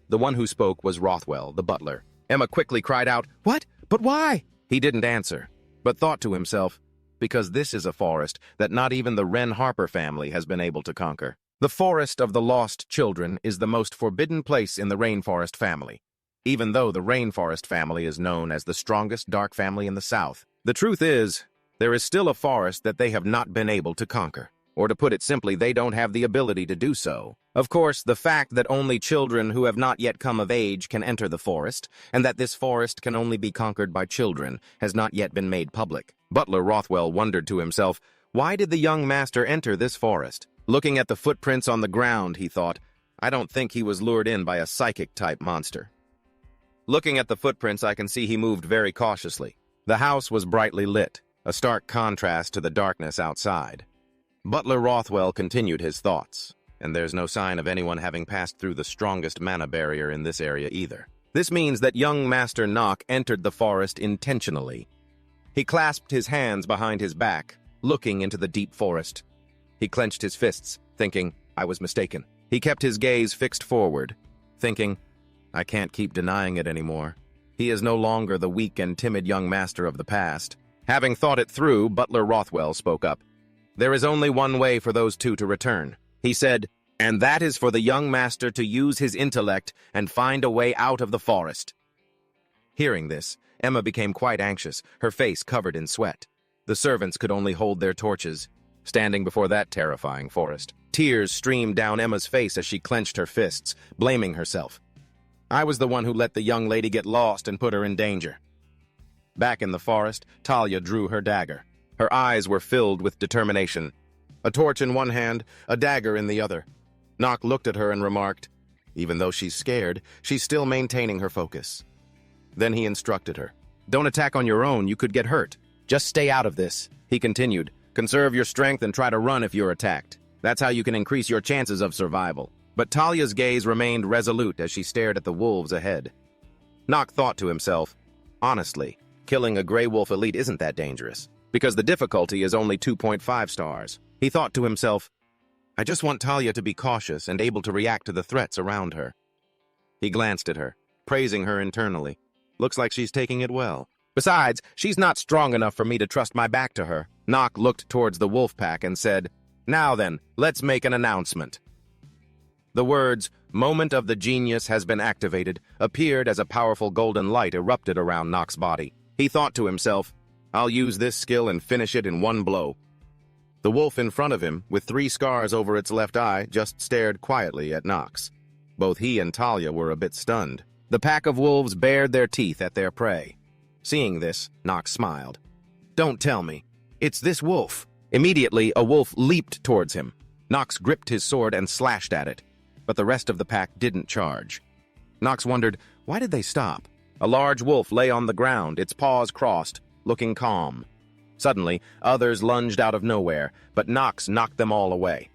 The one who spoke was Rothwell, the butler. Emma quickly cried out, "What? But why?" He didn't answer, but thought to himself, because this is a forest that not even the Wren Harper family has been able to conquer. The Forest of the Lost Children is the most forbidden place in the Rainforest family, even though the Rainforest family is known as the strongest dark family in the South. The truth is, there is still a forest that they have not been able to conquer. Or to put it simply, they don't have the ability to do so. Of course, the fact that only children who have not yet come of age can enter the forest, and that this forest can only be conquered by children, has not yet been made public. Butler Rothwell wondered to himself, why did the young master enter this forest? Looking at the footprints on the ground, he thought, I don't think he was lured in by a psychic-type monster. Looking at the footprints, I can see he moved very cautiously. The house was brightly lit, a stark contrast to the darkness outside. Butler Rothwell continued his thoughts, and there's no sign of anyone having passed through the strongest mana barrier in this area either. This means that young Master Nock entered the forest intentionally. He clasped his hands behind his back, looking into the deep forest. He clenched his fists, thinking, I was mistaken. He kept his gaze fixed forward, thinking, I can't keep denying it anymore. He is no longer the weak and timid young master of the past. Having thought it through, Butler Rothwell spoke up. There is only one way for those two to return. He said, and that is for the young master to use his intellect and find a way out of the forest. Hearing this, Emma became quite anxious, her face covered in sweat. The servants could only hold their torches, standing before that terrifying forest. Tears streamed down Emma's face as she clenched her fists, blaming herself. I was the one who let the young lady get lost and put her in danger. Back in the forest, Thalia drew her dagger. Her eyes were filled with determination. A torch in one hand, a dagger in the other. Nock looked at her and remarked, even though she's scared, she's still maintaining her focus. Then he instructed her. Don't attack on your own, you could get hurt. Just stay out of this. He continued, conserve your strength and try to run if you're attacked. That's how you can increase your chances of survival. But Talia's gaze remained resolute as she stared at the wolves ahead. Nock thought to himself, honestly, killing a gray wolf elite isn't that dangerous, because the difficulty is only 2.5 stars. He thought to himself, I just want Thalia to be cautious and able to react to the threats around her. He glanced at her, praising her internally. Looks like she's taking it well. Besides, she's not strong enough for me to trust my back to her. Nock looked towards the wolf pack and said, now then, let's make an announcement. The words, Moment of the Genius has been activated, appeared as a powerful golden light erupted around Nock's body. He thought to himself, I'll use this skill and finish it in one blow. The wolf in front of him, with 3 scars over its left eye, just stared quietly at Nox. Both he and Thalia were a bit stunned. The pack of wolves bared their teeth at their prey. Seeing this, Nox smiled. Don't tell me. It's this wolf. Immediately, a wolf leaped towards him. Nox gripped his sword and slashed at it, but the rest of the pack didn't charge. Nox wondered, why did they stop? A large wolf lay on the ground, its paws crossed, looking calm. Suddenly, others lunged out of nowhere, but Nox knocked them all away.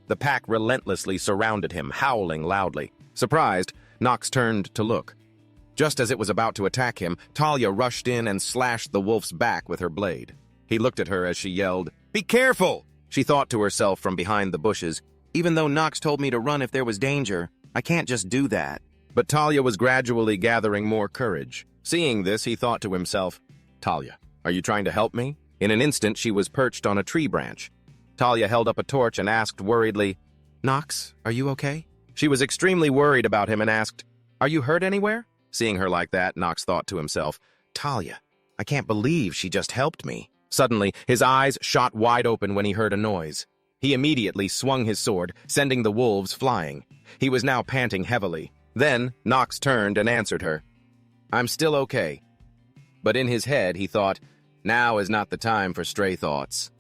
The pack relentlessly surrounded him, howling loudly. Surprised, Nox turned to look. Just as it was about to attack him, Thalia rushed in and slashed the wolf's back with her blade. He looked at her as she yelled, "Be careful!" She thought to herself from behind the bushes, "Even though Nox told me to run if there was danger, I can't just do that." But Thalia was gradually gathering more courage. Seeing this, he thought to himself, "Thalia, are you trying to help me?" In an instant, she was perched on a tree branch. Thalia held up a torch and asked worriedly, "Nox, are you okay?" She was extremely worried about him and asked, "Are you hurt anywhere?" Seeing her like that, Nox thought to himself, "Thalia, I can't believe she just helped me." Suddenly, his eyes shot wide open when he heard a noise. He immediately swung his sword, sending the wolves flying. He was now panting heavily. Then, Nox turned and answered her, "I'm still okay." But in his head, he thought, now is not the time for stray thoughts.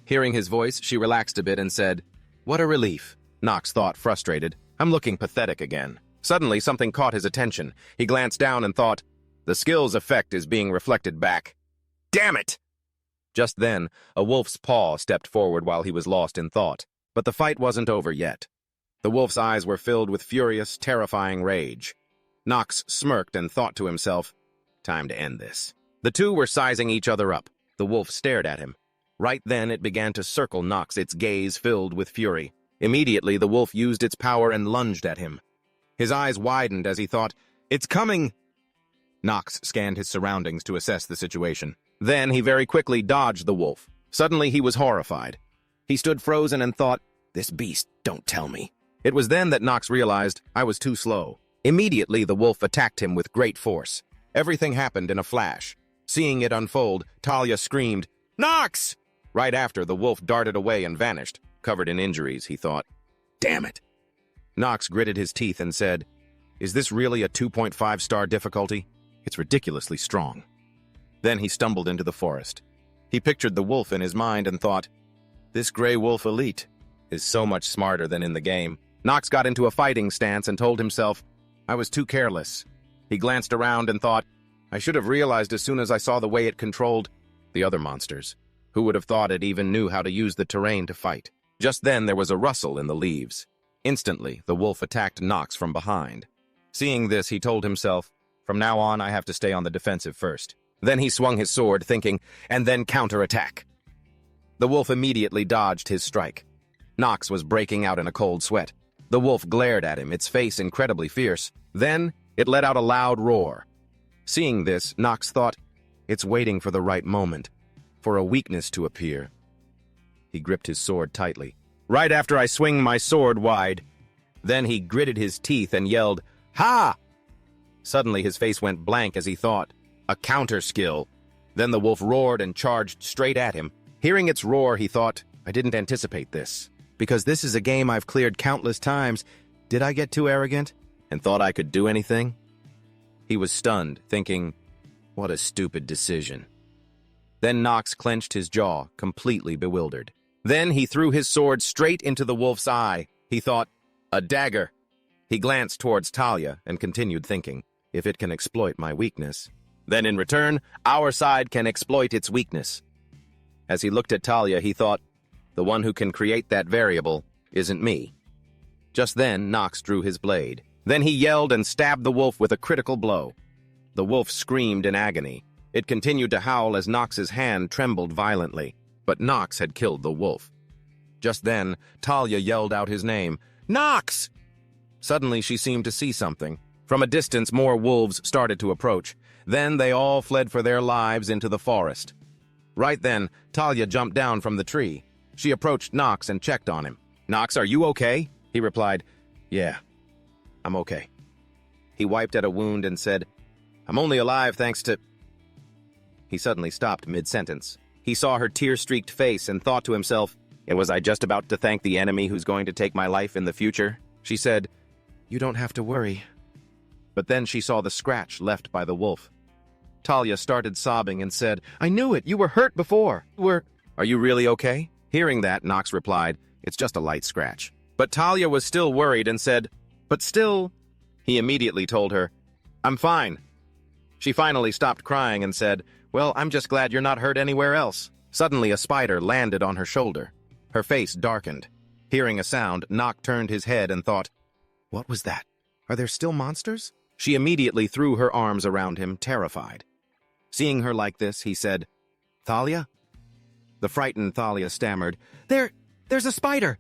Hearing his voice, she relaxed a bit and said, "What a relief." Nox thought, frustrated, "I'm looking pathetic again." Suddenly, something caught his attention. He glanced down and thought, the skill's effect is being reflected back. Damn it! Just then, a wolf's paw stepped forward while he was lost in thought. But the fight wasn't over yet. The wolf's eyes were filled with furious, terrifying rage. Nox smirked and thought to himself, time to end this. The two were sizing each other up. The wolf stared at him. Right then, it began to circle Nox, its gaze filled with fury. Immediately, the wolf used its power and lunged at him. His eyes widened as he thought, "It's coming!" Nox scanned his surroundings to assess the situation. Then he very quickly dodged the wolf. Suddenly he was horrified. He stood frozen and thought, "This beast, don't tell me." It was then that Nox realized, I was too slow. Immediately the wolf attacked him with great force. Everything happened in a flash. Seeing it unfold, Thalia screamed, "Nox!" Right after, the wolf darted away and vanished. Covered in injuries, he thought, "Damn it." Nox gritted his teeth and said, "Is this really a 2.5-star difficulty? It's ridiculously strong." Then he stumbled into the forest. He pictured the wolf in his mind and thought, "This gray wolf elite is so much smarter than in the game." Nox got into a fighting stance and told himself, "I was too careless." He glanced around and thought, "I should have realized as soon as I saw the way it controlled the other monsters. Who would have thought it even knew how to use the terrain to fight?" Just then there was a rustle in the leaves. Instantly, the wolf attacked Nox from behind. Seeing this, he told himself, "From now on, I have to stay on the defensive first." Then he swung his sword, thinking, and then counterattack. The wolf immediately dodged his strike. Nox was breaking out in a cold sweat. The wolf glared at him, its face incredibly fierce. Then, it let out a loud roar. Seeing this, Nox thought, it's waiting for the right moment, for a weakness to appear. He gripped his sword tightly. Right after I swing my sword wide. Then he gritted his teeth and yelled, "Ha!" Suddenly his face went blank as he thought, a counter skill. Then the wolf roared and charged straight at him. Hearing its roar, he thought, I didn't anticipate this. Because this is a game I've cleared countless times. Did I get too arrogant and thought I could do anything? He was stunned, thinking, what a stupid decision. Then Nox clenched his jaw, completely bewildered. Then he threw his sword straight into the wolf's eye. He thought, a dagger. He glanced towards Thalia and continued thinking, if it can exploit my weakness, then in return, our side can exploit its weakness. As he looked at Thalia, he thought, the one who can create that variable isn't me. Just then, Nox drew his blade. Then he yelled and stabbed the wolf with a critical blow. The wolf screamed in agony. It continued to howl as Nox's hand trembled violently. But Nox had killed the wolf. Just then, Thalia yelled out his name, Nox! Suddenly, she seemed to see something. From a distance, more wolves started to approach. Then they all fled for their lives into the forest. Right then, Thalia jumped down from the tree. She approached Nox and checked on him. Nox, are you okay? He replied, yeah, I'm okay. He wiped at a wound and said, I'm only alive thanks to... He suddenly stopped mid-sentence. He saw her tear-streaked face and thought to himself, was I just about to thank the enemy who's going to take my life in the future? She said, you don't have to worry. But then she saw the scratch left by the wolf. Thalia started sobbing and said, I knew it, you were hurt before. Are you really okay? Hearing that, Nox replied, it's just a light scratch. But Thalia was still worried and said, but still... He immediately told her, I'm fine. She finally stopped crying and said, well, I'm just glad you're not hurt anywhere else. Suddenly, a spider landed on her shoulder. Her face darkened. Hearing a sound, Nox turned his head and thought, what was that? Are there still monsters? She immediately threw her arms around him, terrified. Seeing her like this, he said, "Thalia?" The frightened Thalia stammered, There's a spider!"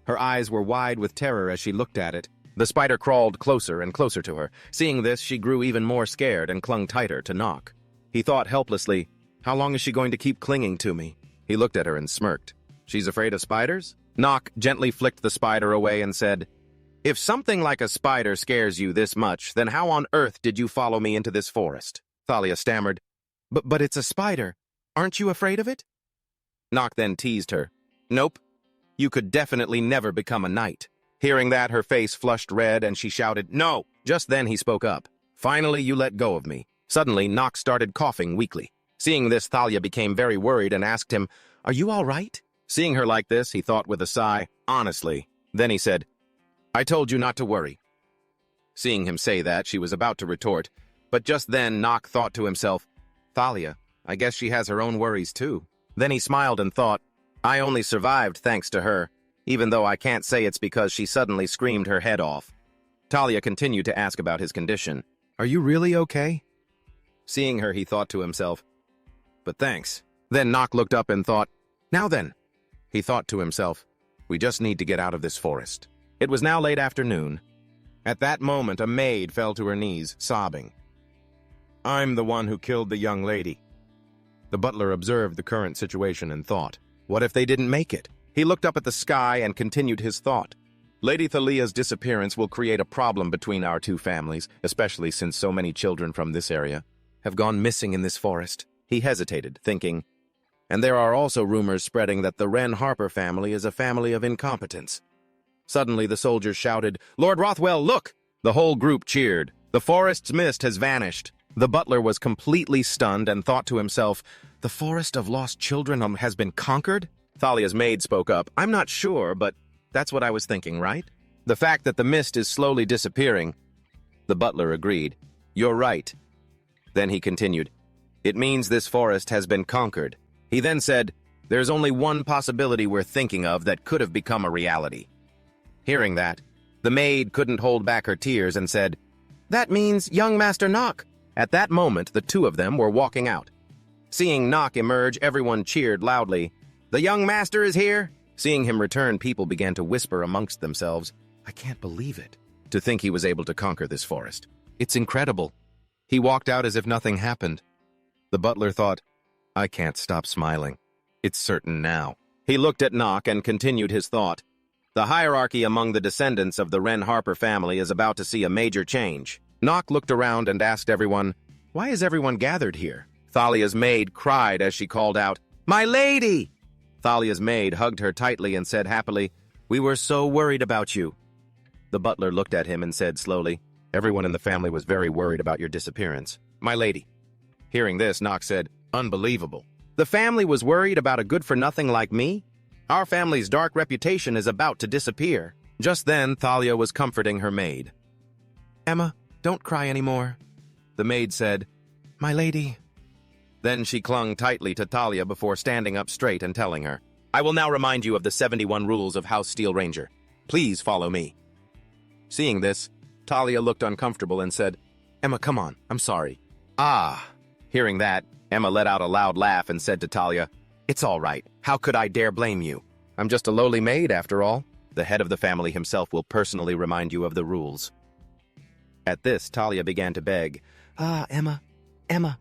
Her eyes were wide with terror as she looked at it. The spider crawled closer and closer to her. Seeing this, she grew even more scared and clung tighter to Nock. He thought helplessly, how long is she going to keep clinging to me? He looked at her and smirked. She's afraid of spiders? Nock gently flicked the spider away and said, "If something like a spider scares you this much, then how on earth did you follow me into this forest?" Thalia stammered, But it's a spider. Aren't you afraid of it?" Nock then teased her. "Nope. You could definitely never become a knight." Hearing that, her face flushed red and she shouted, "No!" Just then he spoke up. "Finally, you let go of me." Suddenly, Nock started coughing weakly. Seeing this, Thalia became very worried and asked him, "Are you all right?" Seeing her like this, he thought with a sigh, "Honestly." Then he said, "I told you not to worry." Seeing him say that, she was about to retort, but just then Nock thought to himself, "Thalia, I guess she has her own worries too." Then he smiled and thought, "I only survived thanks to her, even though I can't say it's because she suddenly screamed her head off." Thalia continued to ask about his condition. "Are you really okay?" Seeing her, he thought to himself, "But thanks." Then Nock looked up and thought, "Now then." He thought to himself, "We just need to get out of this forest." It was now late afternoon. At that moment, a maid fell to her knees, sobbing. "I'm the one who killed the young lady." The butler observed the current situation and thought, what if they didn't make it? He looked up at the sky and continued his thought. Lady Thalia's disappearance will create a problem between our two families, especially since so many children from this area have gone missing in this forest. He hesitated, thinking, and there are also rumors spreading that the Wren Harper family is a family of incompetence. Suddenly the soldiers shouted, "Lord Rothwell, look!" The whole group cheered. The forest's mist has vanished. The butler was completely stunned and thought to himself, the forest of lost children has been conquered? Thalia's maid spoke up, "I'm not sure, but that's what I was thinking, right?" The fact that the mist is slowly disappearing. The butler agreed. "You're right." Then he continued, "It means this forest has been conquered." He then said, "There's only one possibility we're thinking of that could have become a reality." Hearing that, the maid couldn't hold back her tears and said, "That means young Master Nock." At that moment, the two of them were walking out. Seeing Nock emerge, everyone cheered loudly. "The young master is here!" Seeing him return, people began to whisper amongst themselves, "I can't believe it." To think he was able to conquer this forest. It's incredible. He walked out as if nothing happened. The butler thought, I can't stop smiling. It's certain now. He looked at Nock and continued his thought. The hierarchy among the descendants of the Wren Harper family is about to see a major change. Nock looked around and asked everyone, "Why is everyone gathered here?" Thalia's maid cried as she called out, "My lady!" Thalia's maid hugged her tightly and said happily, "We were so worried about you." The butler looked at him and said slowly, "Everyone in the family was very worried about your disappearance, my lady." Hearing this, Nock said, "Unbelievable. The family was worried about a good-for-nothing like me? Our family's dark reputation is about to disappear." Just then, Thalia was comforting her maid. "Emma, don't cry anymore," the maid said. "My lady." Then she clung tightly to Thalia before standing up straight and telling her, "I will now remind you of the 71 rules of House Steel Ranger. Please follow me." Seeing this, Thalia looked uncomfortable and said, "Emma, come on, I'm sorry." "Ah." Hearing that, Emma let out a loud laugh and said to Thalia, "It's all right. How could I dare blame you? I'm just a lowly maid, after all. The head of the family himself will personally remind you of the rules." At this, Thalia began to beg, Emma, Emma."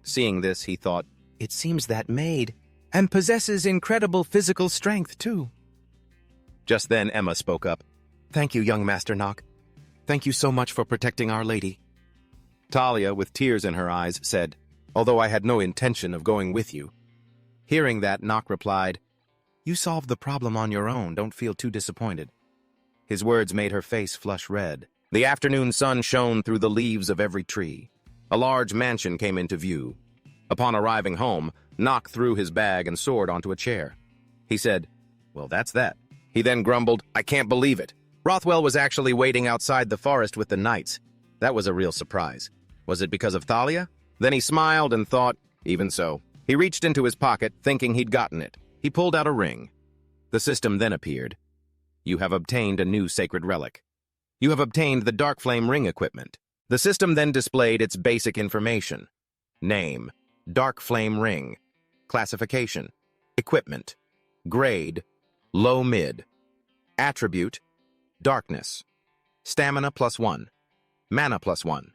Seeing this, he thought, it seems that maid, and possesses incredible physical strength, too. Just then, Emma spoke up. "Thank you, young Master Nock. Thank you so much for protecting Our Lady." Thalia, with tears in her eyes, said, "Although I had no intention of going with you." Hearing that, Nock replied, "You solved the problem on your own. Don't feel too disappointed." His words made her face flush red. The afternoon sun shone through the leaves of every tree. A large mansion came into view. Upon arriving home, Nock threw his bag and sword onto a chair. He said, "Well, that's that." He then grumbled, "I can't believe it. Rothwell was actually waiting outside the forest with the knights. That was a real surprise. Was it because of Thalia?" Then he smiled and thought, even so. He reached into his pocket, thinking he'd gotten it. He pulled out a ring. The system then appeared. "You have obtained a new sacred relic. You have obtained the Dark Flame Ring equipment. The system then displayed its basic information. Name: Dark Flame Ring. Classification: Equipment. Grade: Low-Mid. Attribute: Darkness. Stamina +1. Mana +1.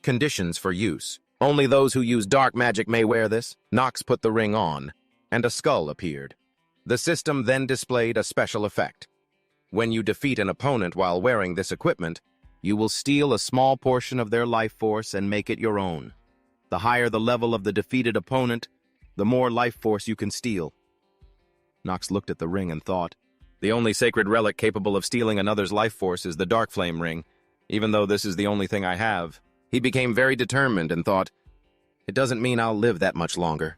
Conditions for use: only those who use dark magic may wear this. Nox put the ring on, and a skull appeared. The system then displayed a special effect. When you defeat an opponent while wearing this equipment, you will steal a small portion of their life force and make it your own. The higher the level of the defeated opponent, the more life force you can steal. Nox looked at the ring and thought, the only sacred relic capable of stealing another's life force is the Dark Flame Ring, even though this is the only thing I have. He became very determined and thought, it doesn't mean I'll live that much longer.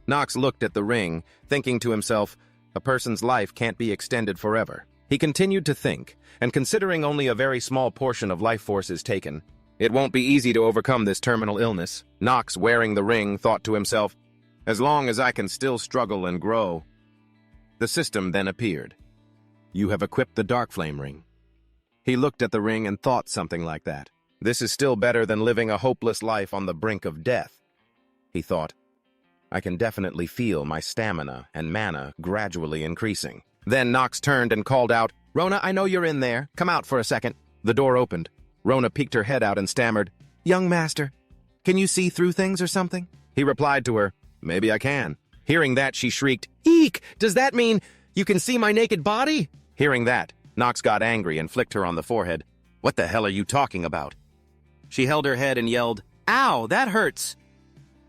Nox looked at the ring, thinking to himself, a person's life can't be extended forever. He continued to think, and considering only a very small portion of life force is taken, it won't be easy to overcome this terminal illness. Nox, wearing the ring, thought to himself, as long as I can still struggle and grow. The system then appeared. You have equipped the Dark Flame Ring. He looked at the ring and thought something like that. This is still better than living a hopeless life on the brink of death. He thought, I can definitely feel my stamina and mana gradually increasing. Then Nox turned and called out, Rona, I know you're in there. Come out for a second. The door opened. Rona peeked her head out and stammered, Young master, can you see through things or something? He replied to her, Maybe I can. Hearing that, she shrieked, Eek! Does that mean you can see my naked body? Hearing that, Nox got angry and flicked her on the forehead. What the hell are you talking about? She held her head and yelled, Ow, that hurts!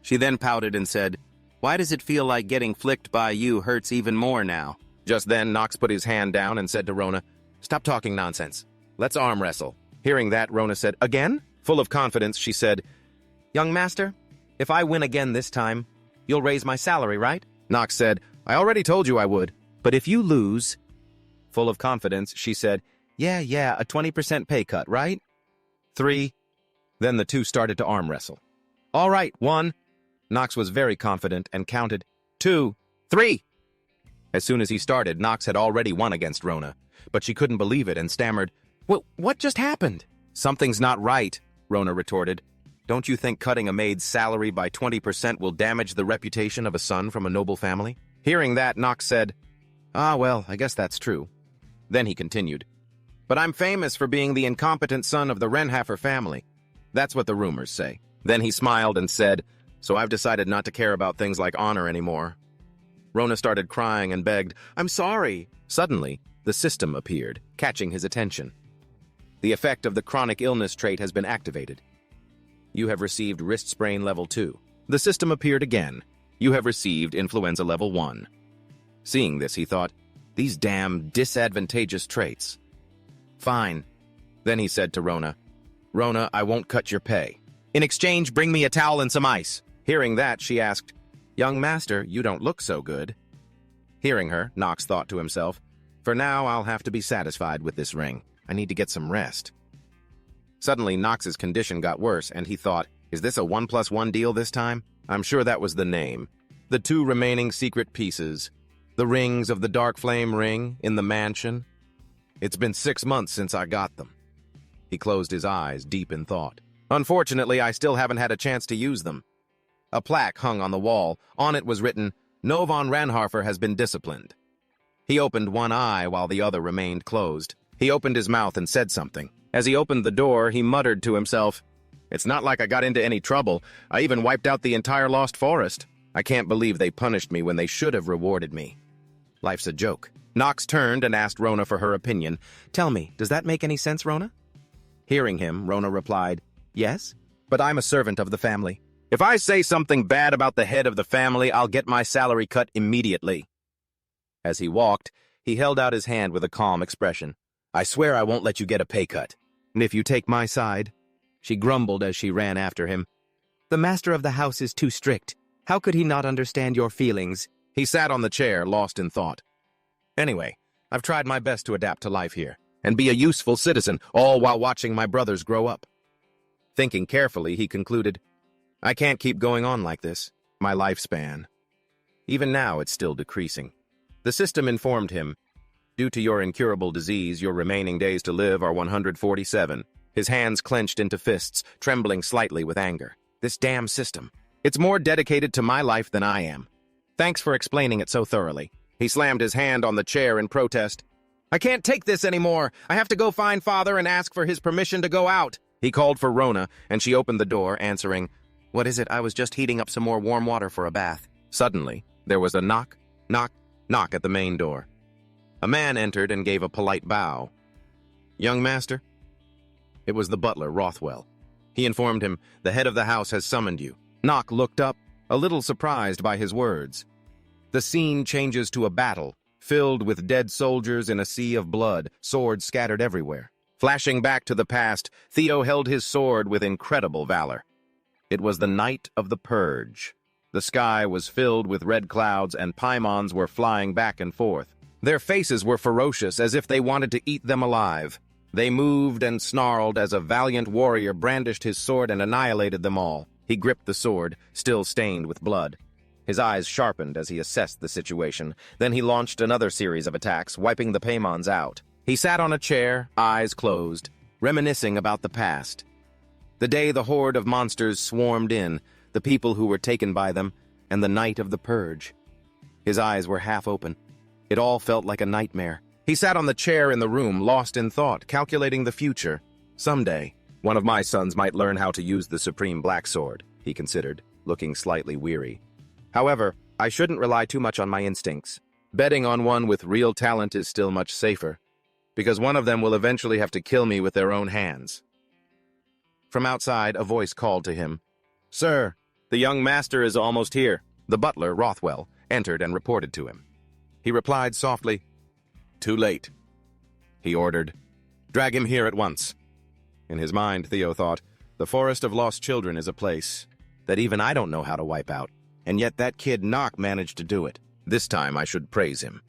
She then pouted and said, Why does it feel like getting flicked by you hurts even more now? Just then, Nox put his hand down and said to Rona, Stop talking nonsense. Let's arm wrestle. Hearing that, Rona said, Again? Full of confidence, she said, Young master, if I win again this time, you'll raise my salary, right? Nox said, I already told you I would. But if you lose... Full of confidence, she said, Yeah, a 20% pay cut, right? 3. Then the two started to arm wrestle. All right, 1. Nox was very confident and counted 2, 3. As soon as he started, Nox had already won against Rona, but she couldn't believe it and stammered, What just happened? Something's not right, Rona retorted. Don't you think cutting a maid's salary by 20% will damage the reputation of a son from a noble family? Hearing that, Nox said, well, I guess that's true. Then he continued, But I'm famous for being the incompetent son of the Renhafer family. That's what the rumors say. Then he smiled and said, So I've decided not to care about things like honor anymore. Rona started crying and begged, I'm sorry. Suddenly, the system appeared, catching his attention. The effect of the chronic illness trait has been activated. You have received wrist sprain level 2. The system appeared again. You have received influenza level 1. Seeing this, he thought, these damn disadvantageous traits. Fine. Then he said to Rona, Rona, I won't cut your pay. In exchange, bring me a towel and some ice. Hearing that, she asked, Young master, you don't look so good. Hearing her, Nox thought to himself, For now, I'll have to be satisfied with this ring. I need to get some rest. Suddenly, Nox's condition got worse, and he thought, Is this a 1+1 deal this time? I'm sure that was the name. The 2 remaining secret pieces. The rings of the Dark Flame Ring in the mansion. It's been 6 months since I got them. He closed his eyes, deep in thought. Unfortunately, I still haven't had a chance to use them. A plaque hung on the wall. On it was written, No von Ranharfer has been disciplined. He opened one eye while the other remained closed. He opened his mouth and said something. As he opened the door, he muttered to himself, It's not like I got into any trouble. I even wiped out the entire Lost Forest. I can't believe they punished me when they should have rewarded me. Life's a joke. Nox turned and asked Rona for her opinion. Tell me, does that make any sense, Rona? Hearing him, Rona replied, Yes, but I'm a servant of the family. If I say something bad about the head of the family, I'll get my salary cut immediately. As he walked, he held out his hand with a calm expression. I swear I won't let you get a pay cut. And if you take my side, she grumbled as she ran after him. The master of the house is too strict. How could he not understand your feelings? He sat on the chair, lost in thought. Anyway, I've tried my best to adapt to life here and be a useful citizen, all while watching my brothers grow up. Thinking carefully, he concluded, I can't keep going on like this. My lifespan. Even now, it's still decreasing. The system informed him, Due to your incurable disease, your remaining days to live are 147. His hands clenched into fists, trembling slightly with anger. This damn system. It's more dedicated to my life than I am. Thanks for explaining it so thoroughly. He slammed his hand on the chair in protest. I can't take this anymore. I have to go find Father and ask for his permission to go out. He called for Rona, and she opened the door, answering, What is it? I was just heating up some more warm water for a bath. Suddenly, there was a knock, knock, knock at the main door. A man entered and gave a polite bow. Young master? It was the butler, Rothwell. He informed him, The head of the house has summoned you. Knock looked up, a little surprised by his words. The scene changes to a battle, filled with dead soldiers in a sea of blood, swords scattered everywhere. Flashing back to the past, Theo held his sword with incredible valor. It was the night of the purge. The sky was filled with red clouds and paimons were flying back and forth. Their faces were ferocious, as if they wanted to eat them alive. They moved and snarled as a valiant warrior brandished his sword and annihilated them all. He gripped the sword, still stained with blood. His eyes sharpened as he assessed the situation. Then he launched another series of attacks, wiping the paimons out. He sat on a chair, eyes closed, reminiscing about the past. The day the horde of monsters swarmed in, the people who were taken by them, and the night of the purge. His eyes were half open. It all felt like a nightmare. He sat on the chair in the room, lost in thought, calculating the future. Someday, one of my sons might learn how to use the supreme black sword, he considered, looking slightly weary. However, I shouldn't rely too much on my instincts. Betting on one with real talent is still much safer, because one of them will eventually have to kill me with their own hands. From outside, a voice called to him. Sir, the young master is almost here. The butler, Rothwell, entered and reported to him. He replied softly, Too late. He ordered, Drag him here at once. In his mind, Theo thought, the Forest of Lost Children is a place that even I don't know how to wipe out, and yet that kid Knock managed to do it. This time I should praise him.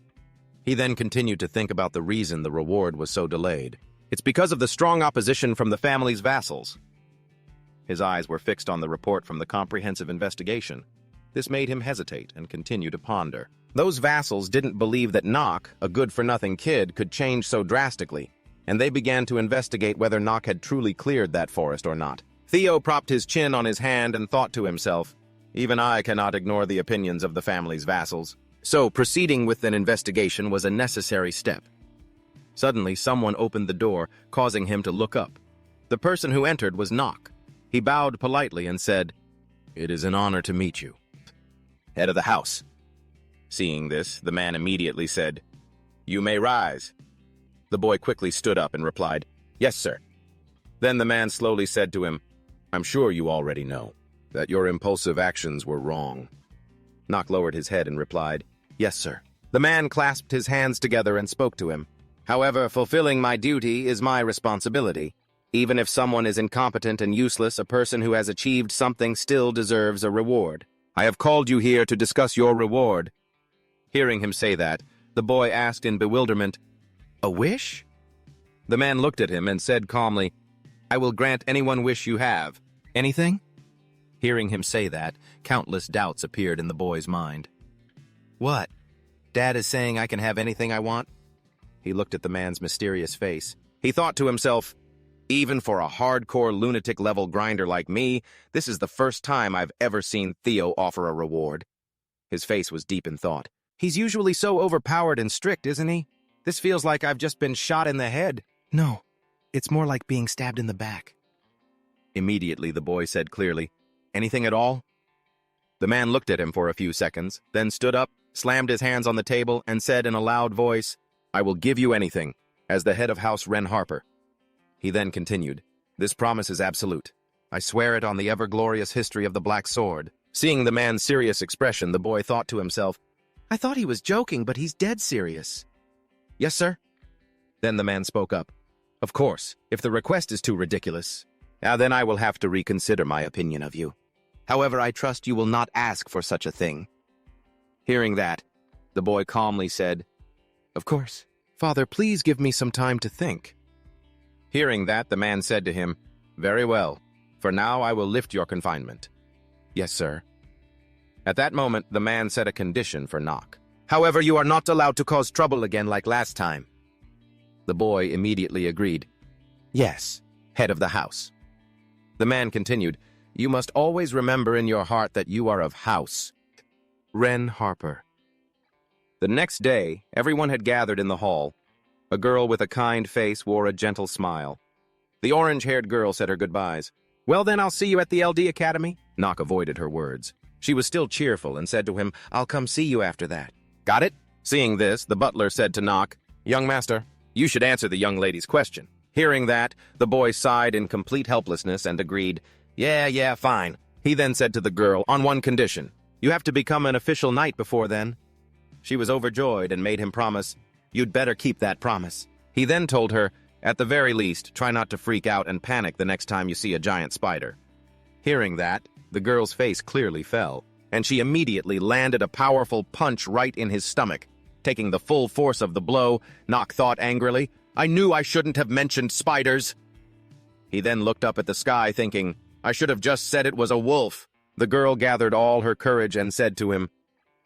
He then continued to think about the reason the reward was so delayed. It's because of the strong opposition from the family's vassals. His eyes were fixed on the report from the comprehensive investigation. This made him hesitate and continue to ponder. Those vassals didn't believe that Knock, a good-for-nothing kid, could change so drastically, and they began to investigate whether Knock had truly cleared that forest or not. Theo propped his chin on his hand and thought to himself, Even I cannot ignore the opinions of the family's vassals. So proceeding with an investigation was a necessary step. Suddenly, someone opened the door, causing him to look up. The person who entered was Knock. He bowed politely and said, It is an honor to meet you. Head of the house. Seeing this, the man immediately said, You may rise. The boy quickly stood up and replied, Yes, sir. Then the man slowly said to him, I'm sure you already know that your impulsive actions were wrong. Knock lowered his head and replied, Yes, sir. The man clasped his hands together and spoke to him. However, fulfilling my duty is my responsibility. Even if someone is incompetent and useless, a person who has achieved something still deserves a reward. I have called you here to discuss your reward. Hearing him say that, the boy asked in bewilderment, A wish? The man looked at him and said calmly, I will grant any one wish you have. Anything? Hearing him say that, countless doubts appeared in the boy's mind. What? Dad is saying I can have anything I want? He looked at the man's mysterious face. He thought to himself, Even for a hardcore lunatic-level grinder like me, this is the first time I've ever seen Theo offer a reward. His face was deep in thought. He's usually so overpowered and strict, isn't he? This feels like I've just been shot in the head. No, it's more like being stabbed in the back. Immediately, the boy said clearly, Anything at all? The man looked at him for a few seconds, then stood up, slammed his hands on the table, and said in a loud voice, I will give you anything, as the head of House Wren Harper. He then continued, This promise is absolute. I swear it on the ever-glorious history of the Black Sword. Seeing the man's serious expression, the boy thought to himself, I thought he was joking, but he's dead serious. Yes, sir? Then the man spoke up. Of course, if the request is too ridiculous, then I will have to reconsider my opinion of you. However, I trust you will not ask for such a thing. Hearing that, the boy calmly said, Of course. Father, please give me some time to think. Hearing that, the man said to him, Very well. For now, I will lift your confinement. Yes, sir. At that moment, the man set a condition for Knock. However, you are not allowed to cause trouble again like last time." The boy immediately agreed. "Yes, head of the house." The man continued, "You must always remember in your heart that you are of house." Ren Harper. The next day, everyone had gathered in the hall. A girl with a kind face wore a gentle smile. The orange-haired girl said her goodbyes. "Well then, I'll see you at the LD Academy." Nock avoided her words. She was still cheerful and said to him, "I'll come see you after that." "Got it?" Seeing this, the butler said to Nock, "Young master, you should answer the young lady's question." Hearing that, the boy sighed in complete helplessness and agreed, Yeah, fine." He then said to the girl, "On one condition. You have to become an official knight before then." She was overjoyed and made him promise, "You'd better keep that promise." He then told her, "At the very least, try not to freak out and panic the next time you see a giant spider." Hearing that, the girl's face clearly fell, and she immediately landed a powerful punch right in his stomach. Taking the full force of the blow, Nock thought angrily, "I knew I shouldn't have mentioned spiders." He then looked up at the sky thinking, "I should have just said it was a wolf." The girl gathered all her courage and said to him,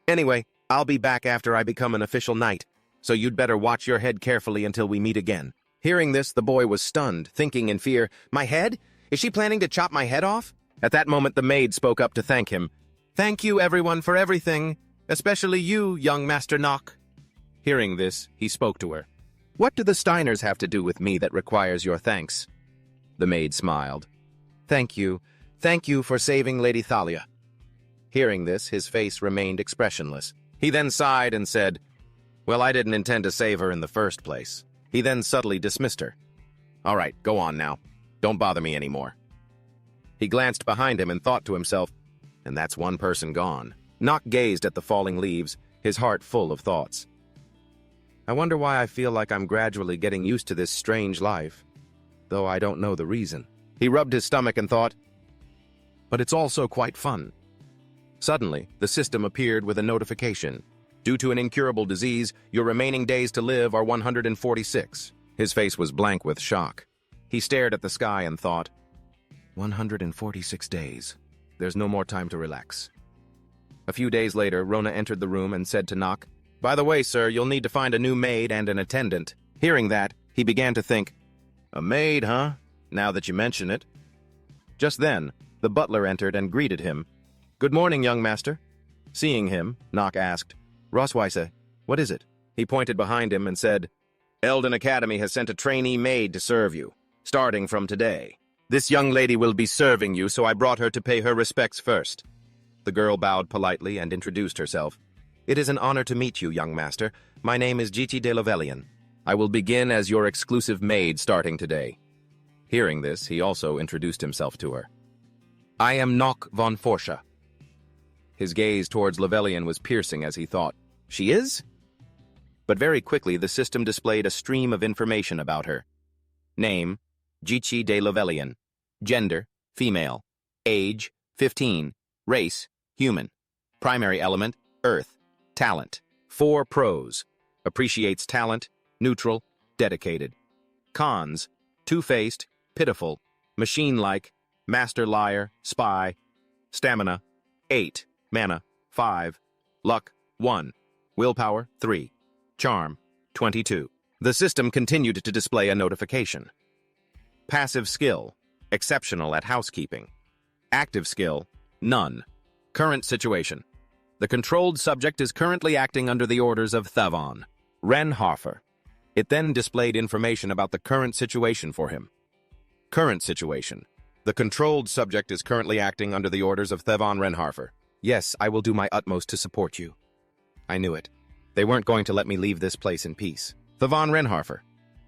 "Anyway, I'll be back after I become an official knight, so you'd better watch your head carefully until we meet again." Hearing this, the boy was stunned, thinking in fear, "My head? Is she planning to chop my head off?" At that moment, the maid spoke up to thank him. "Thank you, everyone, for everything, especially you, young Master Nock." Hearing this, he spoke to her. "What do the Steiners have to do with me that requires your thanks?" The maid smiled. Thank you for saving Lady Thalia." Hearing this, his face remained expressionless. He then sighed and said, "Well, I didn't intend to save her in the first place." He then subtly dismissed her. "All right, go on now. Don't bother me anymore." He glanced behind him and thought to himself, and that's one person gone. Nock gazed at the falling leaves, his heart full of thoughts. "I wonder why I feel like I'm gradually getting used to this strange life, though I don't know the reason." He rubbed his stomach and thought, "But it's also quite fun." Suddenly, the system appeared with a notification. "Due to an incurable disease, your remaining days to live are 146. His face was blank with shock. He stared at the sky and thought, 146 days. There's no more time to relax. A few days later, Rona entered the room and said to Nock, "By the way, sir, you'll need to find a new maid and an attendant." Hearing that, he began to think, "A maid, huh? Now that you mention it." Just then, the butler entered and greeted him. "Good morning, young master." Seeing him, Nock asked, "Rosweise, what is it?" He pointed behind him and said, "Eldon Academy has sent a trainee maid to serve you, starting from today. This young lady will be serving you, so I brought her to pay her respects first." The girl bowed politely and introduced herself. "It is an honor to meet you, young master. My name is Gigi de Lovelian. I will begin as your exclusive maid starting today." Hearing this, he also introduced himself to her. "I am Nock von Forscha." His gaze towards Lovelian was piercing as he thought, "She is?" But very quickly, the system displayed a stream of information about her. Name, Gigi de Lovelian. Gender, female. Age, 15. Race, human. Primary element, earth. Talent, 4 pros. Appreciates talent, neutral, dedicated. Cons, two-faced, pitiful, machine-like, master liar, spy. Stamina, 8. Mana, 5. Luck, 1. Willpower, 3. Charm, 22. The system continued to display a notification. Passive skill, exceptional at housekeeping. Active skill, none. Current situation. The controlled subject is currently acting under the orders of Thavan, Ren Harper. It then displayed information about the current situation for him. Current situation. The controlled subject is currently acting under the orders of Thavan Ren Harper. Yes, I will do my utmost to support you. I knew it. They weren't going to let me leave this place in peace. Thavan Renharfer,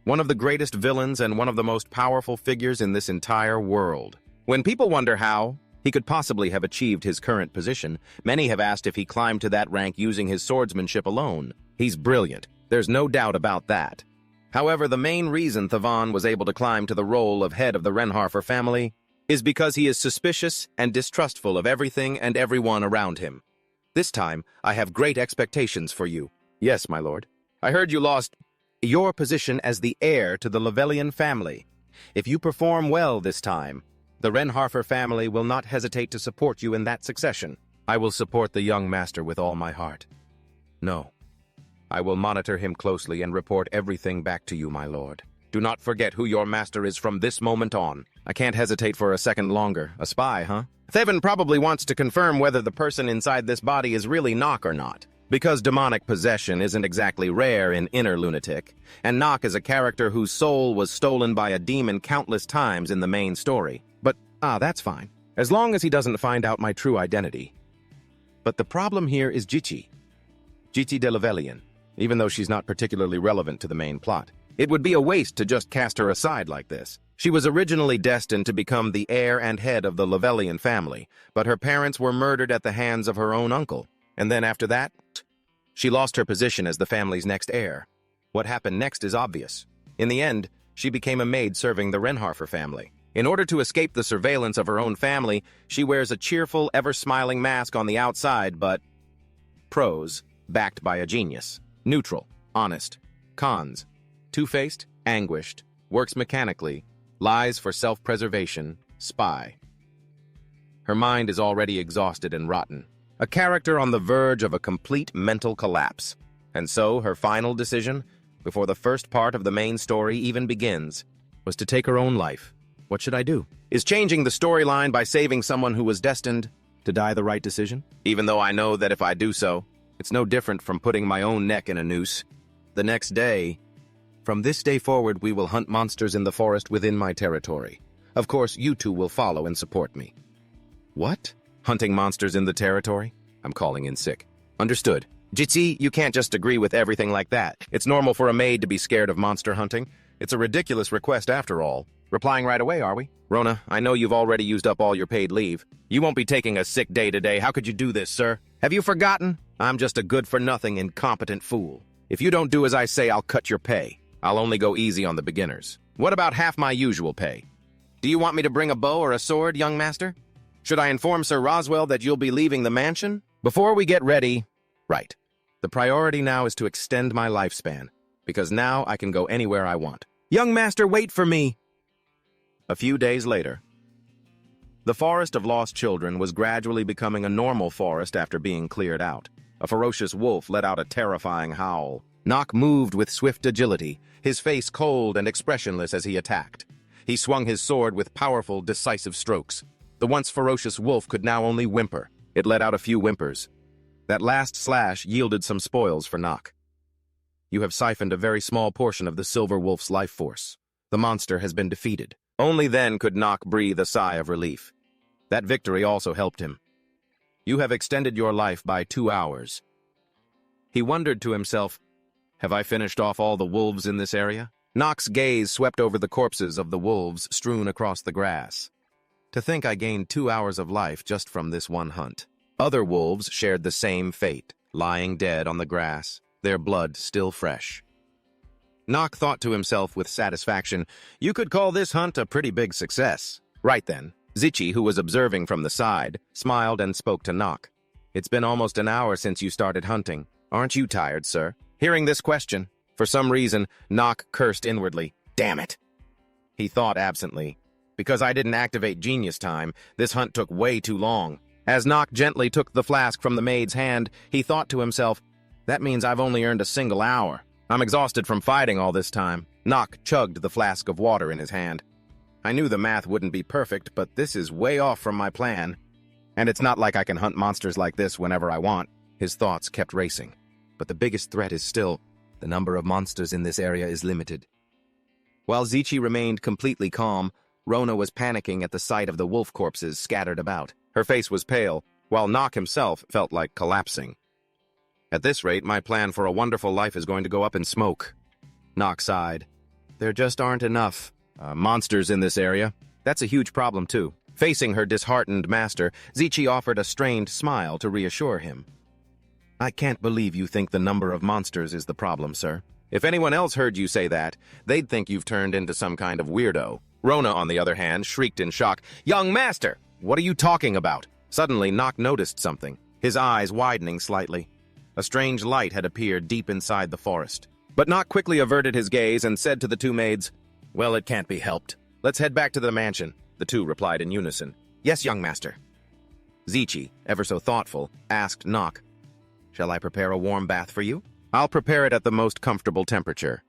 one of the greatest villains and one of the most powerful figures in this entire world. When people wonder how he could possibly have achieved his current position, many have asked if he climbed to that rank using his swordsmanship alone. He's brilliant. There's no doubt about that. However, the main reason Thavan was able to climb to the role of head of the Renharfer family is because he is suspicious and distrustful of everything and everyone around him. This time, I have great expectations for you. Yes, my lord. I heard you lost your position as the heir to the Lovelian family. If you perform well this time, the Renharfer family will not hesitate to support you in that succession. I will support the young master with all my heart. No, I will monitor him closely and report everything back to you, my lord. Do not forget who your master is from this moment on. I can't hesitate for a second longer. A spy, huh? Theven probably wants to confirm whether the person inside this body is really Nock or not. Because demonic possession isn't exactly rare in Inner Lunatic, and Nock is a character whose soul was stolen by a demon countless times in the main story. But, that's fine. As long as he doesn't find out my true identity. But the problem here is Jichi. Jichi de Levelian, even though she's not particularly relevant to the main plot. It would be a waste to just cast her aside like this. She was originally destined to become the heir and head of the Levelian family, but her parents were murdered at the hands of her own uncle. And then after that, she lost her position as the family's next heir. What happened next is obvious. In the end, she became a maid serving the Renharfer family. In order to escape the surveillance of her own family, she wears a cheerful, ever-smiling mask on the outside, but... Pros, backed by a genius. Neutral, honest. Cons, two-faced, anguished, works mechanically, lies for self-preservation, spy. Her mind is already exhausted and rotten. A character on the verge of a complete mental collapse. And so, her final decision, before the first part of the main story even begins, was to take her own life. What should I do? Is changing the storyline by saving someone who was destined to die the right decision? Even though I know that if I do so, it's no different from putting my own neck in a noose. The next day, from this day forward, we will hunt monsters in the forest within my territory. Of course, you two will follow and support me. What? Hunting monsters in the territory? I'm calling in sick. Understood. Jitsi, you can't just agree with everything like that. It's normal for a maid to be scared of monster hunting. It's a ridiculous request after all. Replying right away, are we? Rona, I know you've already used up all your paid leave. You won't be taking a sick day today. How could you do this, sir? Have you forgotten? I'm just a good-for-nothing, incompetent fool. If you don't do as I say, I'll cut your pay. I'll only go easy on the beginners. What about half my usual pay? Do you want me to bring a bow or a sword, young master? Should I inform Sir Roswell that you'll be leaving the mansion? Before we get ready... Right. The priority now is to extend my lifespan, because now I can go anywhere I want. Young master, wait for me! A few days later, the Forest of Lost Children was gradually becoming a normal forest after being cleared out. A ferocious wolf let out a terrifying howl. Nock moved with swift agility, his face cold and expressionless as he attacked. He swung his sword with powerful, decisive strokes. The once ferocious wolf could now only whimper. It let out a few whimpers. That last slash yielded some spoils for Nock. You have siphoned a very small portion of the Silver Wolf's life force. The monster has been defeated. Only then could Nock breathe a sigh of relief. That victory also helped him. You have extended your life by 2 hours. He wondered to himself, have I finished off all the wolves in this area? Nock's gaze swept over the corpses of the wolves strewn across the grass. To think I gained 2 hours of life just from this one hunt. Other wolves shared the same fate, lying dead on the grass, their blood still fresh. Nock thought to himself with satisfaction, you could call this hunt a pretty big success. Right then, Zichi, who was observing from the side, smiled and spoke to Nock. It's been almost an hour since you started hunting. Aren't you tired, sir? Hearing this question, for some reason, Nock cursed inwardly. Damn it! He thought absently. Because I didn't activate genius time, this hunt took way too long. As Nock gently took the flask from the maid's hand, he thought to himself, that means I've only earned a single hour. I'm exhausted from fighting all this time. Nock chugged the flask of water in his hand. I knew the math wouldn't be perfect, but this is way off from my plan. And it's not like I can hunt monsters like this whenever I want. His thoughts kept racing. But the biggest threat is still, the number of monsters in this area is limited. While Zichi remained completely calm, Rona was panicking at the sight of the wolf corpses scattered about. Her face was pale, while Nock himself felt like collapsing. At this rate, my plan for a wonderful life is going to go up in smoke. Nock sighed. There just aren't enough monsters in this area. That's a huge problem, too. Facing her disheartened master, Zichi offered a strained smile to reassure him. I can't believe you think the number of monsters is the problem, sir. If anyone else heard you say that, they'd think you've turned into some kind of weirdo. Rona, on the other hand, shrieked in shock. Young master! What are you talking about? Suddenly, Nock noticed something, his eyes widening slightly. A strange light had appeared deep inside the forest. But Nock quickly averted his gaze and said to the two maids, well, it can't be helped. Let's head back to the mansion. The two replied in unison. Yes, young master. Zichi, ever so thoughtful, asked Nock, shall I prepare a warm bath for you? I'll prepare it at the most comfortable temperature.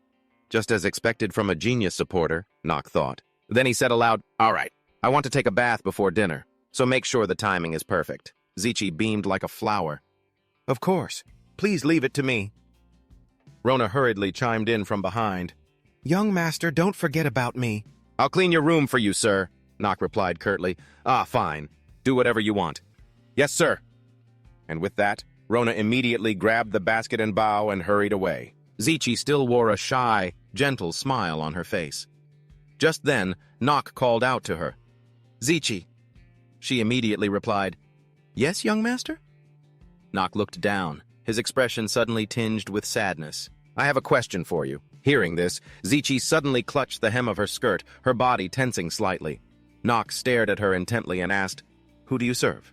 Just as expected from a genius supporter, Nock thought. Then he said aloud, "All right, I want to take a bath before dinner, so make sure the timing is perfect." Zichi beamed like a flower. "Of course. Please leave it to me." Rona hurriedly chimed in from behind. Young master, don't forget about me. "I'll clean your room for you, sir," Nock replied curtly. "Ah, fine. Do whatever you want." "Yes, sir." And with that, Rona immediately grabbed the basket and bow and hurried away. Zichi still wore a shy, gentle smile on her face. Just then, Nock called out to her. "Zichi." She immediately replied, "Yes, young master?" Nock looked down, his expression suddenly tinged with sadness. "I have a question for you." Hearing this, Zichi suddenly clutched the hem of her skirt, her body tensing slightly. Nock stared at her intently and asked, "Who do you serve?"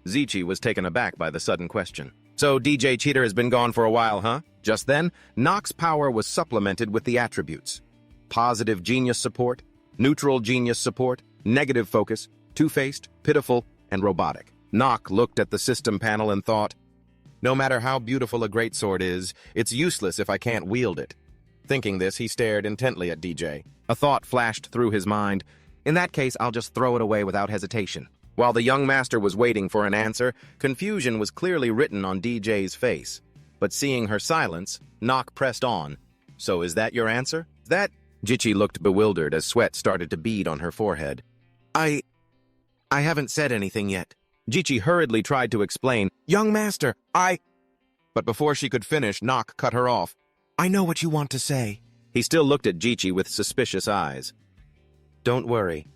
Zichi was taken aback by the sudden question. "So DJ Cheater has been gone for a while, huh?" Just then, Nock's power was supplemented with the attributes: positive genius support, neutral genius support, negative focus, two-faced, pitiful, and robotic. Nock looked at the system panel and thought, "No matter how beautiful a greatsword is, it's useless if I can't wield it." Thinking this, he stared intently at DJ. A thought flashed through his mind. "In that case, I'll just throw it away without hesitation." While the young master was waiting for an answer, confusion was clearly written on DJ's face. But seeing her silence, Nock pressed on. "So is that your answer?" "That—" Zichi looked bewildered as sweat started to bead on her forehead. I haven't said anything yet." Zichi hurriedly tried to explain. "Young master, But before she could finish, Nock cut her off. I know what you want to say. He still looked at Zichi with suspicious eyes. "Don't worry.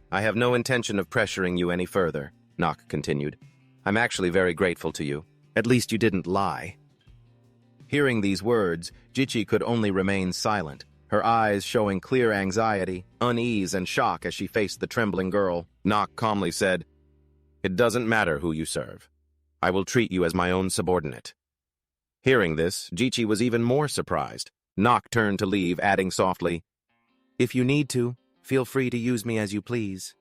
I have no intention of pressuring you any further," Nock continued. "I'm actually very grateful to you. At least you didn't lie." Hearing these words, Zichi could only remain silent, her eyes showing clear anxiety, unease, and shock as she faced the trembling girl. Nock calmly said, "It doesn't matter who you serve. I will treat you as my own subordinate." Hearing this, Zichi was even more surprised. Nock turned to leave, adding softly, "If you need to, feel free to use me as you please.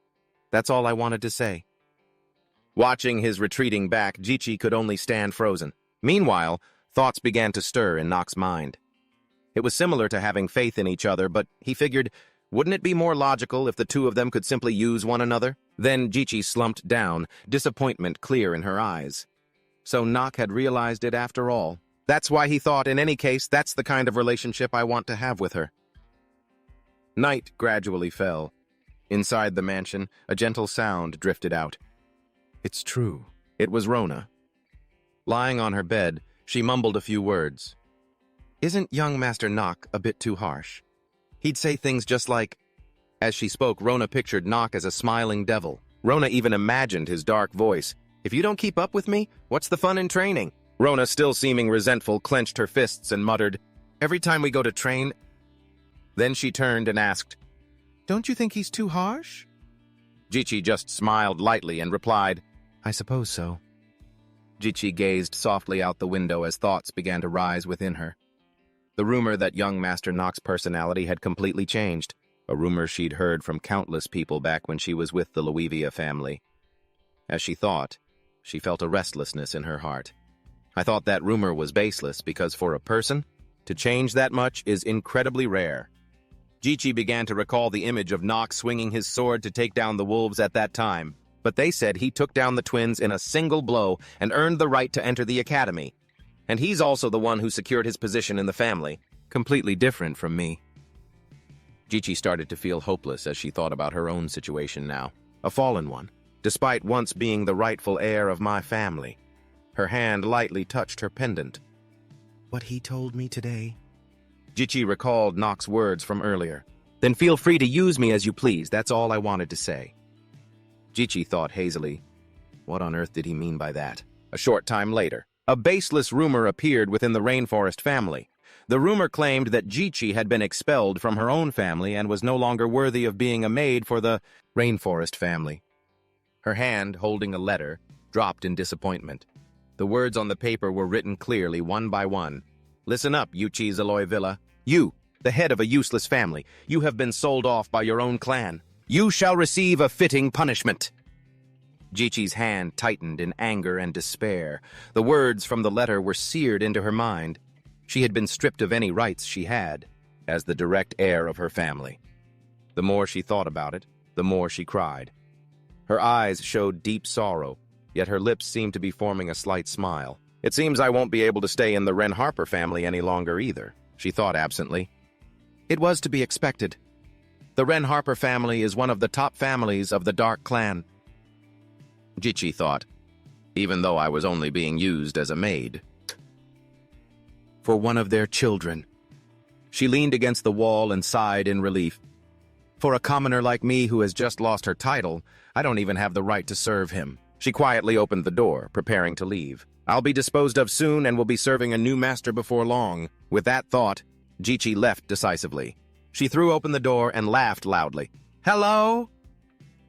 That's all I wanted to say." Watching his retreating back, Zichi could only stand frozen. Meanwhile, thoughts began to stir in Nock's mind. It was similar to having faith in each other, but he figured, wouldn't it be more logical if the two of them could simply use one another? Then Zichi slumped down, disappointment clear in her eyes. So Nock had realized it after all. That's why he thought, in any case, that's the kind of relationship I want to have with her. Night gradually fell. Inside the mansion, a gentle sound drifted out. It's true. It was Rona. Lying on her bed, she mumbled a few words. Isn't young Master Nock a bit too harsh? He'd say things just like... As she spoke, Rona pictured Nock as a smiling devil. Rona even imagined his dark voice. If you don't keep up with me, what's the fun in training? Rona, still seeming resentful, clenched her fists and muttered, Every time we go to train... Then she turned and asked, Don't you think he's too harsh? Zichi just smiled lightly and replied, I suppose so. Zichi gazed softly out the window as thoughts began to rise within her. The rumor that young Master Nock's personality had completely changed, a rumor she'd heard from countless people back when she was with the Luivia family. As she thought, she felt a restlessness in her heart. I thought that rumor was baseless because for a person, to change that much is incredibly rare. Zichi began to recall the image of Nock swinging his sword to take down the wolves at that time, but they said he took down the twins in a single blow and earned the right to enter the academy. And he's also the one who secured his position in the family, completely different from me. Zichi started to feel hopeless as she thought about her own situation now, a fallen one, despite once being the rightful heir of my family. Her hand lightly touched her pendant. What he told me today. Zichi recalled Nock's words from earlier. Then feel free to use me as you please, that's all I wanted to say. Zichi thought hazily, what on earth did he mean by that? A short time later, a baseless rumor appeared within the Rainforest family. The rumor claimed that Zichi had been expelled from her own family and was no longer worthy of being a maid for the Rainforest family. Her hand, holding a letter, dropped in disappointment. The words on the paper were written clearly, one by one. Listen up, Yuchi Zaloi Villa. You, the head of a useless family, you have been sold off by your own clan. You shall receive a fitting punishment. Zichi's hand tightened in anger and despair. The words from the letter were seared into her mind. She had been stripped of any rights she had as the direct heir of her family. The more she thought about it, the more she cried. Her eyes showed deep sorrow, yet her lips seemed to be forming a slight smile. It seems I won't be able to stay in the Wren Harper family any longer either, she thought absently. It was to be expected. The Wren Harper family is one of the top families of the Dark Clan, Jichi thought, even though I was only being used as a maid. For one of their children. She leaned against the wall and sighed in relief. For a commoner like me who has just lost her title, I don't even have the right to serve him. She quietly opened the door, preparing to leave. I'll be disposed of soon and will be serving a new master before long. With that thought, Jichi left decisively. She threw open the door and laughed loudly. Hello?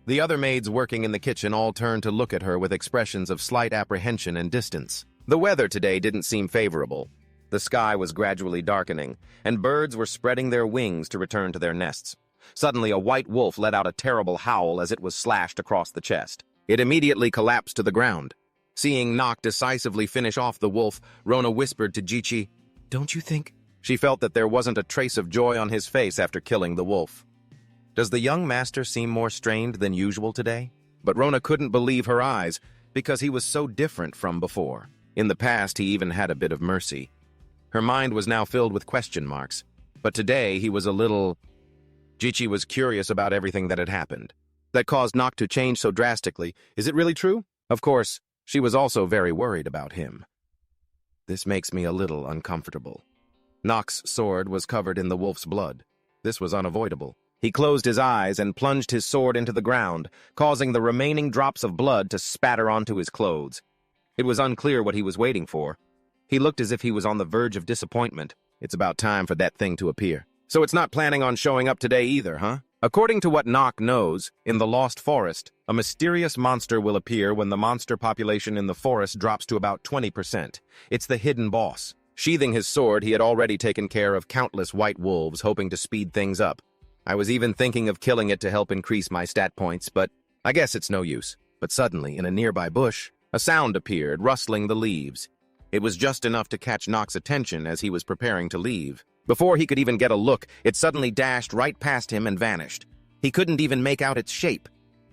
The other maids working in the kitchen all turned to look at her with expressions of slight apprehension and distance. The weather today didn't seem favorable. The sky was gradually darkening, and birds were spreading their wings to return to their nests. Suddenly, a white wolf let out a terrible howl as it was slashed across the chest. It immediately collapsed to the ground. Seeing Nock decisively finish off the wolf, Rona whispered to Jichi, "Don't you think?" She felt that there wasn't a trace of joy on his face after killing the wolf. Does the young master seem more strained than usual today? But Rona couldn't believe her eyes, because he was so different from before. In the past, he even had a bit of mercy. Her mind was now filled with question marks. But today, he was a little... Jichi was curious about everything that had happened. That caused Nock to change so drastically. Is it really true? Of course, she was also very worried about him. This makes me a little uncomfortable. Nock's sword was covered in the wolf's blood. This was unavoidable. He closed his eyes and plunged his sword into the ground, causing the remaining drops of blood to spatter onto his clothes. It was unclear what he was waiting for. He looked as if he was on the verge of disappointment. It's about time for that thing to appear. So it's not planning on showing up today either, huh? According to what Nock knows, in the Lost Forest, a mysterious monster will appear when the monster population in the forest drops to about 20%. It's the hidden boss. Sheathing his sword, he had already taken care of countless white wolves, hoping to speed things up. I was even thinking of killing it to help increase my stat points, but I guess it's no use. But suddenly, in a nearby bush, a sound appeared, rustling the leaves. It was just enough to catch Nock's attention as he was preparing to leave. Before he could even get a look, it suddenly dashed right past him and vanished. He couldn't even make out its shape.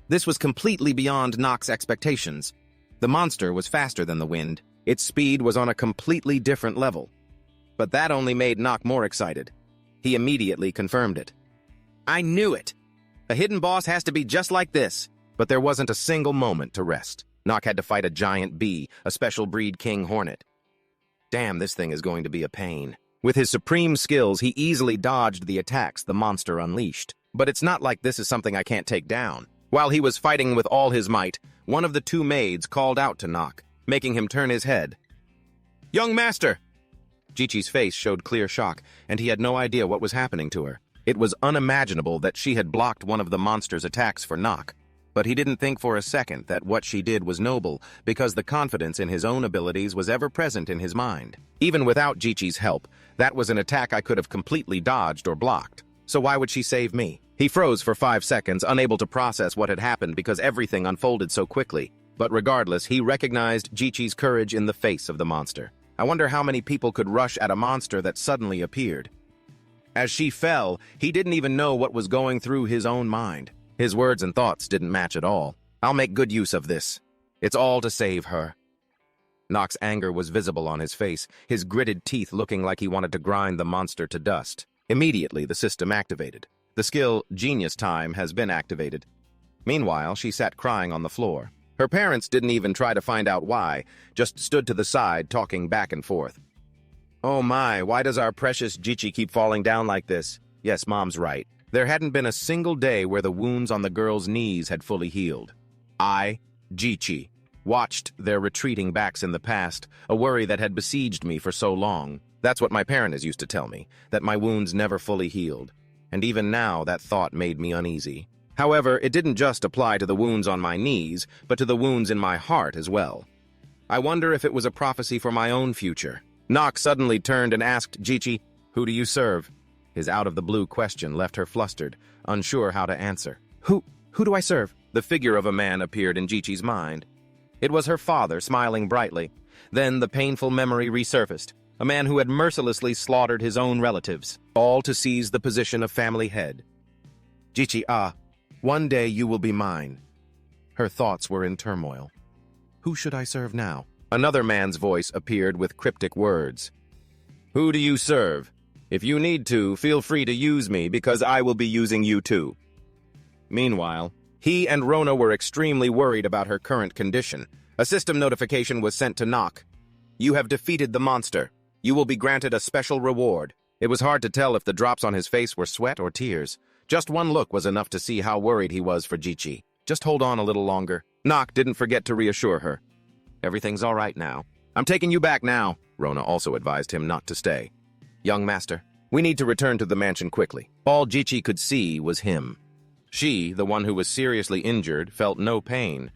This was completely beyond Nock's expectations. The monster was faster than the wind. Its speed was on a completely different level. But that only made Nock more excited. He immediately confirmed it. I knew it! A hidden boss has to be just like this. But there wasn't a single moment to rest. Nock had to fight a giant bee, a special breed king hornet. Damn, this thing is going to be a pain. With his supreme skills, he easily dodged the attacks the monster unleashed. But it's not like this is something I can't take down. While he was fighting with all his might, one of the two maids called out to Nock, making him turn his head. Young master! Jichi's face showed clear shock, and he had no idea what was happening to her. It was unimaginable that she had blocked one of the monster's attacks for Nock. But he didn't think for a second that what she did was noble, because the confidence in his own abilities was ever present in his mind. Even without Jichi's help, that was an attack I could have completely dodged or blocked. So why would she save me? He froze for 5 seconds, unable to process what had happened because everything unfolded so quickly. But regardless, he recognized Jichi's courage in the face of the monster. I wonder how many people could rush at a monster that suddenly appeared. As she fell, he didn't even know what was going through his own mind. His words and thoughts didn't match at all. I'll make good use of this. It's all to save her. Nock's anger was visible on his face, his gritted teeth looking like he wanted to grind the monster to dust. Immediately, the system activated. The skill Genius Time has been activated. Meanwhile, she sat crying on the floor. Her parents didn't even try to find out why, just stood to the side, talking back and forth. Oh my, why does our precious Jichi keep falling down like this? Yes, Mom's right. There hadn't been a single day where the wounds on the girl's knees had fully healed. I, Jichi, watched their retreating backs in the past, a worry that had besieged me for so long. That's what my parents used to tell me, that my wounds never fully healed. And even now, that thought made me uneasy. However, it didn't just apply to the wounds on my knees, but to the wounds in my heart as well. I wonder if it was a prophecy for my own future. Nock suddenly turned and asked Jichi, "Who do you serve?" His out-of-the-blue question left her flustered, unsure how to answer. Who do I serve? The figure of a man appeared in Jichi's mind. It was her father, smiling brightly. Then the painful memory resurfaced. a man who had mercilessly slaughtered his own relatives, all to seize the position of family head. Jichi, one day you will be mine. Her thoughts were in turmoil. Who should I serve now? Another man's voice appeared with cryptic words. Who do you serve? If you need to, feel free to use me because I will be using you too. Meanwhile, he and Rona were extremely worried about her current condition. A system notification was sent to Nock. You have defeated the monster. You will be granted a special reward. It was hard to tell if the drops on his face were sweat or tears. Just one look was enough to see how worried he was for Jichi. Just hold on a little longer. Nock didn't forget to reassure her. Everything's all right now. I'm taking you back now. Rona also advised him not to stay. Young master, we need to return to the mansion quickly. All Jichi could see was him. She, the one who was seriously injured, felt no pain.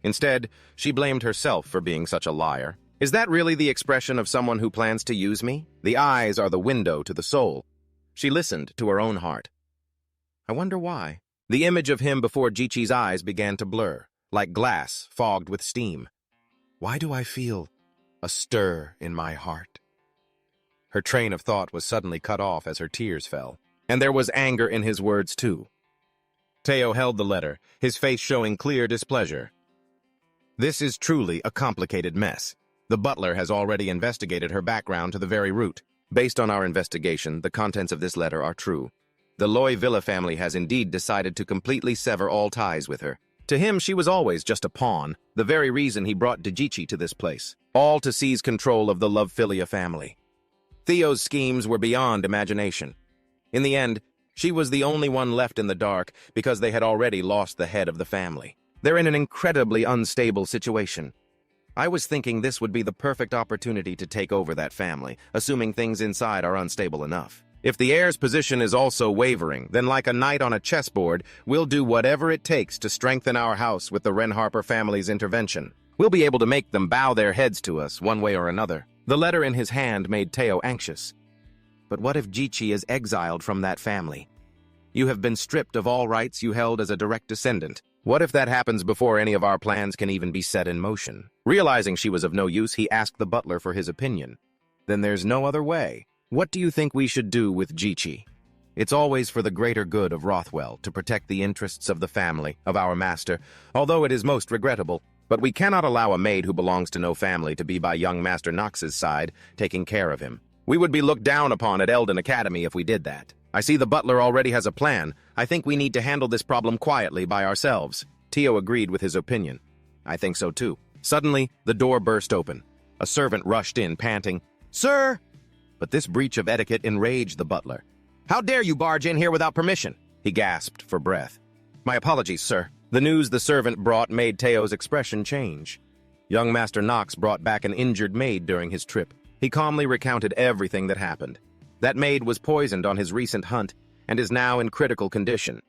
Instead, she blamed herself for being such a liar. Is that really the expression of someone who plans to use me? The eyes are the window to the soul. She listened to her own heart. I wonder why. The image of him before Jichi's eyes began to blur, like glass fogged with steam. Why do I feel a stir in my heart? Her train of thought was suddenly cut off as her tears fell. And there was anger in his words, too. Teo held the letter, his face showing clear displeasure. This is truly a complicated mess. The butler has already investigated her background to the very root. Based on our investigation, the contents of this letter are true. The Loy Villa family has indeed decided to completely sever all ties with her. To him, she was always just a pawn, the very reason he brought Djichi to this place, all to seize control of the Lovefilia family. Theo's schemes were beyond imagination. In the end, she was the only one left in the dark because they had already lost the head of the family. They're in an incredibly unstable situation. I was thinking this would be the perfect opportunity to take over that family, assuming things inside are unstable enough. If the heir's position is also wavering, then like a knight on a chessboard, we'll do whatever it takes to strengthen our house with the Wren-Harper family's intervention. We'll be able to make them bow their heads to us one way or another. The letter in his hand made Teo anxious. But what if Jichi is exiled from that family? You have been stripped of all rights you held as a direct descendant. What if that happens before any of our plans can even be set in motion? Realizing she was of no use, he asked the butler for his opinion. Then there's no other way. What do you think we should do with Jichi? It's always for the greater good of Rothwell to protect the interests of the family, of our master, although it is most regrettable. But we cannot allow a maid who belongs to no family to be by young Master Knox's side, taking care of him. We would be looked down upon at Eldon Academy if we did that. I see the butler already has a plan. I think we need to handle this problem quietly by ourselves. Teo agreed with his opinion. I think so too. Suddenly, the door burst open. A servant rushed in, panting, "Sir!" But this breach of etiquette enraged the butler. "How dare you barge in here without permission?" He gasped for breath. "My apologies, sir." The news the servant brought made Teo's expression change. Young Master Knox brought back an injured maid during his trip. He calmly recounted everything that happened. That maid was poisoned on his recent hunt and is now in critical condition.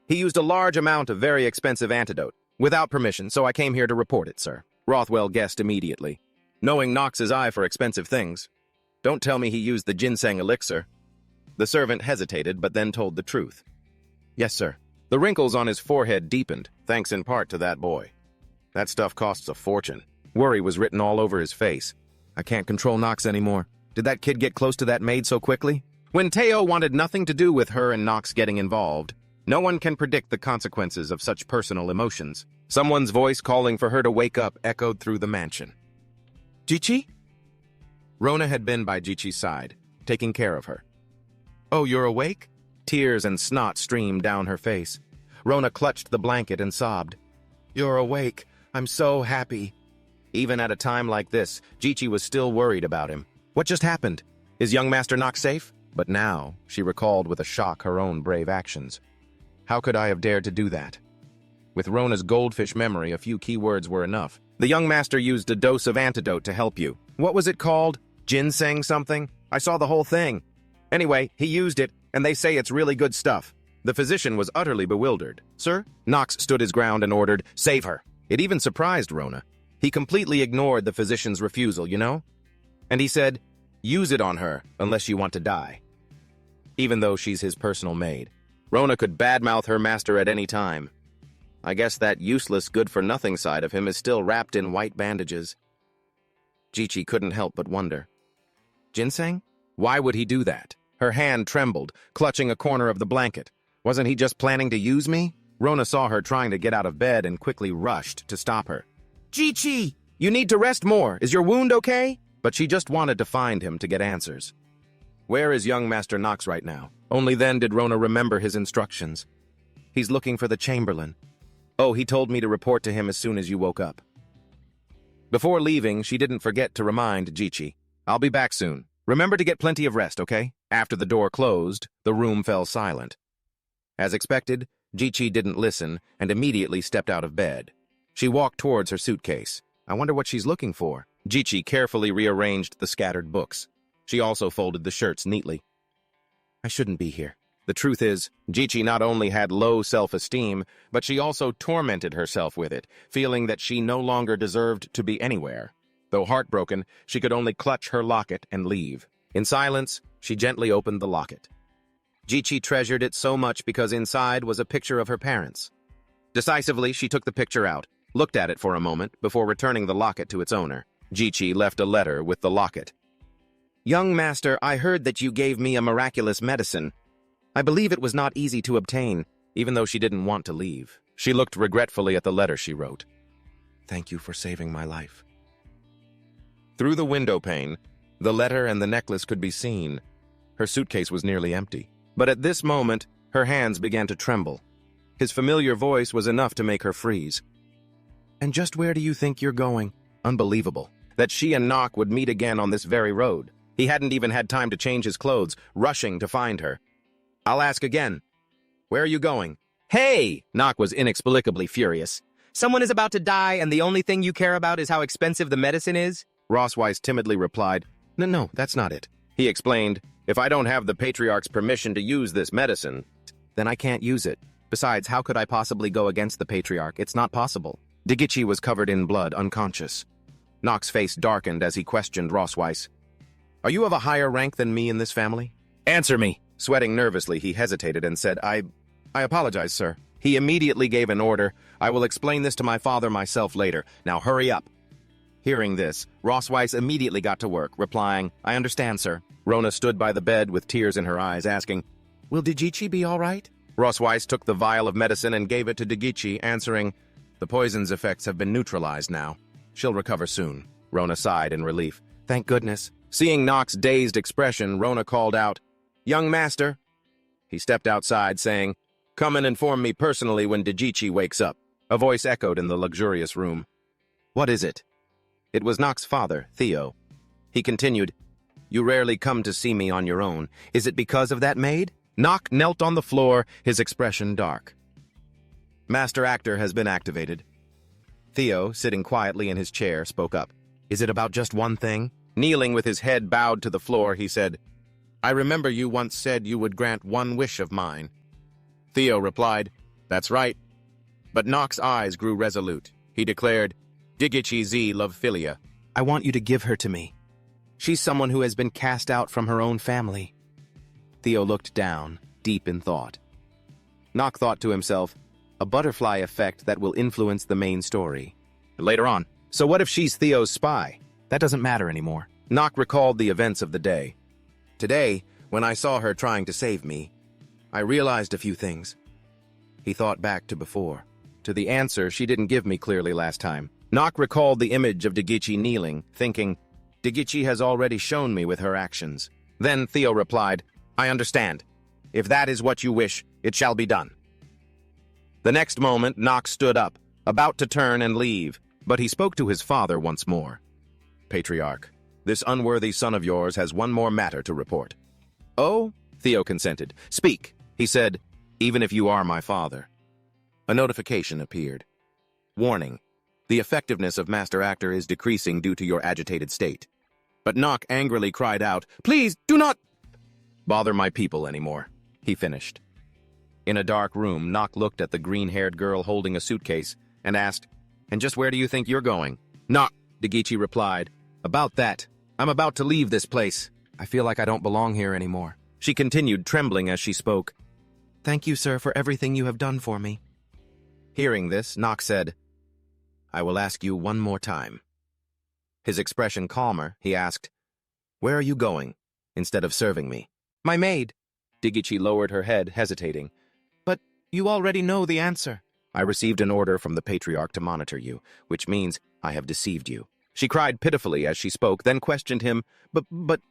He used a large amount of very expensive antidote, without permission, so I came here to report it, sir. Rothwell guessed immediately, knowing Knox's eye for expensive things. Don't tell me he used the ginseng elixir. The servant hesitated, but then told the truth. Yes, sir. The wrinkles on his forehead deepened, thanks in part to that boy. That stuff costs a fortune. Worry was written all over his face. I can't control Knox anymore. Did that kid get close to that maid so quickly? When Teo wanted nothing to do with her and Knox getting involved, no one can predict the consequences of such personal emotions. Someone's voice calling for her to wake up echoed through the mansion. Jichi? Rona had been by Jichi's side, taking care of her. Oh, you're awake? Tears and snot streamed down her face. Rona clutched the blanket and sobbed. You're awake. I'm so happy. Even at a time like this, Jichi was still worried about him. What just happened? Is young Master Knox safe? But now, she recalled with a shock her own brave actions. How could I have dared to do that? With Rona's goldfish memory, a few key words were enough. The young master used a dose of antidote to help you. What was it called? Ginseng something? I saw the whole thing. Anyway, he used it, and they say it's really good stuff. The physician was utterly bewildered. Sir? Knox stood his ground and ordered, save her. It even surprised Rona. He completely ignored the physician's refusal, you know? And he said, use it on her, unless you want to die. Even though she's his personal maid. Rona could badmouth her master at any time. I guess that useless good-for-nothing side of him is still wrapped in white bandages. Jichi couldn't help but wonder. Ginseng? Why would he do that? Her hand trembled, clutching a corner of the blanket. Wasn't he just planning to use me? Rona saw her trying to get out of bed and quickly rushed to stop her. Chi-Chi! You need to rest more. Is your wound okay? But she just wanted to find him to get answers. Where is young Master Knox right now? Only then did Rona remember his instructions. He's looking for the Chamberlain. Oh, he told me to report to him as soon as you woke up. Before leaving, she didn't forget to remind Jichi. I'll be back soon. Remember to get plenty of rest, okay? After the door closed, the room fell silent. As expected, Jichi didn't listen and immediately stepped out of bed. She walked towards her suitcase. I wonder what she's looking for. Jichi carefully rearranged the scattered books. She also folded the shirts neatly. I shouldn't be here. The truth is, Jichi not only had low self-esteem, but she also tormented herself with it, feeling that she no longer deserved to be anywhere. Though heartbroken, she could only clutch her locket and leave. In silence, she gently opened the locket. Jichi treasured it so much because inside was a picture of her parents. Decisively, she took the picture out, looked at it for a moment before returning the locket to its owner. Jichi left a letter with the locket. Young master, I heard that you gave me a miraculous medicine. I believe it was not easy to obtain, even though she didn't want to leave. She looked regretfully at the letter she wrote. Thank you for saving my life. Through the window pane, the letter and the necklace could be seen. Her suitcase was nearly empty. But at this moment, her hands began to tremble. His familiar voice was enough to make her freeze. And just where do you think you're going? Unbelievable. That she and Nock would meet again on this very road. He hadn't even had time to change his clothes, rushing to find her. I'll ask again. Where are you going? Hey! Nock was inexplicably furious. Someone is about to die and the only thing you care about is how expensive the medicine is? Rossweiss timidly replied, No, that's not it. He explained, if I don't have the Patriarch's permission to use this medicine, then I can't use it. Besides, how could I possibly go against the Patriarch? It's not possible. Digichi was covered in blood, unconscious. Nock's face darkened as he questioned Rossweiss. Are you of a higher rank than me in this family? Answer me! Sweating nervously, he hesitated and said, I apologize, sir. He immediately gave an order. I will explain this to my father myself later. Now hurry up. Hearing this, Rossweiss immediately got to work, replying, I understand, sir. Rona stood by the bed with tears in her eyes, asking, Will Digichi be all right? Rossweiss took the vial of medicine and gave it to Digichi, answering, The poison's effects have been neutralized now. She'll recover soon. Rona sighed in relief. Thank goodness. Seeing Nock's dazed expression, Rona called out, Young master. He stepped outside, saying, Come and inform me personally when Digichi wakes up. A voice echoed in the luxurious room. What is it? It was Nock's father, Theo. He continued, You rarely come to see me on your own. Is it because of that maid? Nock knelt on the floor, his expression dark. Master Actor has been activated. Theo, sitting quietly in his chair, spoke up. Is it about just one thing? Kneeling with his head bowed to the floor, he said, I remember you once said you would grant one wish of mine. Theo replied, That's right. But Nock's eyes grew resolute. He declared, Digichi Z love Philia. I want you to give her to me. She's someone who has been cast out from her own family. Theo looked down, deep in thought. Nock thought to himself, a butterfly effect that will influence the main story. Later on, so what if she's Theo's spy? That doesn't matter anymore. Nock recalled the events of the day. Today, when I saw her trying to save me, I realized a few things. He thought back to before, to the answer she didn't give me clearly last time. Nock recalled the image of Digichi kneeling, thinking, Digichi has already shown me with her actions. Then Theo replied, I understand. If that is what you wish, it shall be done. The next moment, Nock stood up, about to turn and leave, but he spoke to his father once more. Patriarch, this unworthy son of yours has one more matter to report. Oh? Theo consented. Speak, he said, even if you are my father. A notification appeared. Warning, the effectiveness of Master Actor is decreasing due to your agitated state. But Nock angrily cried out, Please, do not bother my people anymore, he finished. In a dark room, Nock looked at the green-haired girl holding a suitcase and asked, And just where do you think you're going? Nock, Digichi replied. About that. I'm about to leave this place. I feel like I don't belong here anymore. She continued, trembling as she spoke. Thank you, sir, for everything you have done for me. Hearing this, Nock said, I will ask you one more time. His expression calmer, he asked, Where are you going, instead of serving me? My maid. Digichi lowered her head, hesitating. But you already know the answer. I received an order from the patriarch to monitor you, which means I have deceived you. She cried pitifully as she spoke, then questioned him. But,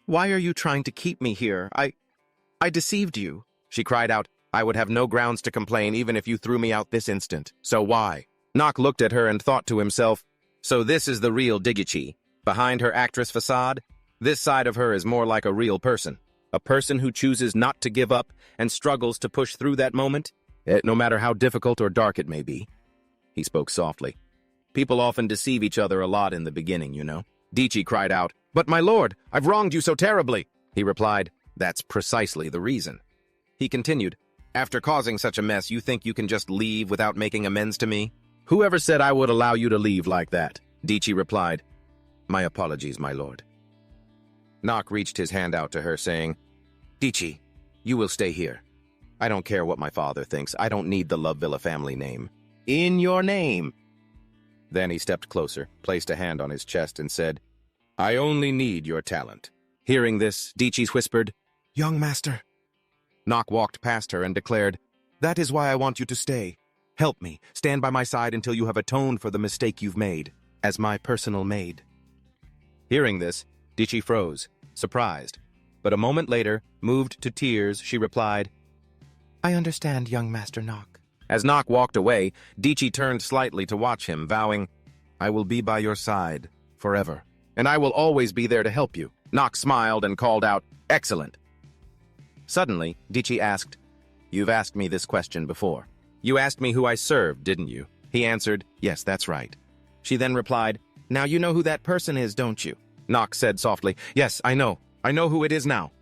why are you trying to keep me here? I deceived you. She cried out, I would have no grounds to complain even if you threw me out this instant. So why? Nock looked at her and thought to himself, so this is the real Digichi. Behind her actress facade, this side of her is more like a real person. A person who chooses not to give up and struggles to push through that moment, no matter how difficult or dark it may be. He spoke softly. People often deceive each other a lot in the beginning, you know. Dichi cried out, But my lord, I've wronged you so terribly. He replied, That's precisely the reason. He continued, After causing such a mess, you think you can just leave without making amends to me? Whoever said I would allow you to leave like that? Dichi replied, My apologies, my lord. Nock reached his hand out to her, saying, Dichi, you will stay here. I don't care what my father thinks. I don't need the Love Villa family name. In your name. Then he stepped closer, placed a hand on his chest, and said, I only need your talent. Hearing this, Dichi whispered, Young master. Nock walked past her and declared, That is why I want you to stay. Help me, stand by my side until you have atoned for the mistake you've made, as my personal maid. Hearing this, Dichi froze, surprised. But a moment later, moved to tears, she replied, I understand, young Master Nock. As Nock walked away, Dichi turned slightly to watch him, vowing, I will be by your side, forever, and I will always be there to help you. Nock smiled and called out, Excellent. Suddenly, Dichi asked, You've asked me this question before. You asked me who I served, didn't you? He answered, Yes, that's right. She then replied, Now you know who that person is, don't you? Nock said softly, Yes, I know. I know who it is now.